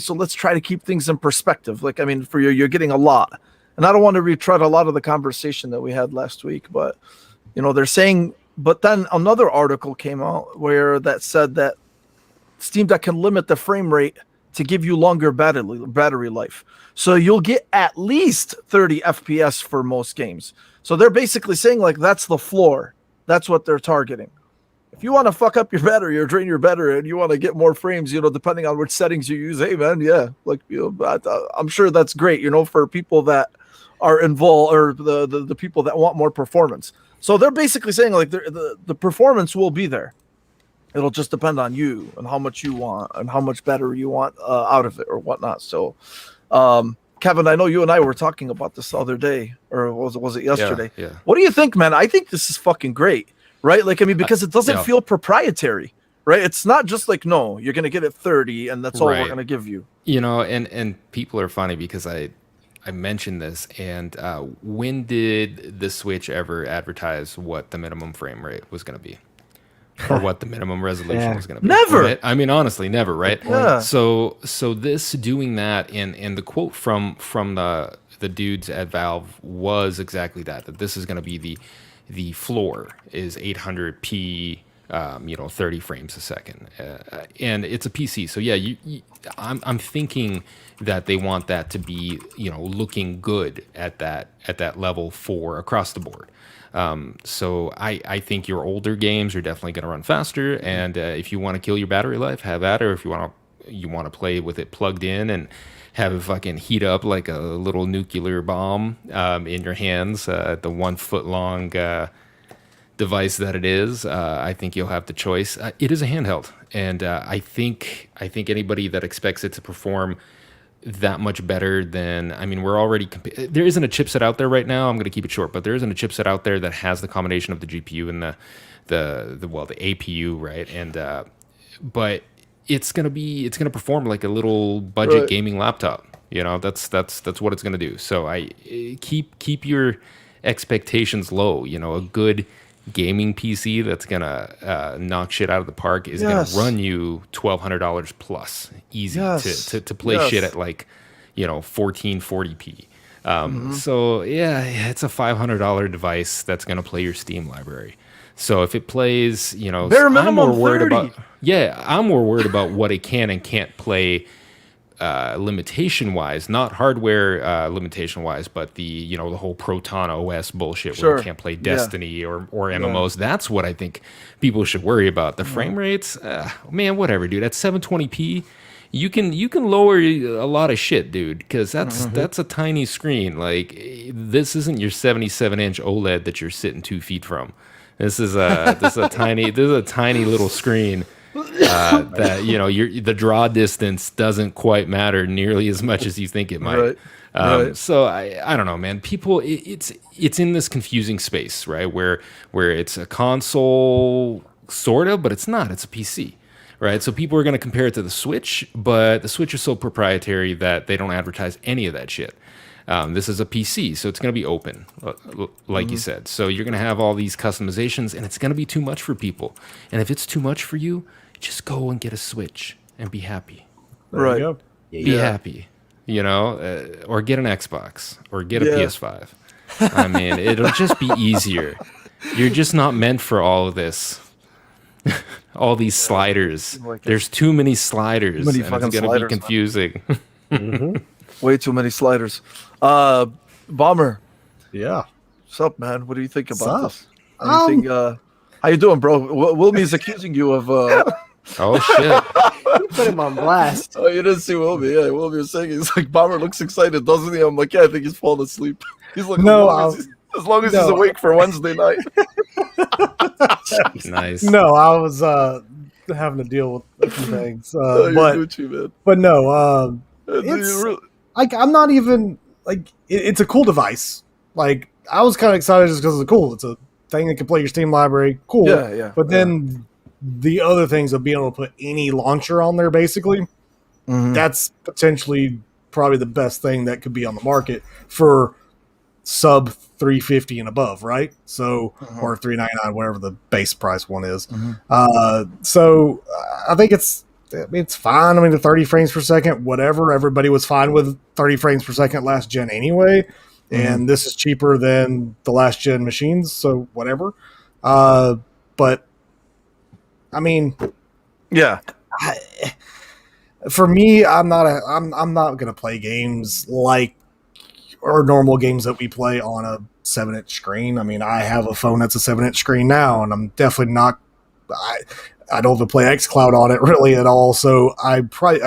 so let's try to keep things in perspective. Like, I mean, for you're getting a lot, and I don't want to retread a lot of the conversation that we had last week, but, they're saying, but then another article came out where that said that Steam Deck can limit the frame rate to give you longer battery life. So you'll get at least 30 FPS for most games. So they're basically saying like that's the floor. That's what they're targeting. If you want to fuck up your battery or drain your battery and you want to get more frames, depending on which settings you use, hey man, yeah, like I'm sure that's great, for people that are involved or the people that want more performance. So they're basically saying like the performance will be there. It'll just depend on you and how much you want and how much battery you want out of it or whatnot. So, Kevin, I know you and I were talking about this the other day, or was it yesterday? Yeah. What do you think, man? I think this is fucking great, right? Like, I mean, because it doesn't feel proprietary, right? It's not just like, no, you're going to get it 30 and that's all we're going to give you. And people are funny because I I mentioned this, and when did the Switch ever advertise what the minimum frame rate was going to be? Or what the minimum resolution was going to be? Never. Right? I mean, honestly, never, right? Yeah. So this doing that, and the quote from the dudes at Valve was exactly that this is going to be the floor is 800p, 30 frames a second, and it's a PC. So yeah, I'm thinking that they want that to be looking good at that level for across the board. So I think your older games are definitely going to run faster, and if you want to kill your battery life, have at it. Or if you want to play with it plugged in and have it fucking heat up like a little nuclear bomb in your hands, the 1 foot long device that it is, I think you'll have the choice. It is a handheld, and I think anybody that expects it to perform that much better than, I mean, we're already there isn't a chipset out there right now. I'm going to keep it short, but there isn't a chipset out there that has the combination of the GPU and the APU, right? And but it's going to perform like a little budget gaming laptop. That's what it's going to do. So I keep your expectations low. A good gaming PC that's gonna knock shit out of the park is gonna run you $1,200 plus easy to play shit at like 1440p. So yeah, it's a $500 device that's gonna play your Steam library. So if it plays, bare minimum I'm more worried 30. I'm more worried about what it can and can't play. Limitation wise, not hardware limitation wise, but the whole Proton OS bullshit where you can't play Destiny or MMOs. That's what I think people should worry about. The frame rates, man, whatever, dude. At 720p, you can lower a lot of shit, dude, because that's a tiny screen. Like, this isn't your 77-inch OLED that you're sitting 2 feet from. This is a tiny little screen. That the draw distance doesn't quite matter nearly as much as you think it might. Right. So I don't know, man. People, it's in this confusing space, right? Where it's a console sort of, but it's not. It's a PC, right? So people are going to compare it to the Switch, but the Switch is so proprietary that they don't advertise any of that shit. This is a PC, so it's going to be open, like you said. So you're going to have all these customizations, and it's going to be too much for people. And if it's too much for you, just go and get a Switch and be happy. Right. Be happy, or get an Xbox or get a PS5. I mean, it'll just be easier. You're just not meant for all of this. All these sliders. There's too many sliders. Too many and fucking it's going to be confusing. Way too many sliders. Bomber. Yeah. What's up, man? What do you think about What's this? Anything, how you doing, bro? Wilmy's accusing you of... Oh, shit. You put him on blast. Oh, you didn't see Wilmy. Yeah, Wilmy was saying, he's like, Bomber looks excited, doesn't he? I'm like, yeah, I think he's falling asleep. He's like, no, as long as he's awake for Wednesday night. Nice. No, I was having to deal with some things. You're but Gucci, man. but no, it's like, I'm not even like, it's a cool device. Like, I was kind of excited just because it's cool. It's a thing that can play your Steam library. Cool. Yeah. But then the other things of being able to put any launcher on there, basically, that's potentially probably the best thing that could be on the market for sub 350 and above, right? So, or 399, whatever the base price one is. So I think it's fine. I mean, the 30 frames per second, whatever. Everybody was fine with 30 frames per second last gen anyway. And this is cheaper than the last gen machines, so whatever. But I mean, yeah. For me, I'm not gonna play games like or normal games that we play on a 7-inch screen. I mean, I have a phone that's a 7-inch screen now, and I'm definitely not. I don't even play xCloud on it really at all, so I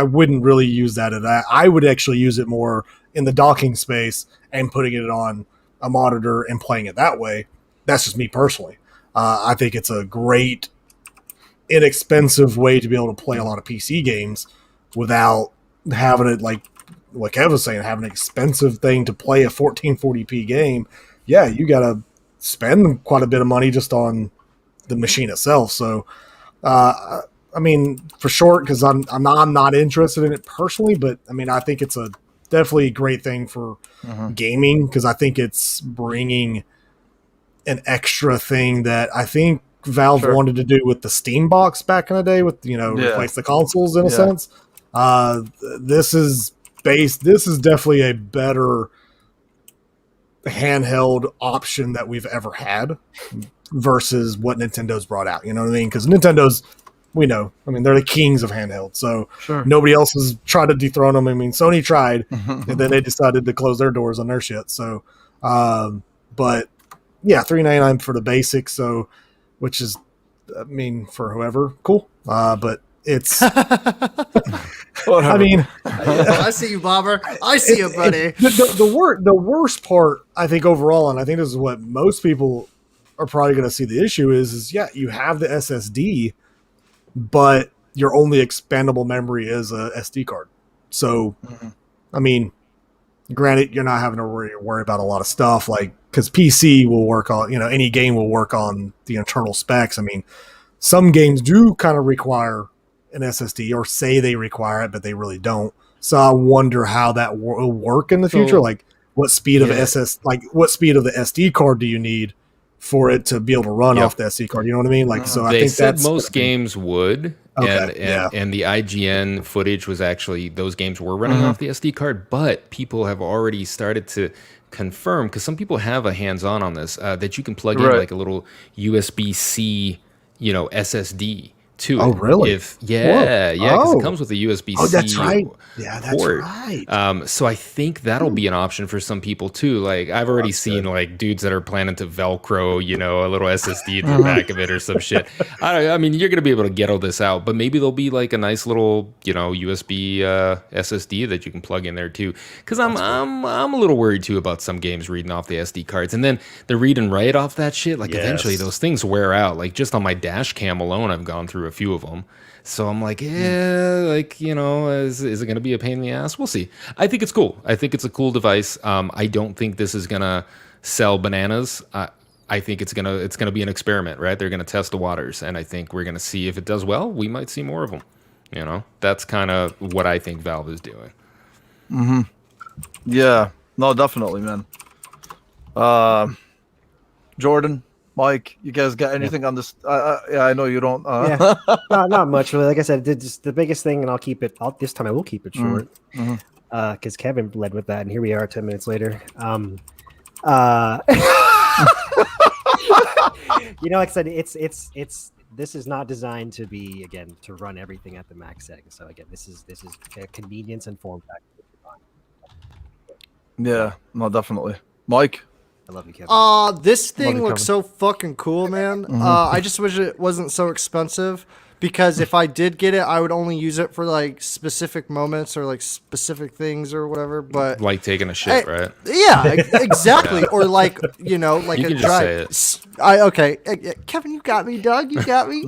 wouldn't really use that at that. I would actually use it more in the docking space and putting it on a monitor and playing it that way. That's just me personally. I think it's a great, inexpensive way to be able to play a lot of PC games without having it, like Kev was saying, having an expensive thing to play a 1440p game. Yeah, you got to spend quite a bit of money just on the machine itself. So, I mean, for short, because I'm not interested in it personally, but I mean, I think it's a definitely a great thing for gaming, because I think it's bringing an extra thing that I think Valve wanted to do with the Steam box back in the day, with replace the consoles in a sense. This is definitely a better handheld option that we've ever had versus what Nintendo's brought out. You know what I mean? Because Nintendo's, we know, I mean, they're the kings of handheld, so nobody else has tried to dethrone them. I mean, Sony tried, and then they decided to close their doors on their shit. So, but yeah, $3.99 for the basics. So, which is, I mean, for whoever, cool. But it's, I mean, I see you, Bobber. I see you, buddy. The worst part, I think, overall, and I think this is what most people are probably going to see the issue is you have the SSD, but your only expandable memory is a SD card. So, I mean, granted, you're not having to worry about a lot of stuff, like, because PC will work on, any game will work on the internal specs. I mean, some games do kind of require an SSD, or say they require it, but they really don't. So I wonder how that will work in the future. Like, what speed of what speed of the SD card do you need for it to be able to run off the SD card? You know what I mean? Like, so I think said most games would, and the IGN footage was actually, those games were running off the SD card, but people have already started to confirm, because some people have a hands-on on this, that you can plug in like a little USB-C, SSD to it. Oh, really? Because it comes with a USB-C. Oh, that's right. Yeah, that's port. right. So I think that'll be an option for some people too. Like, I've already seen like dudes that are planning to Velcro, a little SSD to the back of it or some shit. I mean, you're gonna be able to get all this out, but maybe there'll be like a nice little, USB SSD that you can plug in there too. Because I'm a little worried too about some games reading off the SD cards, and then the read and write off that shit. Like, eventually those things wear out. Like, just on my dash cam alone, I've gone through a few of them. So I'm like, is it going to be a pain in the ass? We'll see. I think it's cool. I think it's a cool device. I don't think this is going to sell bananas. I think it's gonna be an experiment, right? They're going to test the waters, and I think we're going to see if it does well. We might see more of them. That's kind of what I think Valve is doing. Yeah. No, definitely, man. Jordan, Mike, you guys got anything on this? I know you don't. Not much. Really. Like I said, the biggest thing, and I'll keep it. This time I will keep it short, because Kevin led with that, and here we are 10 minutes later. Like I said, it's this is not designed to be, again, to run everything at the max setting. So again, this is convenience and form factor. Yeah, no, definitely, Mike. I love you, Kevin. This thing looks so fucking cool, man. I just wish it wasn't so expensive, because if I did get it, I would only use it for like specific moments or like specific things or whatever. But like taking a shit, right? Yeah, exactly. Or like, like you can just say it. Kevin, you got me, Doug. You got me.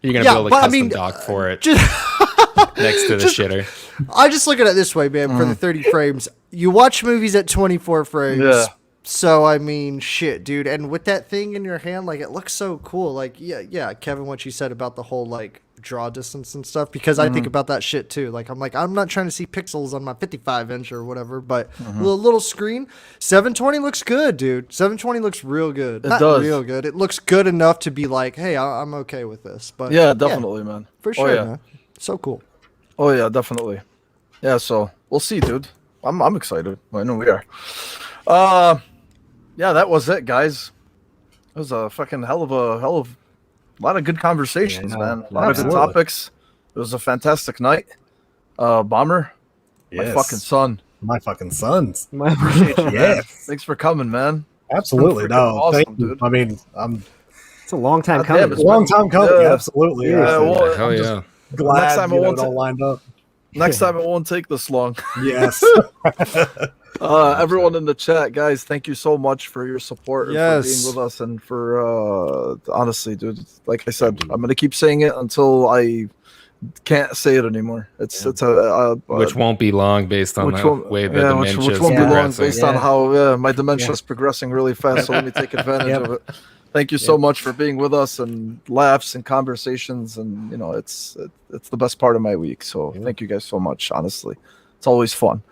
You're gonna build a custom dock for it next to the shitter. I just look at it this way, man. For the 30 frames, you watch movies at 24 frames. Yeah. So I mean, shit, dude. And with that thing in your hand, like, it looks so cool. Like, yeah, Kevin, what you said about the whole like draw distance and stuff, because I think about that shit too. Like, I'm not trying to see pixels on my 55-inch or whatever, but the little screen, 720 looks good, dude. 720 looks real good. It does. Real good. It looks good enough to be like, hey, I'm okay with this. But yeah, definitely, man. For sure, man. So cool. Oh yeah, definitely. Yeah, so we'll see, dude. I'm excited. I know we are. Yeah, that was it, guys. It was a fucking hell of a lot of good conversations, man. A lot of good topics. It was a fantastic night. Bomber, my fucking son. My fucking sons. My Appreciate you, man. Thanks for coming, man. Absolutely. No, awesome, thank you. dude. I mean, it's a long time damn, coming. it's long time coming. Yeah. Absolutely. Yeah, well, Hell yeah. Glad Next time it won't it all lined up. Next time it won't take this long. Yes. Everyone in the chat, guys, thank you so much for your support and for being Yes. with us, and for honestly, dude, like I said, I'm gonna keep saying it until I can't say it anymore. It's a which won't be long based on the way the dementia which is won't be long progressing. based on how my dementia is progressing really fast. So let me take advantage of it. Thank you so much for being with us, and laughs and conversations, and it's the best part of my week. So thank you guys so much. Honestly, it's It's always fun.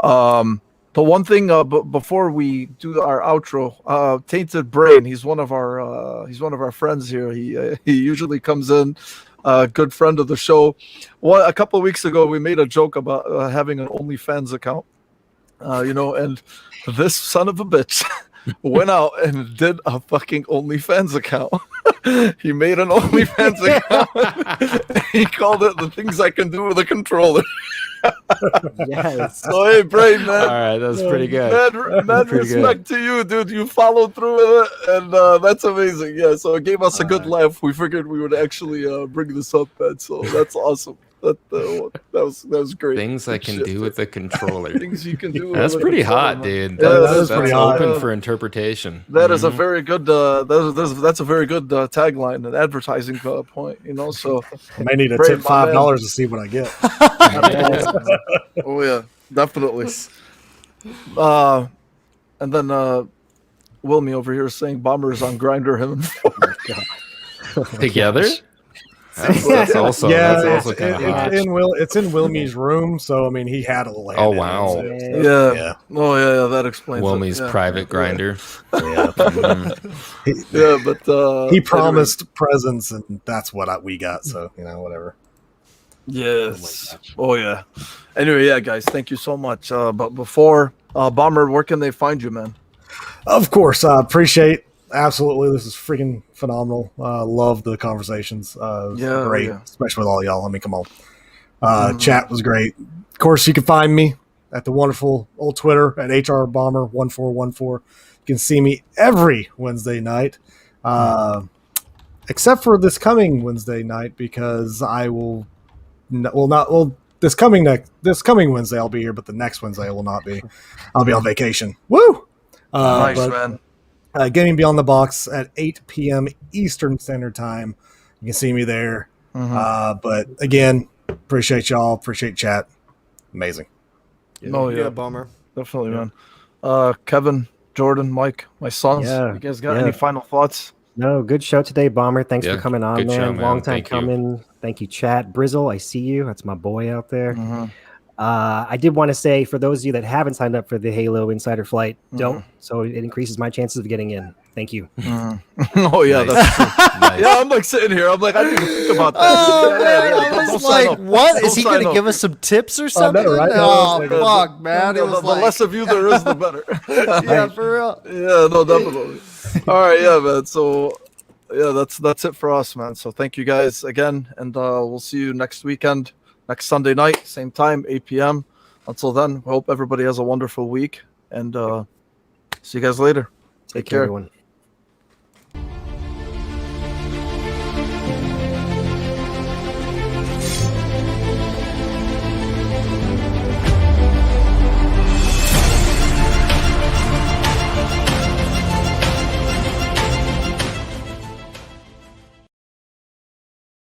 The one thing before we do our outro, Tainted Brain, he's one of our friends here. He usually comes in, good friend of the show. A couple of weeks ago, we made a joke about having an OnlyFans account, and this son of a bitch went out and did a fucking OnlyFans account. He made an OnlyFans account. He called it "The Things I Can Do with a Controller." Yes. So hey, Brain, man. All right, that's pretty good. Mad pretty respect to you, dude. You followed through with it, and that's amazing. Yeah, so it gave us a good laugh. We figured we would actually bring this up, man. So that's awesome. That was great. Things I Good can shit, do dude. with the controller. Things you can do. That's with a pretty controller, hot, man. dude. Yeah, That's pretty hot. open for interpretation. That is a very good. That's a very good tagline and advertising point. So I may need to Brain, tip my man. $5 to see what I get. oh yeah, definitely. And then Wilmy over here is saying Bomber's on Grinder him. Together? That's also Yeah, that's also kind of hot. it's in Wilmy's room, so I mean he had a little hand Oh, in it, wow. so- Yeah. Yeah. Oh yeah, that explains Wilmy's it. Yeah. private grinder. Yeah. Yeah, but He promised presents, and that's what we got. So whatever. Yes. Oh yeah. Anyway, yeah, guys, thank you so much. But before Bomber, where can they find you, man? Of course, I appreciate. Absolutely, this is freaking phenomenal. Love the conversations. It was Yeah, great, yeah. especially with all y'all. I mean, come on. Chat was great. Of course, you can find me at the wonderful old Twitter at hrbomber1414. You can see me every Wednesday night, except for this coming Wednesday night because I will. This coming Wednesday I'll be here, but the next Wednesday I will not be. I'll be on vacation. Woo! Nice, but, man. Gaming Beyond the Box at 8 p.m. Eastern Standard Time. You can see me there. But again, appreciate y'all. Appreciate chat. Amazing. Oh yeah, Bomber. definitely, man. Kevin, Jordan, Mike, my sons. Yeah, You guys got yeah. any final thoughts? No, good show today, Bomber. Thanks Yeah, for coming on, good man. show, man. Long time Thank you. coming. Thank you, chat. Brizzle, I see you. That's my boy out there. I did want to say, for those of you that haven't signed up for the Halo Insider Flight, don't. So it increases my chances of getting in. Thank you. Oh yeah, Nice. that's true. Nice. Yeah, I'm like sitting here. I'm like, I didn't even think about that. Oh Yeah, man, yeah, I don't was sign like, up. what? Is Don't he sign going to up. give us some tips or something? right? Oh, Yeah, fuck, man. It The, was the like, less of you there is, the better. yeah, for real. Yeah, no, definitely. All right, yeah, man. So, yeah, that's it for us, man. So, thank you guys again, and we'll see you next weekend, next Sunday night, same time, 8 p.m. Until then, we hope everybody has a wonderful week, and see you guys later. Take care. Everyone.